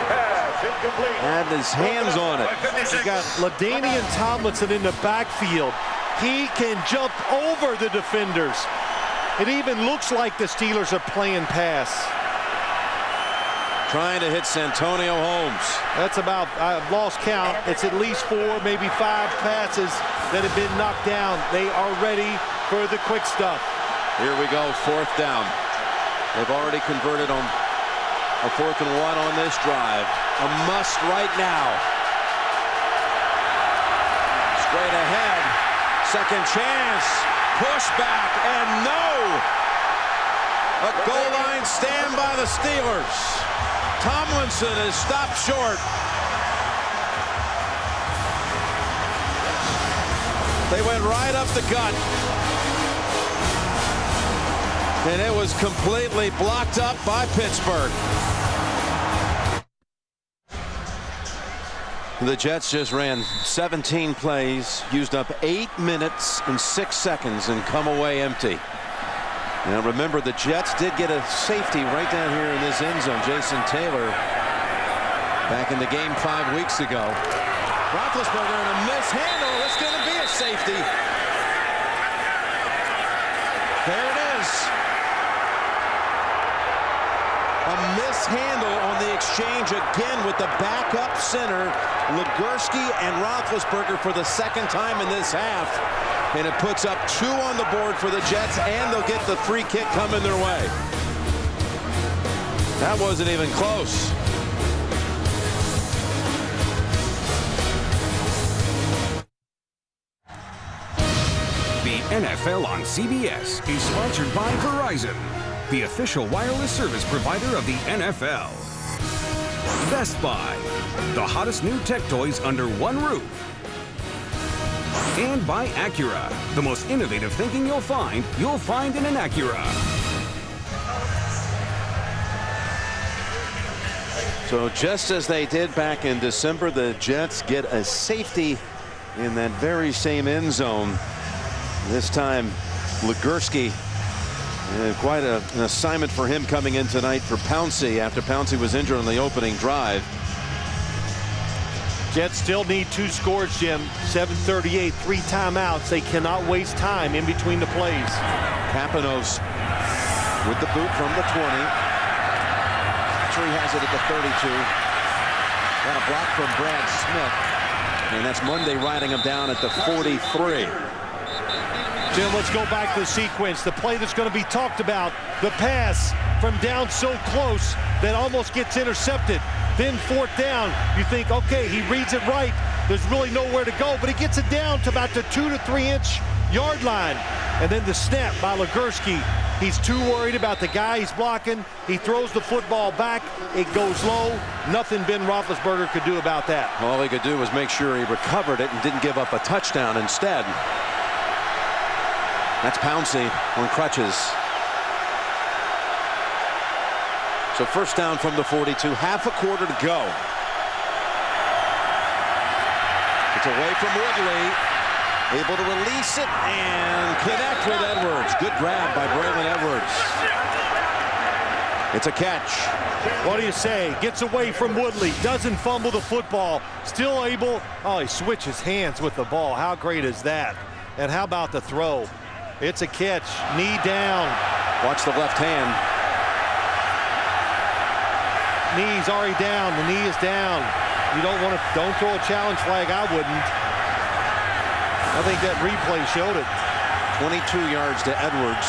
had his hands on it. You got LaDainian Tomlinson in the backfield. He can jump over the defenders. It even looks like the Steelers are playing pass. Trying to hit Santonio Holmes. That's about, I've lost count. It's at least 4, maybe 5 passes that have been knocked down. They are ready for the quick stuff. Here we go, 4th down. They've already converted on a 4th and 1 on this drive. A must right now. Straight ahead. Second chance. Push back and no. A goal line stand by the Steelers. Tomlinson is stopped short. They went right up the gut. And it was completely blocked up by Pittsburgh. The Jets just ran 17 plays, used up 8 minutes and 6 seconds, and come away empty. Now remember, the Jets did get a safety right down here in this end zone. Jason Taylor back in the game 5 weeks ago. Roethlisberger in a mishandle. It's going to be a safety. There it is. A mishandle on the exchange again with the backup center, Legursky and Roethlisberger, for the 2nd time in this half. And it puts up 2 on the board for the Jets, and they'll get the free kick coming their way. That wasn't even close. The NFL on CBS is sponsored by Verizon, the official wireless service provider of the NFL. Best Buy, the hottest new tech toys under one roof. And by Acura, the most innovative thinking you'll find in an Acura. So just as they did back in December, the Jets get a safety in that very same end zone. This time, Legursky, quite an assignment for him coming in tonight for Pouncey after Pouncey was injured on the opening drive. Jets still need 2 scores, Jim. 7:38, 3 timeouts. They cannot waste time in between the plays. Papinos with the boot from the 20. He has it at the 32. Got a block from Brad Smith. And that's Monday riding him down at the 43. Jim, let's go back to the sequence. The play that's going to be talked about. The pass from down so close that almost gets intercepted. Then 4th down, you think, okay, he reads it right. There's really nowhere to go, but he gets it down to about the 2 to 3 inch yard line. And then the snap by Legursky. He's too worried about the guy he's blocking. He throws the football back. It goes low. Nothing Ben Roethlisberger could do about that. All he could do was make sure he recovered it and didn't give up a touchdown instead. That's Pouncey on crutches. So first down from the 42, half a quarter to go. It's away from Woodley. Able to release it and connect with Edwards. Good grab by Braylon Edwards. It's a catch. What do you say? Gets away from Woodley. Doesn't fumble the football. Still able. Oh, he switches hands with the ball. How great is that? And how about the throw? It's a catch. Knee down. Watch the left hand. Knee's already down. The knee is down. You don't throw a challenge flag. I wouldn't. I think that replay showed it. 22 yards to Edwards.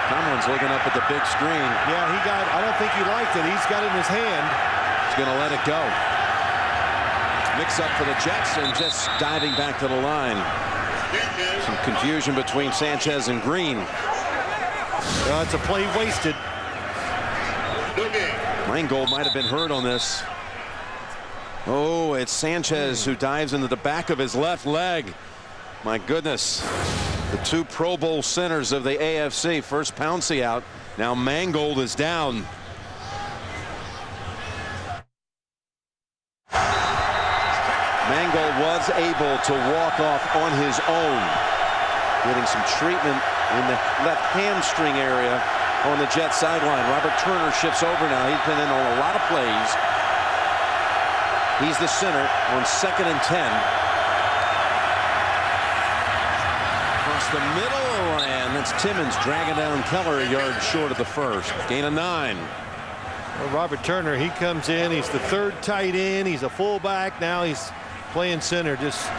Tomlin's looking up at the big screen. Yeah, I don't think he liked it. He's got it in his hand. He's going to let it go. Mix up for the Jets and just diving back to the line. Some confusion between Sanchez and Green. It's a play wasted. Mangold might have been hurt on this. Oh, it's Sanchez who dives into the back of his left leg. My goodness. The two Pro Bowl centers of the AFC. First Pouncey out. Now Mangold is down. Mangold was able to walk off on his own. Getting some treatment in the left hamstring area on the Jet sideline. Robert Turner shifts over now. He's been in on a lot of plays. He's the center on 2nd and 10. Across the middle, and that's Timmons dragging down Keller a yard short of the first. Gain of 9. Well, Robert Turner, he comes in. He's the third tight end. He's a fullback. Now he's playing center. Just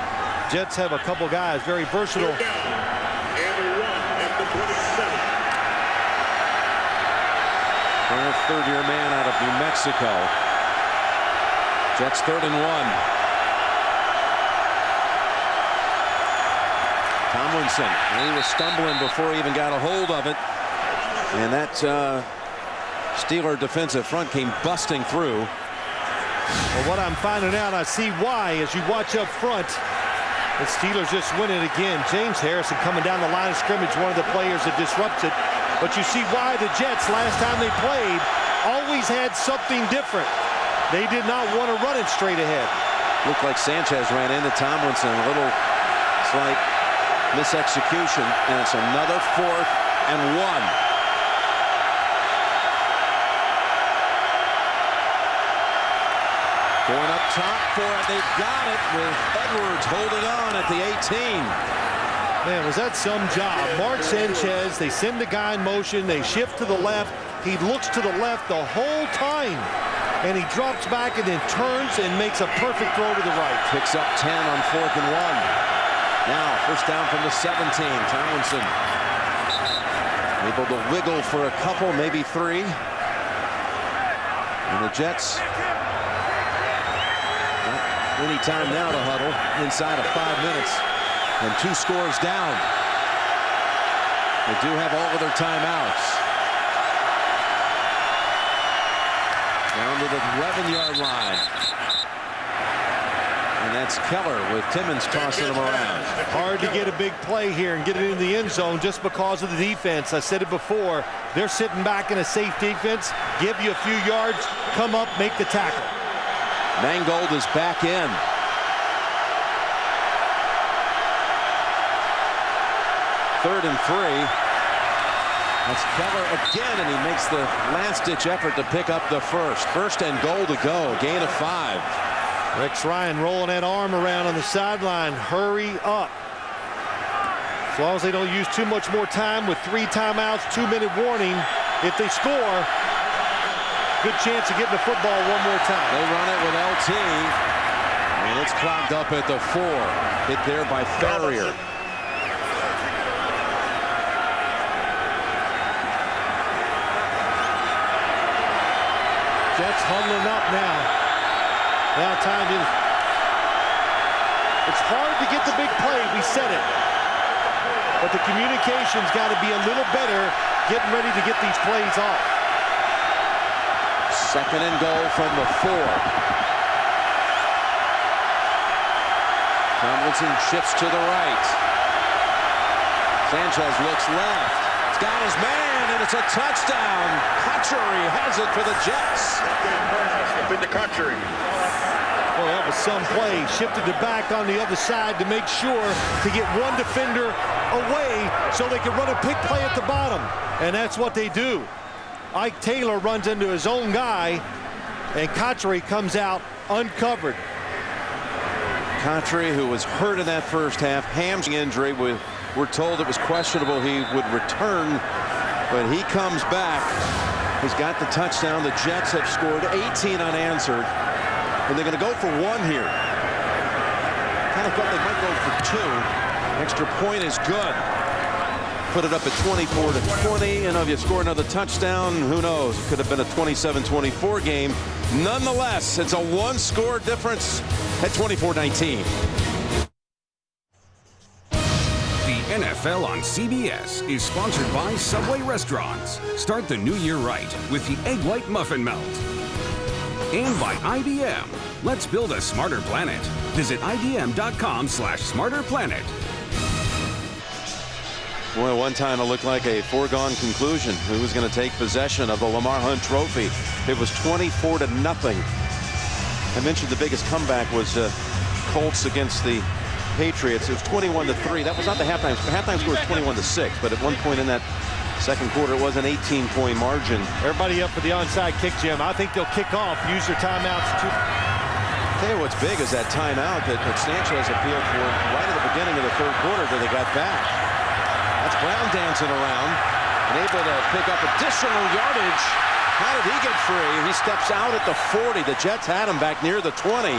Jets have a couple guys, very versatile. Third-year man out of New Mexico. Jets 3rd and 1. Tomlinson, he was stumbling before he even got a hold of it. And that Steeler defensive front came busting through. Well, what I'm finding out, I see why, as you watch up front, the Steelers just win it again. James Harrison coming down the line of scrimmage, one of the players that disrupts it. But you see why the Jets, last time they played, always had something different. They did not want to run it straight ahead. Looked like Sanchez ran into Tomlinson. A little slight misexecution. And it's another 4th and 1. Going up top for it. They've got it with Edwards holding on at the 18. Man, was that some job? Mark Sanchez, they send the guy in motion. They shift to the left. He looks to the left the whole time. And he drops back and then turns and makes a perfect throw to the right. Picks up 10 on 4th and 1. Now, first down from the 17. Tomlinson able to wiggle for a couple, maybe 3. And the Jets, not any time now to huddle inside of 5 minutes. And 2 scores down. They do have all of their timeouts. Down to the 11-yard line. And that's Keller with Timmons tossing him around. Hard to get a big play here and get it in the end zone just because of the defense. I said it before. They're sitting back in a safe defense. Give you a few yards. Come up, make the tackle. Mangold is back in. Third and 3. That's Keller again, and he makes the last-ditch effort to pick up the first. First and goal to go. Gain of 5. Rex Ryan rolling that arm around on the sideline. Hurry up. As long as they don't use too much more time with 3 timeouts, 2-minute warning. If they score, good chance of getting the football one more time. They run it with LT, and it's clogged up at the 4. Hit there by Ferrier. Jets huddling up now. Now time to It's hard to get the big play. We said it. But the communication's got to be a little better getting ready to get these plays off. 2nd and goal from the 4. Tomlinson shifts to the right. Sanchez looks left. He's got his man, and it's a touchdown. Cutchery has it for the Jets. In the country. Well, that was some play. Shifted it back on the other side to make sure to get one defender away so they could run a pick play at the bottom. And that's what they do. Ike Taylor runs into his own guy, and Cotchery comes out uncovered. Cotchery, who was hurt in that first half, hamstring injury. We're told it was questionable he would return, but he comes back. He's got the touchdown. The Jets have scored 18 unanswered, and they're going to go for 1 here. Kind of thought they might go for 2. Extra point is good. Put it up at 24-20, and if you score another touchdown, who knows? It could have been a 27-24 game. Nonetheless, it's a 1-score difference at 24-19. The NFL on CBS is sponsored by Subway Restaurants. Start the new year right with the Egg White Muffin Melt. And by IBM. Let's build a smarter planet. Visit IBM.com/smarterplanet. Boy, one time it looked like a foregone conclusion. Who was going to take possession of the Lamar Hunt Trophy? It was 24-0. I mentioned the biggest comeback was Colts against the Patriots. It was 21-3. That was not the halftime. The halftime score was 21-6. But at one point in that second quarter, it was an 18-point margin. Everybody up for the onside kick, Jim. I think they'll kick off, use their timeouts too. I'll tell you what's big is that timeout that Sanchez appealed for right at the beginning of the third quarter that they got back. That's Brown dancing around and able to pick up additional yardage. How did he get free? He steps out at the 40. The Jets had him back near the 20.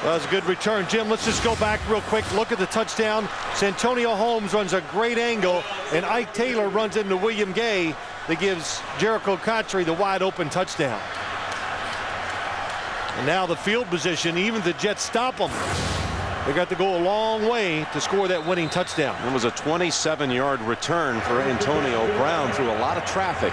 That was a good return. Jim, let's just go back real quick. Look at the touchdown. Santonio Holmes runs a great angle, and Ike Taylor runs into William Gay that gives Jericho Cotchery the wide open touchdown. And now the field position, even if the Jets stop them, they got to go a long way to score that winning touchdown. It was a 27-yard return for Antonio Brown through a lot of traffic.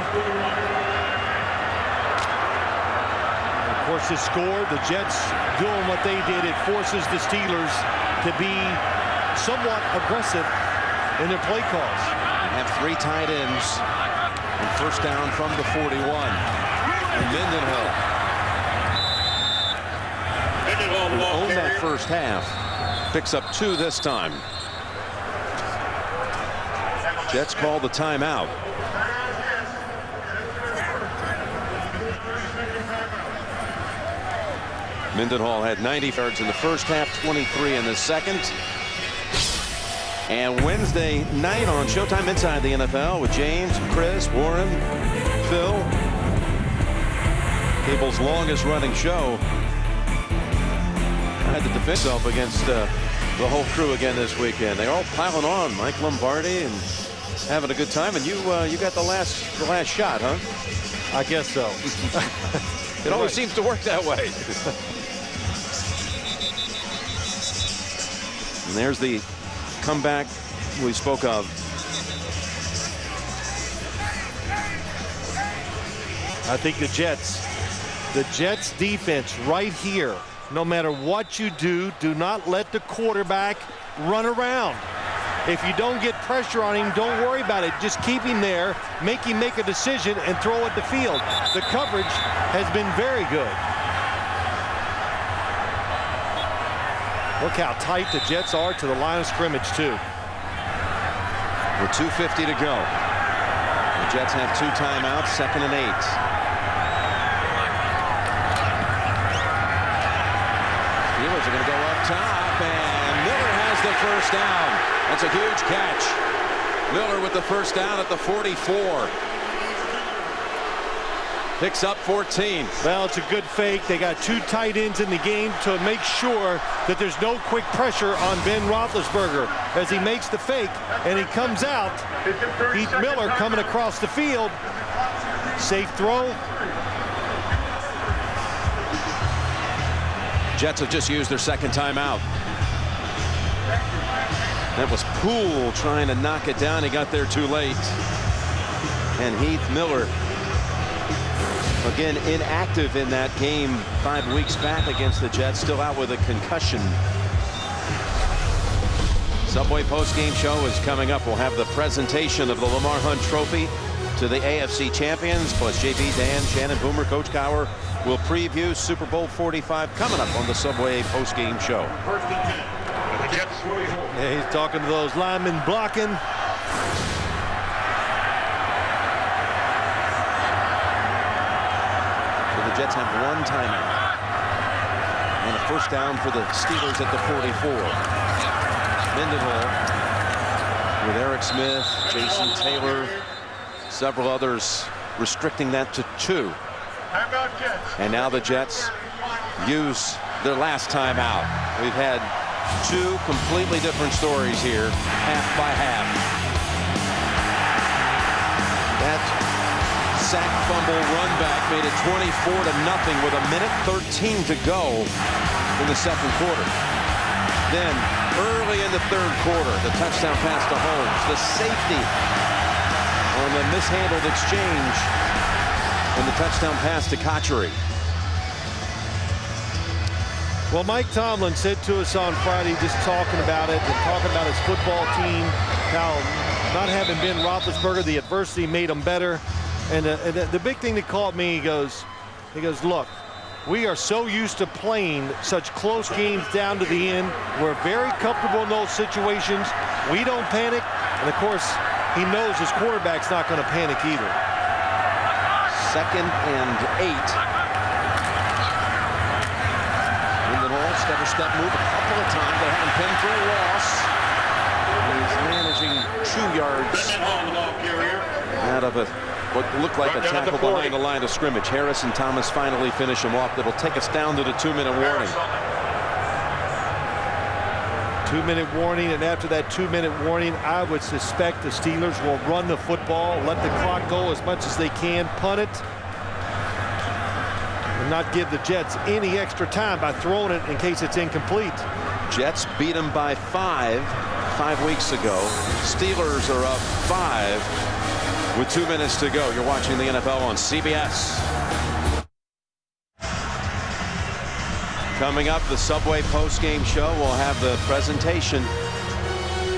Of course, this score, the Jets doing what they did, it forces the Steelers to be somewhat aggressive in their play calls. They have 3 tight ends and first down from the 41. And Mendenhall owned that first half. Picks up 2 this time. Jets call the timeout. Mendenhall had 90 yards in the first half, 23 in the second. And Wednesday night on Showtime Inside the NFL with James, Chris, Warren, Phil. Cable's longest running show. Had to defend himself against the whole crew again this weekend. They're all piling on. Mike Lombardi and having a good time. And you got the last shot, huh? I guess so. It always seems to work that way. And there's the comeback we spoke of. I think the Jets defense right here, no matter what you do, do not let the quarterback run around. If you don't get pressure on him, don't worry about it. Just keep him there, make him make a decision, and throw at the field. The coverage has been very good. Look how tight the Jets are to the line of scrimmage, too. With 2:50 to go. The Jets have 2 timeouts, 2nd and 8. Steelers are going to go up top, and Miller has the first down. That's a huge catch. Miller with the first down at the 44. Picks up 14. Well, it's a good fake. They got 2 tight ends in the game to make sure that there's no quick pressure on Ben Roethlisberger as he makes the fake and he comes out. Heath Miller coming across the field. Safe throw. Jets have just used their second timeout. That was Poole trying to knock it down. He got there too late. And Heath Miller, again, inactive in that game 5 weeks back against the Jets, still out with a concussion. Subway post-game show is coming up. We'll have the presentation of the Lamar Hunt Trophy to the AFC champions, plus JB, Dan, Shannon, Boomer, Coach Cowher will preview Super Bowl 45 coming up on the Subway post-game show. Yeah, he's talking to those linemen blocking. So the Jets have one timeout. And a first down for the Steelers at the 44. Mendenhall with Eric Smith, Jason Taylor, several others restricting that to 2. And now the Jets use their last timeout. We've had 2 completely different stories here, half by half. That sack fumble run back made it 24-0 with 1:13 to go in the second quarter. Then early in the third quarter, the touchdown pass to Holmes, the safety on the mishandled exchange, and the touchdown pass to Kotchery. Well, Mike Tomlin said to us on Friday, just talking about it and talking about his football team, how not having been Roethlisberger, the adversity made him better. And the big thing that caught me, he goes, look, we are so used to playing such close games down to the end. We're very comfortable in those situations. We don't panic. And, of course, he knows his quarterback's not going to panic either. 2nd and 8. Step move a couple of times. They had him pinned for a loss. He's managing 2 yards out of what looked like a tackle behind the line of scrimmage. Harris and Thomas finally finish him off. That'll take us down to the 2-minute warning. 2-minute warning, and after that 2-minute warning, I would suspect the Steelers will run the football, let the clock go as much as they can, punt it, and not give the Jets any extra time by throwing it in case it's incomplete. Jets beat them by 5 weeks ago. Steelers are up 5 with 2 minutes to go. You're watching the NFL on CBS. Coming up, the Subway post-game show. We'll have the presentation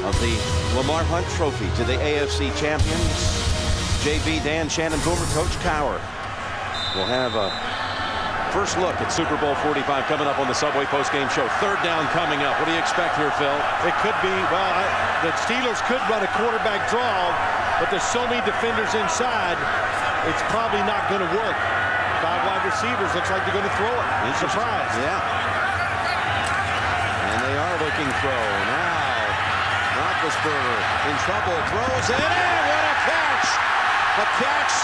of the Lamar Hunt Trophy to the AFC champions. JB, Dan, Shannon, Boomer, Coach Cowher. We'll have a first look at Super Bowl 45 coming up on the Subway post-game show. Third down coming up. What do you expect here, Phil? It could be, well, the Steelers could run a quarterback draw, but there's so many defenders inside, it's probably not going to work. 5 wide receivers, looks like they're going to throw it. Surprise. Yeah. And they are looking throw. Now, Roethlisberger in trouble, throws it in. What a catch! A catch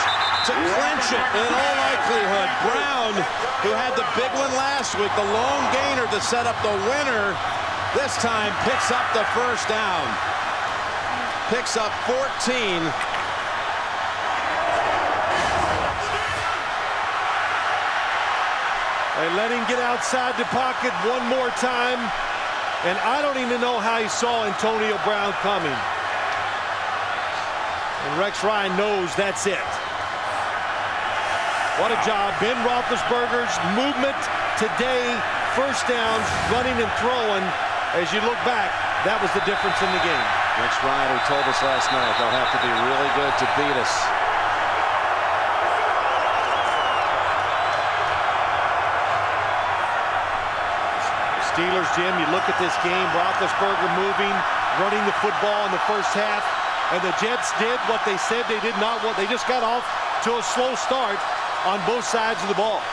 to clinch it in all likelihood. Brown, who had the big one last week, the long gainer to set up the winner, this time picks up the first down. Picks up 14. They let him get outside the pocket one more time, and I don't even know how he saw Antonio Brown coming. And Rex Ryan knows that's it. What a job. Ben Roethlisberger's movement today, first downs, running and throwing. As you look back, that was the difference in the game. Rex Ryan, who told us last night they'll have to be really good to beat us. Steelers, Jim, you look at this game, Roethlisberger moving, running the football in the first half, and the Jets did what they said they did not want. They just got off to a slow start on both sides of the ball.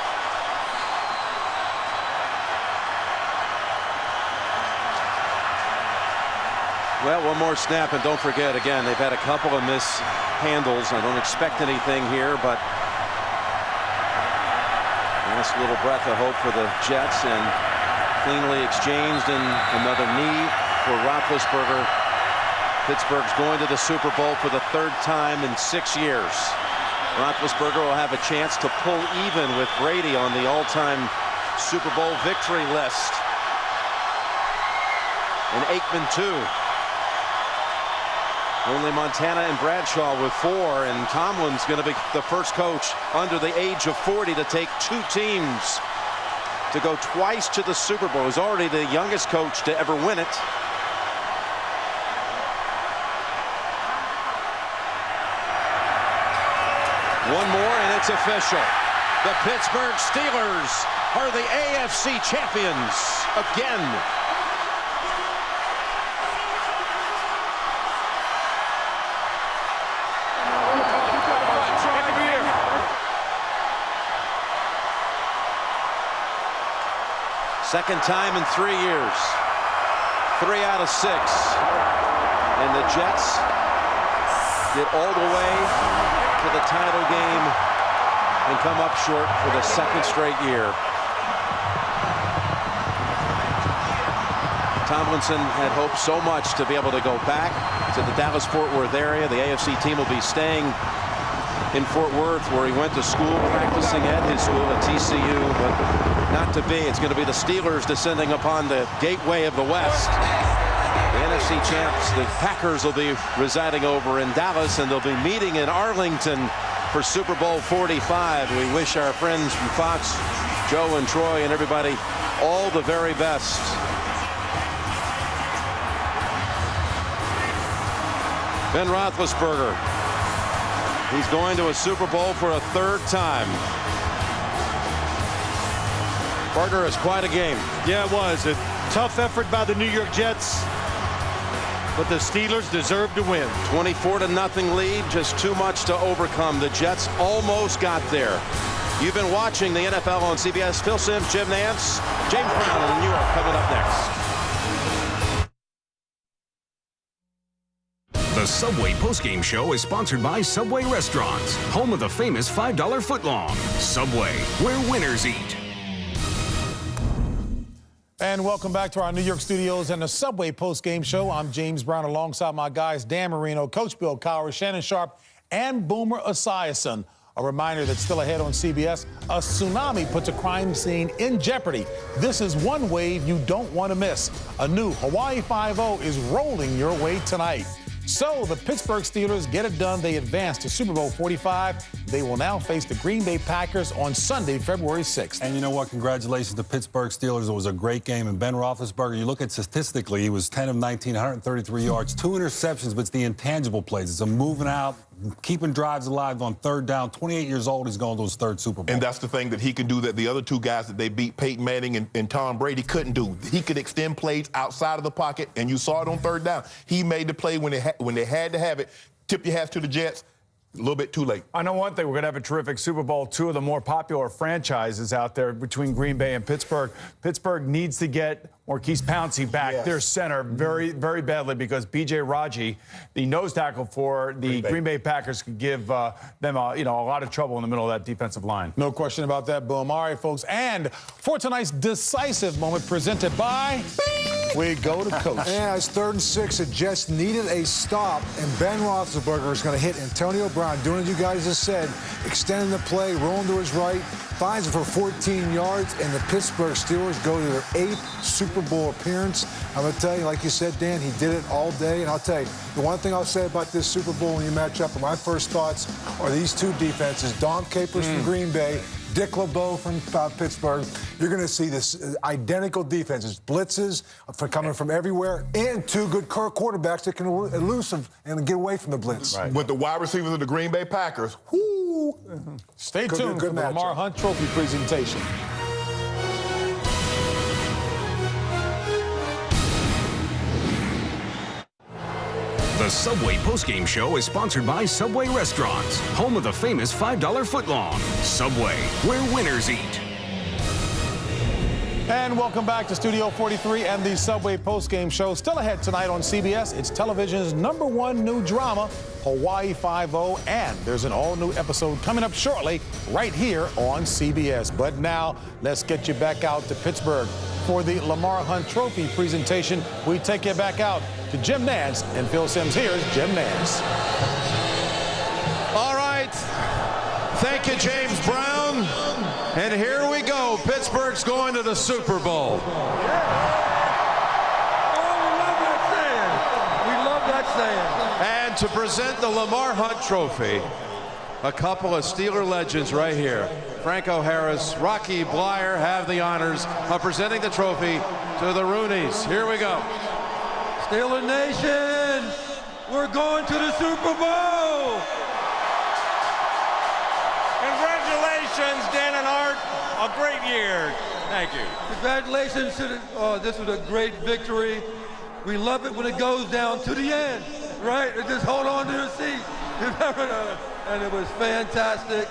Well, one more snap, and don't forget, again, they've had a couple of mishandles. I don't expect anything here, but last little breath of hope for the Jets, and cleanly exchanged, and another knee for Roethlisberger. Pittsburgh's going to the Super Bowl for the 3rd time in 6 years. Roethlisberger will have a chance to pull even with Brady on the all-time Super Bowl victory list. And Aikman 2. Only Montana and Bradshaw with 4, and Tomlin's going to be the first coach under the age of 40 to take 2 teams to go twice to the Super Bowl. He's already the youngest coach to ever win it. One more and it's official. The Pittsburgh Steelers are the AFC champions again. Second time in 3 years. 3 out of 6. And the Jets get all the way to the title game and come up short for the second straight year. Tomlinson had hoped so much to be able to go back to the Dallas-Fort Worth area. The AFC team will be staying in Fort Worth, where he went to school, practicing at his school at TCU, but not to be. It's going to be the Steelers descending upon the gateway of the West. The NFC champs, the Packers, will be residing over in Dallas, and they'll be meeting in Arlington for Super Bowl 45. We wish our friends from Fox, Joe and Troy and everybody all the very best. Ben Roethlisberger. He's going to a Super Bowl for a 3rd time. Partner, it's quite a game. Yeah, it was a tough effort by the New York Jets, but the Steelers deserve to win. 24-0 lead, just too much to overcome. The Jets almost got there. You've been watching the NFL on CBS. Phil Simms, Jim Nantz, James Brown in New York coming up next. The Subway postgame show is sponsored by Subway Restaurants, home of the famous $5 footlong. Subway, where winners eat. And welcome back to our New York studios and the Subway postgame show. I'm James Brown alongside my guys Dan Marino, Coach Bill Cowher, Shannon Sharp, and Boomer Esiason. A reminder that's still ahead on CBS, a tsunami puts a crime scene in jeopardy. This is one wave you don't want to miss. A new Hawaii 5-0 is rolling your way tonight. So the Pittsburgh Steelers get it done. They advance to Super Bowl 45. They will now face the Green Bay Packers on Sunday, February 6th. And you know what? Congratulations to Pittsburgh Steelers. It was a great game. And Ben Roethlisberger, you look at statistically, he was 10 of 19, 133 yards, 2 interceptions, but it's the intangible plays. It's a moving out, keeping drives alive on 3rd down. 28 years old, he's going to his 3rd Super Bowl. And that's the thing that he can do that the other 2 guys that they beat, Peyton Manning and Tom Brady, couldn't do. He could extend plays outside of the pocket, and you saw it on 3rd down. He made the play when they had to have it. Tip your hats to the Jets. A little bit too late. I know one thing. We're going to have a terrific Super Bowl. 2 of the more popular franchises out there between Green Bay and Pittsburgh. Pittsburgh needs to get Maurkice Pouncey back, their center, very, very badly, because B.J. Raji, the nose tackle for the Green Bay Packers, could give them a lot of trouble in the middle of that defensive line. No question about that, Boom. All right, folks. And for tonight's decisive moment presented by... We go to Coach. Yeah, it's 3rd and 6. It just needed a stop, and Ben Roethlisberger is going to hit Antonio Brown, doing as you guys just said, extending the play, rolling to his right, finds him for 14 yards, and the Pittsburgh Steelers go to their 8th Super Bowl appearance. I'm going to tell you, like you said, Dan, he did it all day, and I'll tell you, the one thing I'll say about this Super Bowl when you match up, and my first thoughts are these 2 defenses, Dom Capers from Green Bay, Dick LeBeau from Pittsburgh. You're going to see this identical defenses, blitzes coming from everywhere, and 2 good quarterbacks that can elusive and get away from the blitz. Right. With the wide receivers of the Green Bay Packers, whoo! Stay tuned for the Lamar Hunt Trophy presentation. The Subway postgame show is sponsored by Subway Restaurants, home of the famous $5 footlong. Subway, where winners eat. And welcome back to Studio 43 and the Subway postgame show. Still ahead tonight on CBS, it's television's #1 new drama, Hawaii 5-0, and there's an all-new episode coming up shortly right here on CBS. But now, let's get you back out to Pittsburgh for the Lamar Hunt Trophy presentation. We take you back out to Jim Nantz and Phil Simms. Here's Jim Nantz. All right. Thank you, James Brown. And here we go. go. Pittsburgh's going to the Super Bowl. And to present the Lamar Hunt Trophy, a couple of Steeler legends right here. Franco Harris, Rocky Bleier have the honors of presenting the trophy to the Rooneys. Here we go. Steeler Nation, we're going to the Super Bowl. Congratulations, Dan and Art. A great year. Thank you. Congratulations to this was a great victory. We love it when it goes down to the end, right? And just hold on to your seat. You never know. And it was fantastic.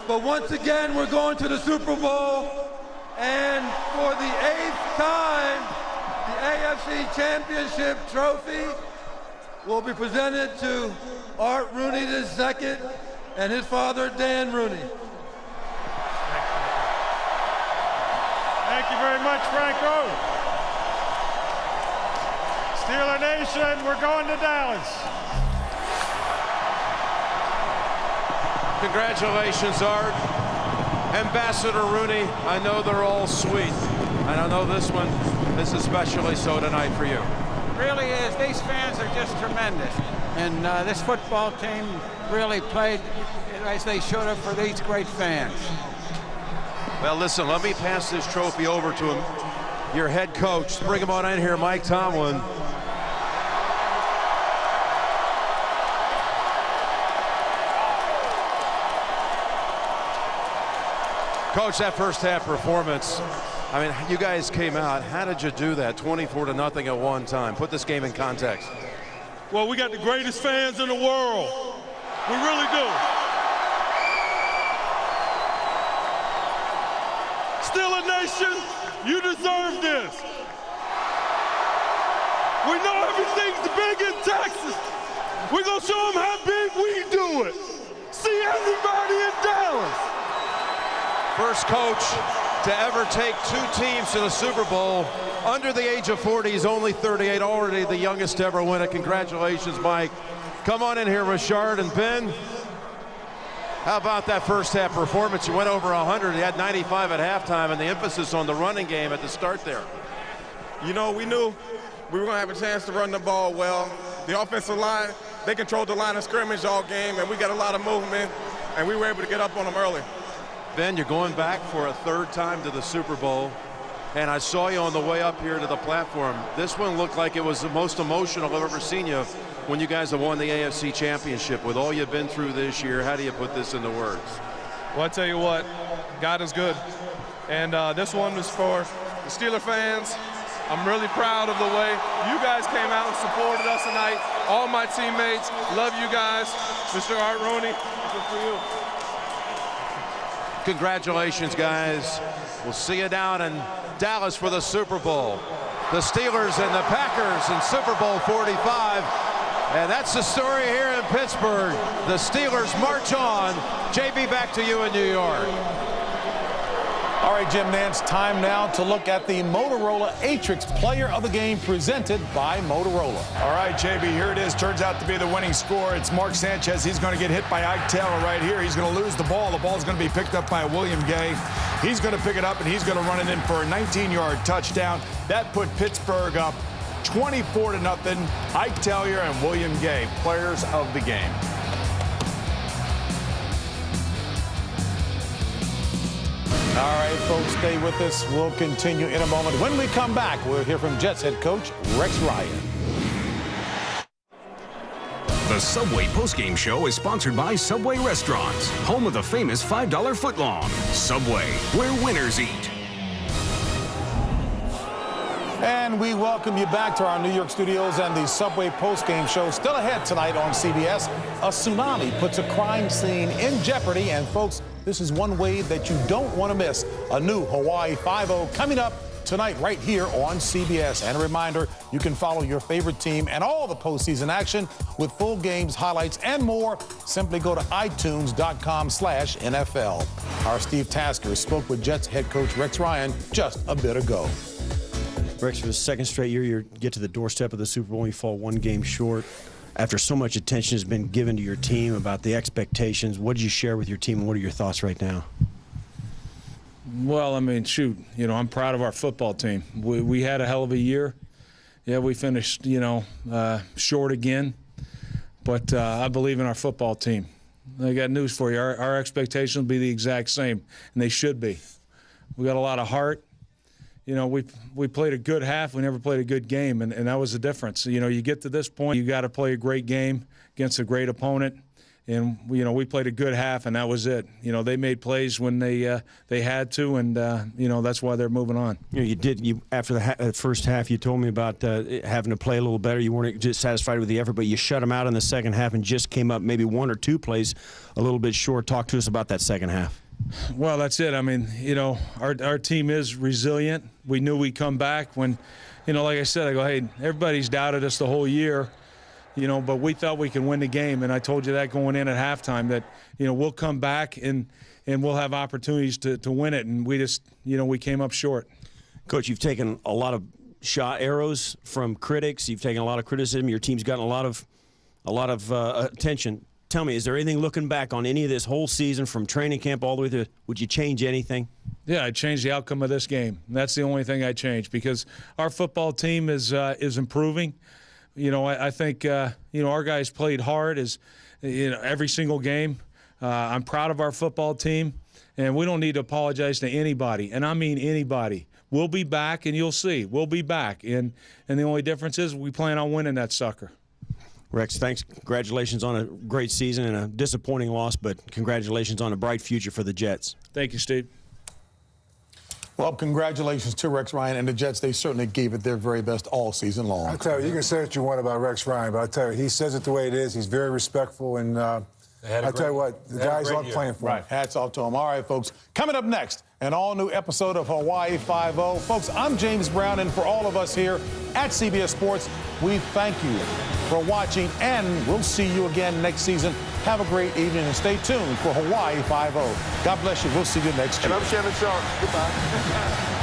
But once again, we're going to the Super Bowl. And for the 8th time, the AFC Championship trophy will be presented to Art Rooney II and his father, Dan Rooney. Thank you very much, Franco. Steeler Nation, we're going to Dallas. Congratulations, Art. Ambassador Rooney, I know they're all sweet. And I know this one is especially so tonight for you. It really is. These fans are just tremendous. And this football team really played as they should have for these great fans. Well, listen, let me pass this trophy over to him, your head coach. Bring him on in here, Mike Tomlin. Coach, that first half performance, I mean, you guys came out. How did you do that? 24-0 at one time. Put this game in context. Well, we got the greatest fans in the world. We really do. Steeler Nation, you deserve this. We know everything's big in Texas. We're going to show them how big we do it. See everybody in Dallas. First coach to ever take two teams to the Super Bowl under the age of 40. He's only 38, already the youngest to ever win it. Congratulations, Mike. Come on in here, Richard and Ben. How about that first half performance? You went over 100. You had 95 at halftime, and the emphasis on the running game at the start there. You know, we knew we were going to have a chance to run the ball well. The offensive line, they controlled the line of scrimmage all game, and we got a lot of movement, and we were able to get up on them early. Ben, you're going back for a third time to the Super Bowl, and I saw you on the way up here to the platform. This one looked like it was the most emotional I've ever seen you when you guys have won the AFC Championship. With all you've been through this year, how do you put this into words? Well, I tell you what, God is good. And this one was for the Steeler fans. I'm really proud of the way you guys came out and supported us tonight. All my teammates, love you guys. Mr. Art Rooney, good for you. Congratulations, guys. We'll see you down in Dallas for the Super Bowl. The Steelers and the Packers in Super Bowl 45. And that's the story here in Pittsburgh. The Steelers march on. JB, back to you in New York. All right, Jim Nance, time now to look at the Motorola Atrix Player of the Game presented by Motorola. All right, JB, here it is. Turns out to be the winning score. It's Mark Sanchez. He's going to get hit by Ike Taylor right here. He's going to lose the ball. The ball's going to be picked up by William Gay. He's going to pick it up, and he's going to run it in for a 19-yard touchdown. That put Pittsburgh up 24-0. Ike Taylor and William Gay, players of the game. All right, folks, stay with us. We'll continue in a moment. When we come back, we'll hear from Jets head coach Rex Ryan. The Subway postgame show is sponsored by Subway Restaurants, home of the famous $5 footlong. Subway, where winners eat. And we welcome you back to our New York studios and the Subway postgame show. Still ahead tonight on CBS, a tsunami puts a crime scene in jeopardy. And, folks, this is one wave that you don't want to miss. A new Hawaii 5-0 coming up tonight right here on CBS. And a reminder, you can follow your favorite team and all the postseason action with full games, highlights, and more. Simply go to itunes.com/NFL. Our Steve Tasker spoke with Jets head coach Rex Ryan just a bit ago. Rex, for the second straight year, you get to the doorstep of the Super Bowl and you fall one game short. After so much attention has been given to your team about the expectations, what did you share with your team and what are your thoughts right now? Well, I mean, shoot, I'm proud of our football team. We had a hell of a year. Yeah, we finished, short again. But I believe in our football team. I got news for you. Our expectations will be the exact same, and they should be. We got a lot of heart. We played a good half. We never played a good game, and that was the difference. You get to this point, you got to play a great game against a great opponent. And we played a good half, and that was it. They made plays when they had to, and that's why they're moving on. You after the first half, you told me about having to play a little better. You weren't just satisfied with the effort, but you shut them out in the second half and just came up maybe one or two plays a little bit short. Talk to us about that second half. Well, that's it. I mean, our team is resilient. We knew we'd come back when, like I said, I go, hey, everybody's doubted us the whole year. But we thought we could win the game, and I told you that going in at halftime that, we'll come back and we'll have opportunities to win it, and we just, we came up short. Coach, you've taken a lot of shot arrows from critics. You've taken a lot of criticism. Your team's gotten a lot of attention. Tell me, is there anything looking back on any of this whole season from training camp all the way through? Would you change anything? Yeah, I'd change the outcome of this game. That's the only thing I'd change because our football team is improving. I think, our guys played hard every single game. I'm proud of our football team, and we don't need to apologize to anybody, and I mean anybody. We'll be back, and you'll see. We'll be back, and the only difference is we plan on winning that sucker. Rex, thanks. Congratulations on a great season and a disappointing loss, but congratulations on a bright future for the Jets. Thank you, Steve. Well, congratulations to Rex Ryan and the Jets. They certainly gave it their very best all season long. I tell you can say what you want about Rex Ryan, but I tell you, he says it the way it is. He's very respectful, and I tell you what, the guys love playing for him. Right, hats off to him. All right, folks, coming up next, an all-new episode of Hawaii Five-0. Folks, I'm James Brown, and for all of us here at CBS Sports, we thank you for watching, and we'll see you again next season. Have a great evening, and stay tuned for Hawaii Five-0. God bless you. We'll see you next year. And I'm Shannon Sharp. Goodbye.